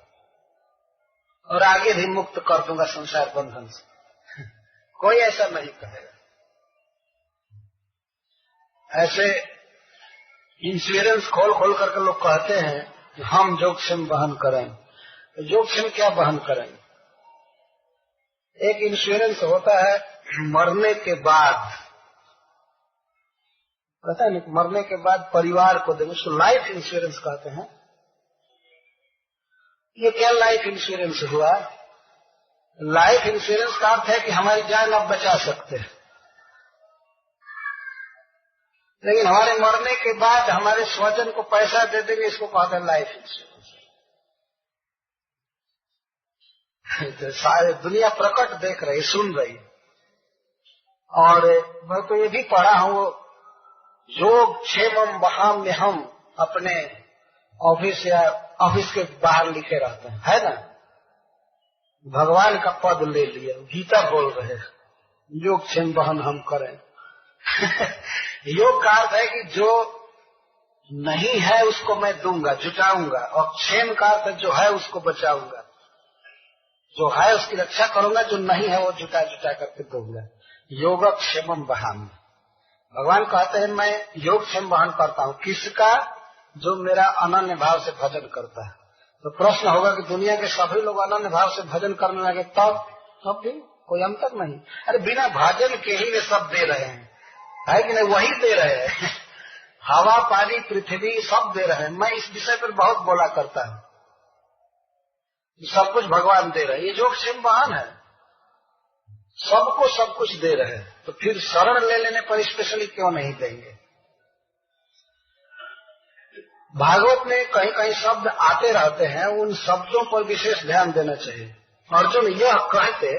और आगे भी मुक्त कर दूंगा संसार बंधन से। कोई ऐसा नहीं कहेगा। ऐसे इंश्योरेंस खोल खोल करके लोग कहते हैं कि हम योगक्षेम वहन करें। तो योगक्षेम क्या वहन करेंगे? एक इंश्योरेंस होता है मरने के बाद, पता है, मरने के बाद परिवार को देंगे, उसको लाइफ इंश्योरेंस कहते हैं। ये क्या लाइफ इंश्योरेंस हुआ? लाइफ इंश्योरेंस का अर्थ है कि हमारी जान आप बचा सकते हैं, लेकिन हमारे मरने के बाद हमारे स्वजन को पैसा दे देंगे, इसको कहते हैं लाइफ इंश्योरेंस। तो सारे दुनिया प्रकट देख रही, सुन रही। और मैं तो ये भी पढ़ा हूँ, योग क्षेमम वहां में हम अपने ऑफिस या ऑफिस के बाहर लिखे रहते हैं, है ना। भगवान का पद ले लिया, गीता बोल रहे हैं योग क्षेम वहन हम करें। योग का अर्थ है कि जो नहीं है उसको मैं दूंगा, जुटाऊंगा, और क्षेम का अर्थ जो है उसको बचाऊंगा, जो है उसकी रक्षा करूंगा, जो नहीं है वो जुटा जुटा करके दूंगा। योग क्षेमम वहान, भगवान कहते हैं मैं योग क्षेम वहन करता हूँ। किसका? जो मेरा अनन्य भाव से भजन करता है। तो प्रश्न होगा कि दुनिया के सभी लोग अनन्य भाव से भजन करने लगे तब भी कोई अंतर नहीं। अरे बिना भजन के ही वे सब दे रहे हैं, है कि नहीं? वही दे रहे हैं। हवा, पानी, पृथ्वी सब दे रहे हैं। मैं इस विषय पर बहुत बोला करता हूँ, सब कुछ भगवान दे रहे हैं। ये योगक्षेम वहन है, सबको सब कुछ दे रहे हैं। तो फिर शरण ले लेने पर स्पेशली क्यों नहीं देंगे? भागवत में कहीं कहीं शब्द आते रहते हैं, उन शब्दों पर विशेष ध्यान देना चाहिए। अर्जुन यह कहते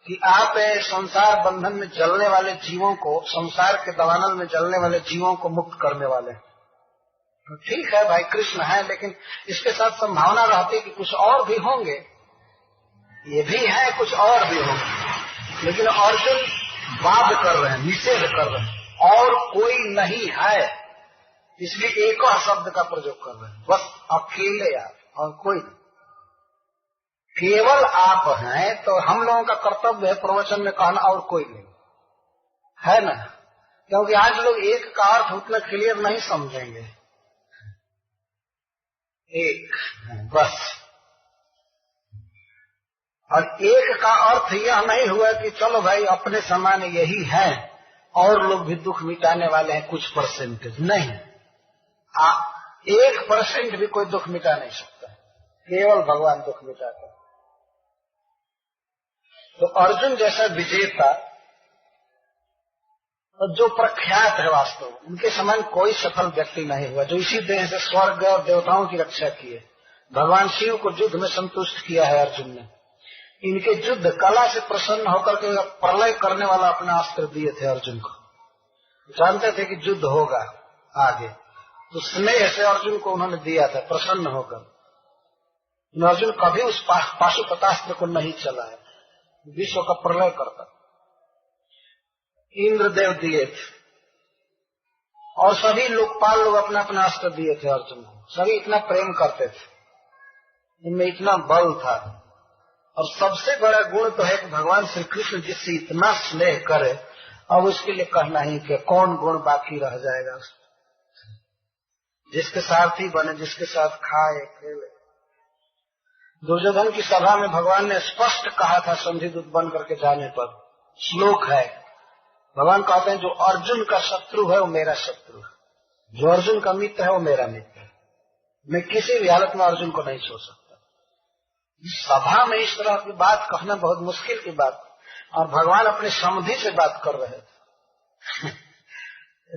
कि आप संसार बंधन में जलने वाले जीवों को, संसार के दवानल में जलने वाले जीवों को मुक्त करने वाले, तो ठीक है भाई, कृष्ण है, लेकिन इसके साथ संभावना रहती है कि कुछ और भी होंगे। ये भी है, कुछ और भी होंगे, लेकिन अर्जुन वाद कर रहे हैं, निषेध कर रहे हैं, और कोई नहीं है, इसलिए एक और शब्द का प्रयोग कर रहे हैं, बस अकेले आप, और कोई नहीं, केवल आप हैं। तो हम लोगों का कर्तव्य है प्रवचन में कहना और कोई नहीं, है ना। क्योंकि आज लोग एक का अर्थ उतना क्लियर नहीं समझेंगे, एक बस। और एक का अर्थ यह नहीं हुआ कि चलो भाई अपने समान यही है, और लोग भी दुख मिटाने वाले हैं कुछ परसेंटेज, नहीं, 1% भी कोई दुख मिटा नहीं सकता, केवल भगवान दुख मिटाता है। तो अर्जुन जैसा विजेता और जो प्रख्यात है वास्तव में, उनके समान कोई सफल व्यक्ति नहीं हुआ, जो इसी देह से स्वर्ग और देवताओं की रक्षा किए। भगवान शिव को युद्ध में संतुष्ट किया है अर्जुन ने। इनके युद्ध कला से प्रसन्न होकर के प्रलय करने वाला अपना अस्त्र दिए थे अर्जुन को। जानते थे कि युद्ध होगा आगे, तो स्नेह से अर्जुन को उन्होंने दिया था प्रसन्न होकर। अर्जुन कभी उस पाशुपतास्त्र को नहीं चलाया, विश्व का प्रलय करता। इंद्रदेव दिए थे और सभी लोकपाल लोग अपना अपना अस्त्र दिए थे अर्जुन को। सभी इतना प्रेम करते थे, इनमें इतना बल था। और सबसे बड़ा गुण तो है कि भगवान श्री कृष्ण जिससे इतना स्नेह करे, अब उसके लिए कहना ही कि कौन गुण बाकी रह जाएगा। जिसके सारथी बने, जिसके साथ खाए खेले। दुर्योधन की सभा में भगवान ने स्पष्ट कहा था संधिदूत बन करके जाने पर, श्लोक है, भगवान कहते हैं जो अर्जुन का शत्रु है वो मेरा शत्रु है, जो अर्जुन का मित्र है वो मेरा मित्र है। मैं किसी भी हालत में अर्जुन को नहीं छोड़ सकता। सभा में इस तरह की बात कहना बहुत मुश्किल की बात, और भगवान अपने समधि से बात कर रहे थे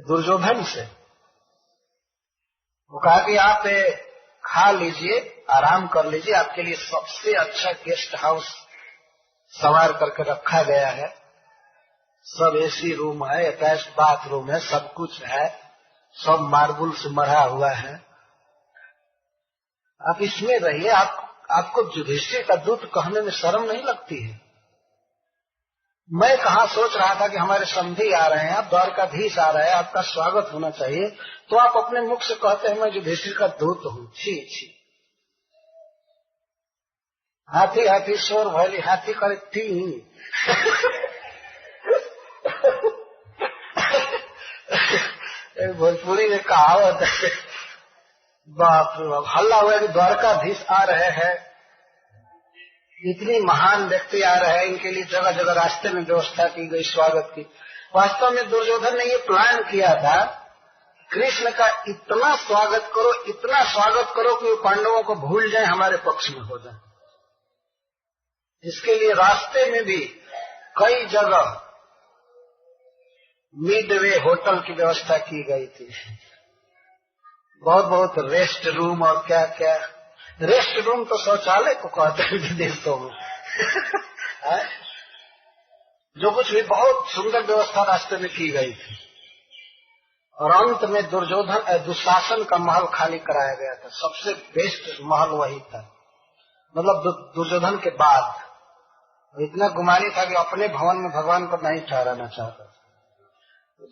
दुर्योधन से। वो कहा कि आप खा लीजिए, आराम कर लीजिए, आपके लिए सबसे अच्छा गेस्ट हाउस संवार करके रखा गया है, सब एसी रूम है, अटैच बाथरूम है, सब कुछ है, सब मार्बल से मढ़ा हुआ है, आप इसमें रहिए। आपको युधिष्ठिर का दूत कहने में शर्म नहीं लगती है? मैं कहा सोच रहा था कि हमारे समधी आ रहे हैं, आप द्वारकाधीश आ रहे हैं, आपका स्वागत होना चाहिए, तो आप अपने मुख से कहते हैं मैं युधिष्ठिर का दूत हूँ। छी छी। हाथी हाथी शोर भैली, हाथी करे टी भोजपुरी में कहावत है। बाप रे बाप, हल्ला हुआ कि द्वारकाधीश आ रहे हैं, इतनी महान व्यक्ति आ रहे हैं, इनके लिए जगह जगह रास्ते में व्यवस्था की गई स्वागत की। वास्तव में दुर्योधन ने ये प्लान किया था, कृष्ण का इतना स्वागत करो, इतना स्वागत करो कि वो पांडवों को भूल जाए, हमारे पक्ष में हो जाए। इसके लिए रास्ते में भी कई जगह मिडवे होटल की व्यवस्था की गई थी, बहुत बहुत रेस्ट रूम और क्या क्या। रेस्ट रूम तो शौचालय को कहते हैं विदेशों में जो कुछ भी बहुत सुंदर व्यवस्था रास्ते में की गई थी। और अंत में दुशासन का महल खाली कराया गया था, सबसे बेस्ट महल वही था, मतलब दुर्योधन के बाद। इतना गुमानी था कि अपने भवन में भगवान को नहीं ठहराना चाहता,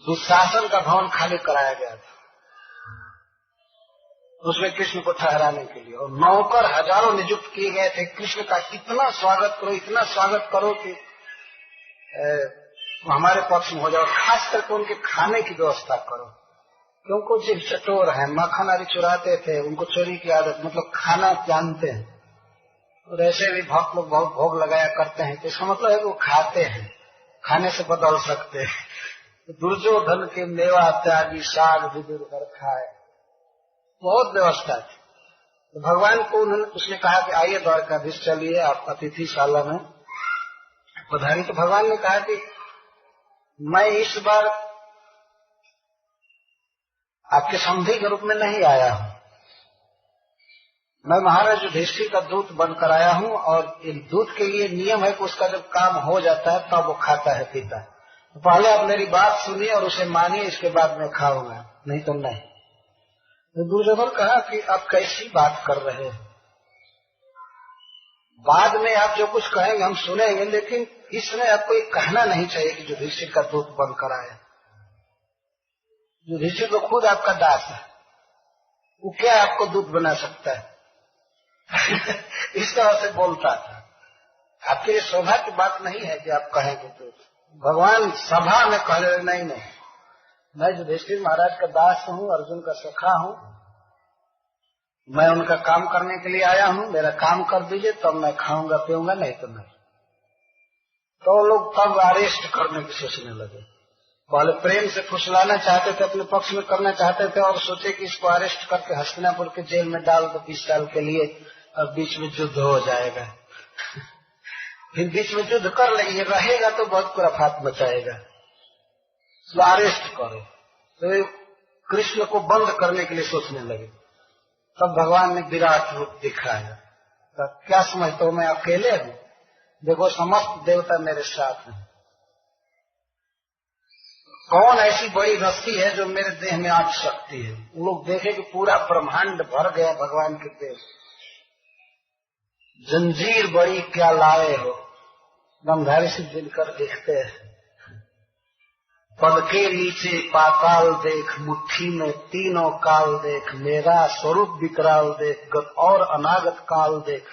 दुशासन का भवन खाली कराया गया था उसमें कृष्ण को ठहराने के लिए। और नौकर हजारों नियुक्त किए गए थे, कृष्ण का इतना स्वागत करो, इतना स्वागत करो कि हमारे पक्ष में हो जाओ। खास करके उनके खाने की व्यवस्था करो, क्योंकि जिन चटोर हैं, मक्खन आदि चुराते थे, उनको चोरी की आदत, मतलब खाना जानते हैं। और ऐसे भी भक्त लोग बहुत भोग लगाया करते हैं, तो इसका मतलब है कि वो खाते हैं, खाने से बदल सकते हैं। दुर्योधन के मेवा त्यागी साग विदुर कर खाए, बहुत व्यवस्था थी। तो भगवान को उसने कहा कि आइए द्वारकाधीश चलिए, आप अतिथिशाला में पधारिए। तो भगवान ने कहा कि मैं इस बार आपके समधी के रूप में नहीं आया हूँ, मैं महाराज युधिष्ठिर का दूत बनकर आया हूँ। और एक दूत के लिए नियम है कि उसका जब काम हो जाता है तब वो खाता है पीता है। तो पहले आप मेरी बात सुनिए और उसे मानिए, इसके बाद मैं खाऊंगा, नहीं तो नहीं। तो दुर्योधन कहा कि आप कैसी बात कर रहे हैं, बाद में आप जो कुछ कहेंगे हम सुनेंगे, लेकिन इसमें आपको ये कहना नहीं चाहिए कि युधिष्ठिर का दूत बनकर आए। युधिष्ठिर तो खुद आपका दास है, वो क्या आपको दूत बना सकता है इस तरह से बोलता था। आपके लिए शोभा की बात नहीं है कि आप कहेंगे तो। भगवान सभा में कह रहे नहीं नहीं, मैं युधिष्ठिर महाराज का दास हूँ, अर्जुन का सखा हूँ, मैं उनका काम करने के लिए आया हूँ, मेरा काम कर दीजिए तब मैं खाऊंगा पीऊंगा, नहीं तो नहीं। तो लोग तब अरेस्ट करने की सोचने लगे। पहले प्रेम से फुसलाना चाहते थे, अपने पक्ष में करना चाहते थे और सोचे कि इसको अरेस्ट करके हस्तिनापुर के जेल में डाल दो 20 साल के लिए, और बीच में युद्ध हो जाएगा। फिर बीच में युद्ध कर लेंगे, रहेगा तो बहुत खुराफात मचाएगा, तो अरेस्ट करो। तो कृष्ण को बंद करने के लिए सोचने लगे। तब भगवान ने विराट रूप दिखाया। तो क्या समझते हो, मैं अकेले हूँ? देखो समस्त देवता मेरे साथ हैं। कौन ऐसी बड़ी रस्सी है जो मेरे देह में आट सकती है? वो लोग देखे कि पूरा ब्रह्मांड भर गया भगवान के देह। जंजीर बड़ी क्या लाए हो, गंधारी से दिनकर देखते हैं। पद के नीचे पाताल देख, मुट्ठी में तीनों काल देख, मेरा स्वरूप विकराल देख, गत और अनागत काल देख।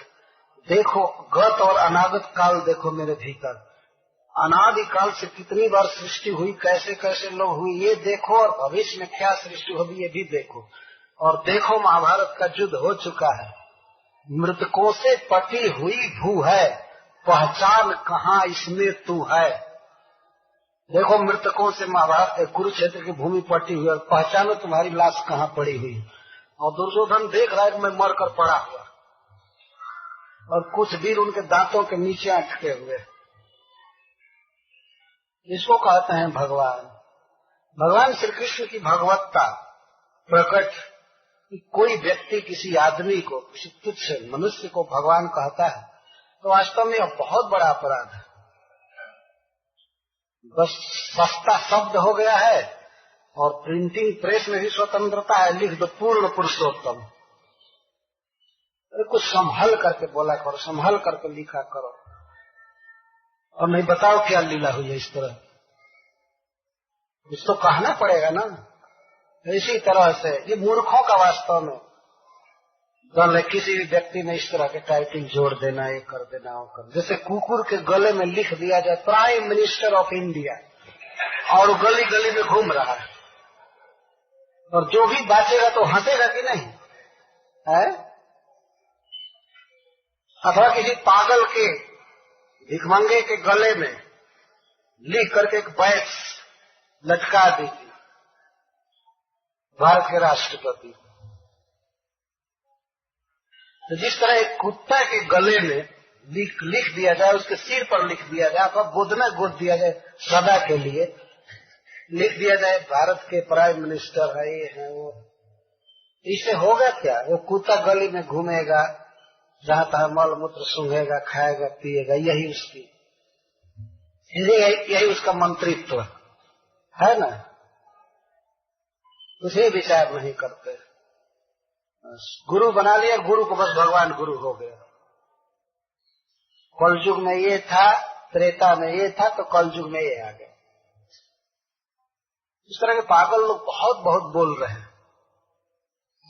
देखो गत और अनागत काल देखो मेरे भीतर। अनादि काल से कितनी बार सृष्टि हुई, कैसे कैसे लोग हुई ये देखो, और भविष्य में क्या सृष्टि होगी ये भी देखो। और देखो महाभारत का युद्ध हो चुका है, मृतकों से पटी हुई भू है, पहचान कहाँ इसमें तू है। देखो मृतकों से महाभारत कुरुक्षेत्र की भूमि पटी हुई, और पहचानो तुम्हारी लाश कहाँ पड़ी हुई। और दुर्योधन देख रहा है कि मैं मरकर पड़ा हुआ, और कुछ वीर उनके दांतों के नीचे अटके हुए। इसको कहते हैं भगवान। भगवान श्री कृष्ण की भगवत्ता प्रकट। कोई व्यक्ति किसी आदमी को, किसी तुच्छ मनुष्य को भगवान कहता है तो वास्तव में यह बहुत बड़ा अपराध है। बस सस्ता शब्द हो गया है, और प्रिंटिंग प्रेस में भी स्वतंत्रता है, लिख दो पूर्ण पुरुषोत्तम। कुछ संभल करके बोला करो, संभल करके लिखा करो, और नहीं बताओ क्या लीला हुई है इस तरह। कुछ तो कहना पड़ेगा ना। इसी तरह से ये मूर्खों का वास्तव में दल है। किसी भी व्यक्ति ने इस तरह के टाइटिल जोड़ देना, ये कर देना, वो कर, जैसे कुकुर के गले में लिख दिया जाए प्राइम मिनिस्टर ऑफ इंडिया, और गली गली में घूम रहा है, और जो भी बाचेगा तो हंसेगा कि नहीं है? अथवा किसी पागल के भिखमंगे के गले में लिख करके एक बैच लटका दीजिए, भारत के राष्ट्रपति। तो जिस तरह एक कुत्ता के गले में लिख दिया जाए, उसके सिर पर लिख दिया जाए, अथवा गोद में गोद दिया जाए, सदा के लिए लिख दिया जाए भारत के प्राइम मिनिस्टर है, ये है वो, इससे होगा क्या? वो कुत्ता गली में घूमेगा, जहां तहां मल मूत्र सूंघेगा, खाएगा, पिएगा, यही उसकी, यही उसका मंत्रित्व है ना। उसे विचार नहीं करते। गुरु बना लिया, गुरु को बस भगवान गुरु हो गया। कलयुग में ये था, त्रेता में ये था, तो कलयुग में ये आ गया। इस तरह के पागल लोग बहुत बहुत बोल रहे हैं,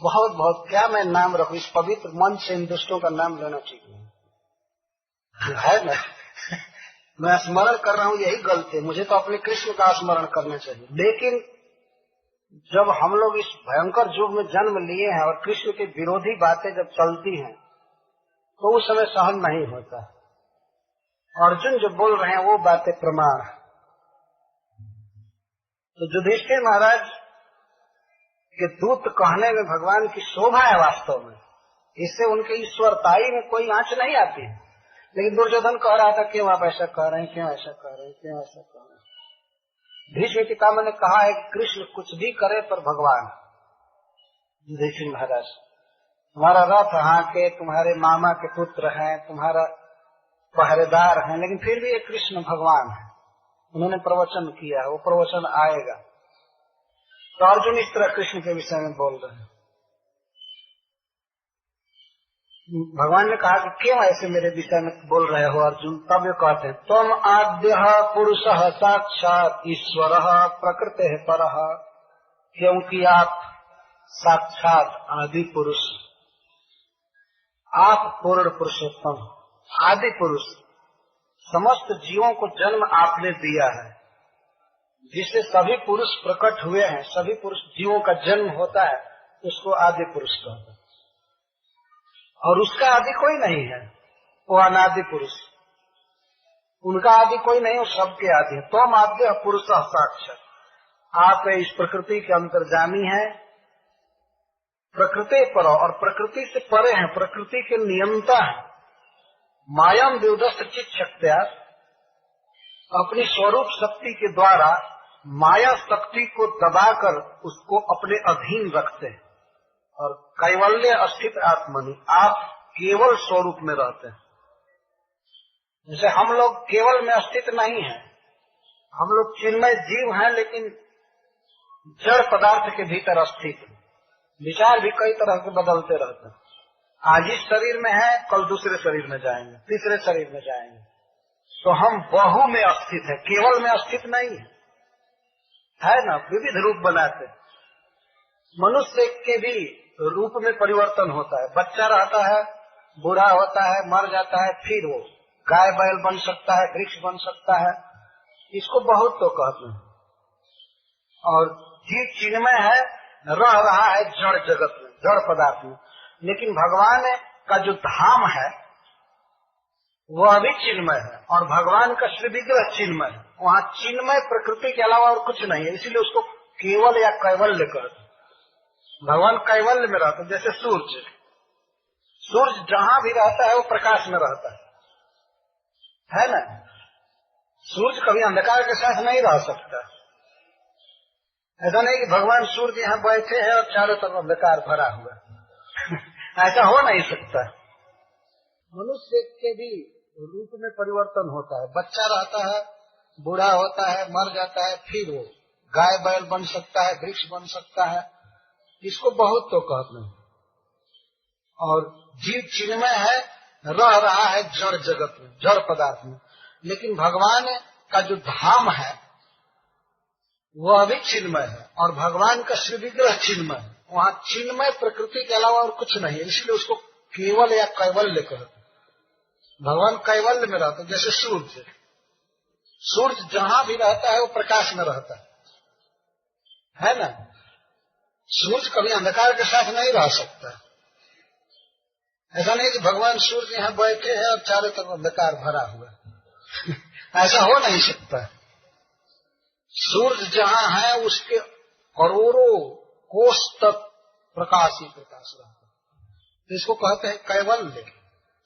बहुत बहुत। क्या मैं नाम रखूं? इस पवित्र मंच से इन दुष्टों का नाम लेना ठीक नहीं है ना। मैं स्मरण कर रहा हूं, यही गलती है। मुझे तो अपने कृष्ण का स्मरण करना चाहिए, लेकिन जब हम लोग इस भयंकर युग में जन्म लिए हैं और कृष्ण के विरोधी बातें जब चलती हैं तो उस समय सहन नहीं होता। अर्जुन जो बोल रहे हैं वो बातें प्रमाण। तो युधिष्ठिर महाराज के दूत कहने में भगवान की शोभा है वास्तव में, इससे उनके ईश्वरताई में कोई आंच नहीं आती है। लेकिन दुर्योधन कह रहा था क्यों आप ऐसा कह रहे हैं, क्यों ऐसा कह रहे हैं, क्यों ऐसा कह रहे हैं। भीष्म पितामह ने कहा है कि कृष्ण कुछ भी करे पर भगवान। युधिष्ठिर महाराज, तुम्हारा रथ हाके, तुम्हारे मामा के पुत्र हैं, तुम्हारा पहरेदार हैं, लेकिन फिर भी ये कृष्ण भगवान है। उन्होंने प्रवचन किया, वो प्रवचन आएगा। तो अर्जुन इस तरह कृष्ण के विषय में बोल रहे हैं। भगवान ने कहा कि क्यों ऐसे मेरे विषय में बोल रहे हो अर्जुन? तब ये कहते हैं, त्वम आद्यः पुरुषः साक्षात् ईश्वरः प्रकृतेः परः। क्योंकि आप साक्षात आदि पुरुष, आप पूर्ण पुरुषोत्तम, आदि पुरुष, समस्त जीवों को जन्म आपने दिया है, जिससे सभी पुरुष प्रकट हुए हैं, सभी पुरुष जीवों का जन्म होता है, उसको आदि पुरुष कहते हैं। और उसका आदि कोई नहीं है, वो अनादि पुरुष, उनका आदि कोई नहीं, वो सबके आदि है। त्वम आद्य पुरुष साक्षात, आप इस प्रकृति के अंतर्जामी हैं, प्रकृति पर और प्रकृति से परे हैं, प्रकृति के नियंता है। मायाम विउदस्त चित्त शक्त्या, अपनी स्वरूप शक्ति के द्वारा माया शक्ति को दबाकर उसको अपने अधीन रखते हैं। और कैवल्य अस्थित आत्मनि, आप केवल स्वरूप में रहते हैं। जैसे हम लोग केवल में अस्तित्व नहीं है, हम लोग चिन्मय जीव हैं, लेकिन जड़ पदार्थ के भीतर अस्तित्व। विचार भी कई तरह के बदलते रहते हैं। आज इस शरीर में है, कल दूसरे शरीर में जाएंगे, तीसरे शरीर में जाएंगे। तो हम बहु में अस्तित्व है, केवल में अस्तित्व नहीं है ना। विविध रूप बनाते। मनुष्य के भी रूप में परिवर्तन होता है। बच्चा रहता है, बूढ़ा होता है, मर जाता है, फिर वो गाय बैल बन सकता है, वृक्ष बन सकता है। इसको बहुत तो कहते हैं। और जीव चिन्मय है, रह रहा है जड़ जगत में, जड़ पदार्थ में। लेकिन भगवान का जो धाम है वह भी चिन्मय है, और भगवान का श्री विग्रह चिन्मय है। वहाँ चिन्मय प्रकृति के अलावा और कुछ नहीं है, इसीलिए उसको केवल या कैवल्य कहते। भगवान कैवल्य में रहते। जैसे सूर्य, सूर्य जहाँ भी रहता है वो प्रकाश में रहता है ना। सूर्य कभी अंधकार के साथ नहीं रह सकता। ऐसा नहीं कि भगवान सूर्य यहाँ बैठे हैं और चारों तरफ अंधकार भरा हुआ ऐसा हो नहीं सकता। मनुष्य के भी रूप में परिवर्तन होता है। बच्चा रहता है, बूढ़ा होता है, मर जाता है, फिर वो गाय बैल बन सकता है, वृक्ष बन सकता है। इसको बहुत तो कहते हैं। और जीव चिन्मय है, रह रहा है जड़ जगत में, जड़ पदार्थ में। लेकिन भगवान का जो धाम है वह भी चिन्मय है, और भगवान का श्री विग्रह चिन्मय है। वहाँ चिन्मय प्रकृति के अलावा और कुछ नहीं है, इसलिए उसको केवल या कैवल्य कहते। भगवान कैवल्य में रहते। जैसे सूर्य, सूर्य जहाँ भी रहता है वो प्रकाश में रहता है ना। सूर्य कभी अंधकार के साथ नहीं रह सकता। ऐसा नहीं कि भगवान सूर्य यहाँ बैठे हैं और चारों तरफ अंधकार भरा हुआ ऐसा हो नहीं सकता। सूर्य जहाँ है उसके करोड़ों कोस तक प्रकाश ही प्रकाश रहता है। इसको कहते हैं कैवल्य।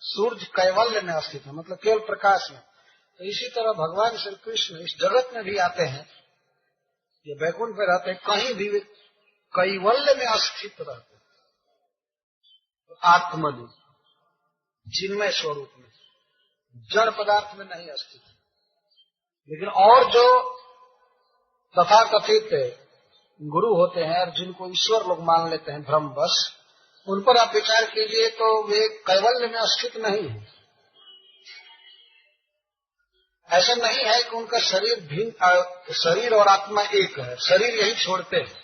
सूर्य कैवल्य में स्थित है, मतलब केवल प्रकाश में। तो इसी तरह भगवान श्री कृष्ण इस जगत में भी आते हैं, ये वैकुंठ में रहते हैं, कहीं भी कैवल्य में स्थित रहते हैं, आत्मनि, चिन्मय स्वरूप में, जड़ पदार्थ में नहीं स्थित। लेकिन और जो तथाकथित गुरु होते हैं और जिनको ईश्वर लोग मान लेते हैं भ्रमवश, उन पर आप विचार कीजिए तो वे कैवल्य में स्थित नहीं है। ऐसा नहीं है कि उनका शरीर भिन्न, शरीर और आत्मा एक है। शरीर यही छोड़ते हैं।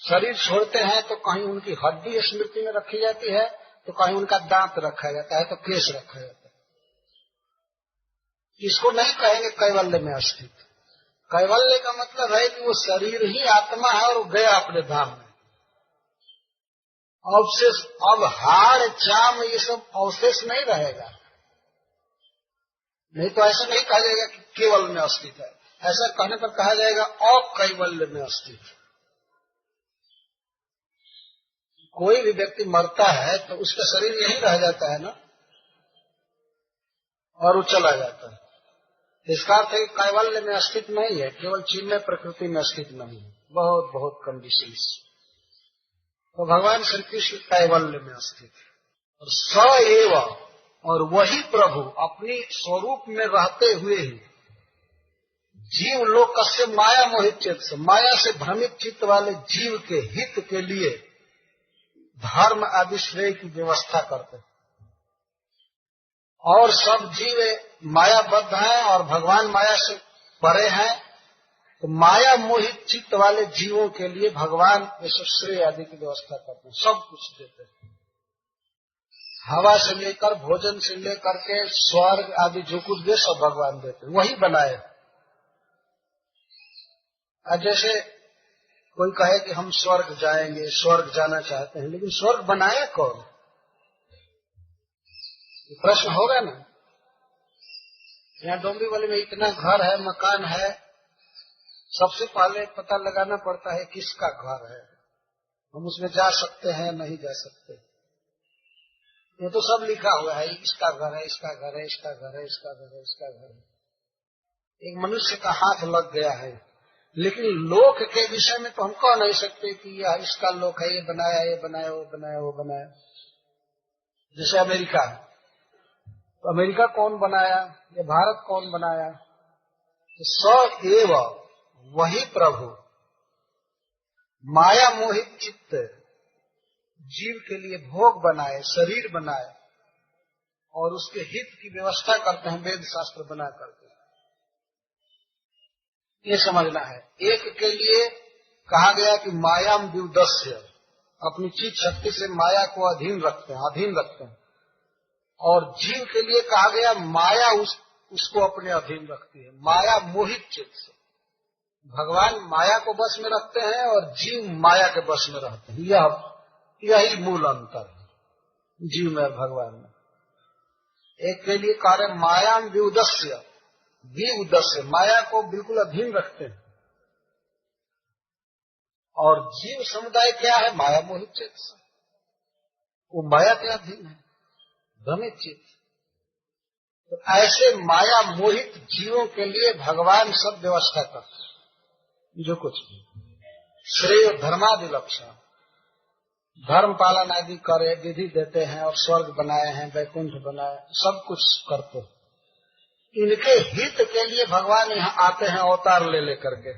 शरीर छोड़ते हैं तो कहीं उनकी हड्डी स्मृति में रखी जाती है, तो कहीं उनका दांत रखा जाता है, तो केश रखा जाता है। इसको नहीं कहेंगे कैवल्य में स्थित। कैवल्य का मतलब है कि वो शरीर ही आत्मा है और गया अपने धाम में। अवशेष, अब हाड़ चाम ये सब अवशेष नहीं रहेगा। नहीं तो ऐसा नहीं कहा जाएगा कि केवल में स्थित है। ऐसा कहने पर कहा जाएगा अकैवल्य में स्थित। कोई भी व्यक्ति मरता है तो उसका शरीर यही रह जाता है ना, और वो चला जाता है। इसका अर्थ है कि कैवल्य में स्थित नहीं है, केवल चिन्मय प्रकृति में स्थित नहीं है। बहुत बहुत कम विशेष। तो भगवान श्री कृष्ण कैवल्य में स्थित है। और स एव, और वही प्रभु अपनी स्वरूप में रहते हुए ही जीव लोक से माया मोहित चित्त से, माया से भ्रमित चित्त वाले जीव के हित के लिए धर्म आदि श्रेय की व्यवस्था करते हैं। और सब जीव मायाबद्ध हैं और भगवान माया से परे हैं, तो माया मोहित चित्त वाले जीवों के लिए भगवान ये सब श्रेय आदि की व्यवस्था करते हैं, सब कुछ देते हैं। हवा से लेकर, भोजन से लेकर के स्वर्ग आदि जो कुछ दे सब भगवान देते हैं, वही बनाए। जैसे कोई कहे कि हम स्वर्ग जाएंगे, स्वर्ग जाना चाहते हैं, लेकिन स्वर्ग बनाया कौन? प्रश्न होगा ना। यहाँ डोंबिवली में इतना घर है, मकान है, सबसे पहले पता लगाना पड़ता है किसका घर है, हम उसमें जा सकते हैं नहीं जा सकते। ये तो सब लिखा हुआ है, इसका घर है, इसका घर है, इसका घर है, इसका घर है, इसका घर है। एक मनुष्य का हाथ लग गया है, लेकिन लोक के विषय में तो हम कह नहीं सकते कि यह इसका लोक है, ये बनाया, ये बनाया, वो बनाया, वो बनाया। जैसे अमेरिका, तो अमेरिका कौन बनाया, ये भारत कौन बनाया? तो स एव वही प्रभु माया मोहित चित्त जीव के लिए भोग बनाए, शरीर बनाए और उसके हित की व्यवस्था करते हैं वेद शास्त्र बना करके। ये समझना है। एक के लिए कहा गया कि मायाम द्युदस्य, अपनी चित शक्ति से माया को अधीन रखते हैं, और जीव के लिए कहा गया माया उसको अपने अधीन रखती है, माया मोहित चित्त से। भगवान माया को बस में रखते हैं और जीव माया के बस में रहते हैं। यही मूल अंतर है जीव में और भगवान में। एक के लिए कार्य मायाम व्युदस्य, व्युदस्य माया को बिल्कुल अधीन रखते हैं, और जीव समुदाय क्या है? माया मोहित चित्त से, वो माया के अधीन है, भ्रमित चित्त। तो ऐसे माया मोहित जीवों के लिए भगवान सब व्यवस्था करते हैं, जो कुछ भी श्रेय धर्मादि लक्षण, धर्म पालन आदि करे, विधि देते हैं और स्वर्ग बनाए हैं, वैकुंठ बनाए, सब कुछ करते हैं। इनके हित के लिए भगवान यहाँ आते हैं अवतार ले लेकर के,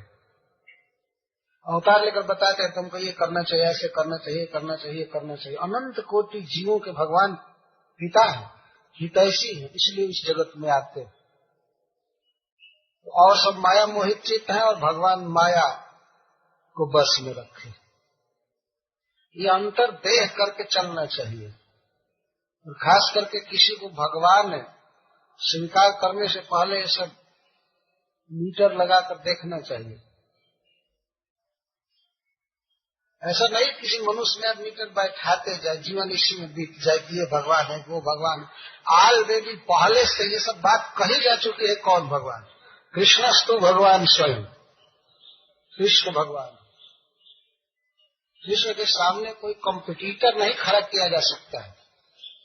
अवतार लेकर बताते हैं तुमको ये करना चाहिए, ऐसे करना चाहिए, करना चाहिए, करना चाहिए। अनंत कोटि जीवों के भगवान पिता है, हितैषी है, इसलिए इस जगत में आते हैं। और सब माया मोहित चित्त है और भगवान माया को बस में रखे। ये अंतर देख करके चलना चाहिए, और खास करके किसी को भगवान स्वीकार करने से पहले सब मीटर लगाकर देखना चाहिए। ऐसा नहीं किसी मनुष्य में मीटर बैठाते जाए, जीवन इसी में बीत जाए कि ये भगवान है, वो भगवान। ऑलरेडी पहले से ये सब बात कही जा चुकी है। कौन भगवान? कृष्णस्तु भगवान स्वयं, कृष्ण भगवान। कृष्ण के सामने कोई कॉम्पिटिटर नहीं खड़ा किया जा सकता है।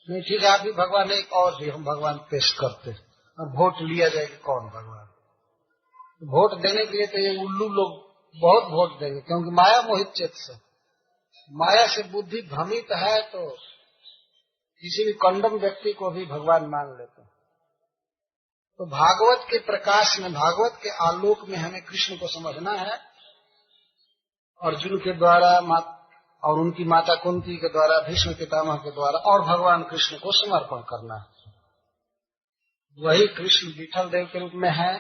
नहीं ठीक है, आप भी भगवान है, और भी हम भगवान पेश करते हैं, और वोट लिया जाए कि कौन भगवान। वोट देने के लिए तो ये उल्लू लोग बहुत वोट देंगे, क्योंकि माया मोहित चित्त से, माया से बुद्धि भ्रमित है, तो किसी भी कंडम व्यक्ति को भी भगवान मान लेते हैं। तो भागवत के प्रकाश में, भागवत के आलोक में हमें कृष्ण को समझना है। अर्जुन के द्वारा और उनकी माता कुंती के द्वारा, भीष्म पितामह के द्वारा, और भगवान कृष्ण को समर्पण करना है। वही कृष्ण विठल देव के रूप में है,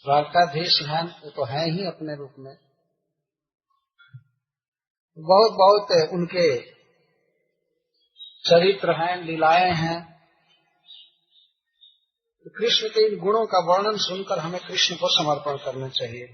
द्वारकाधीश है, वो तो है ही अपने रूप में। बहुत बहुत उनके चरित्र हैं, लीलाएं हैं। कृष्ण के इन गुणों का वर्णन सुनकर हमें कृष्ण को समर्पण करना चाहिए।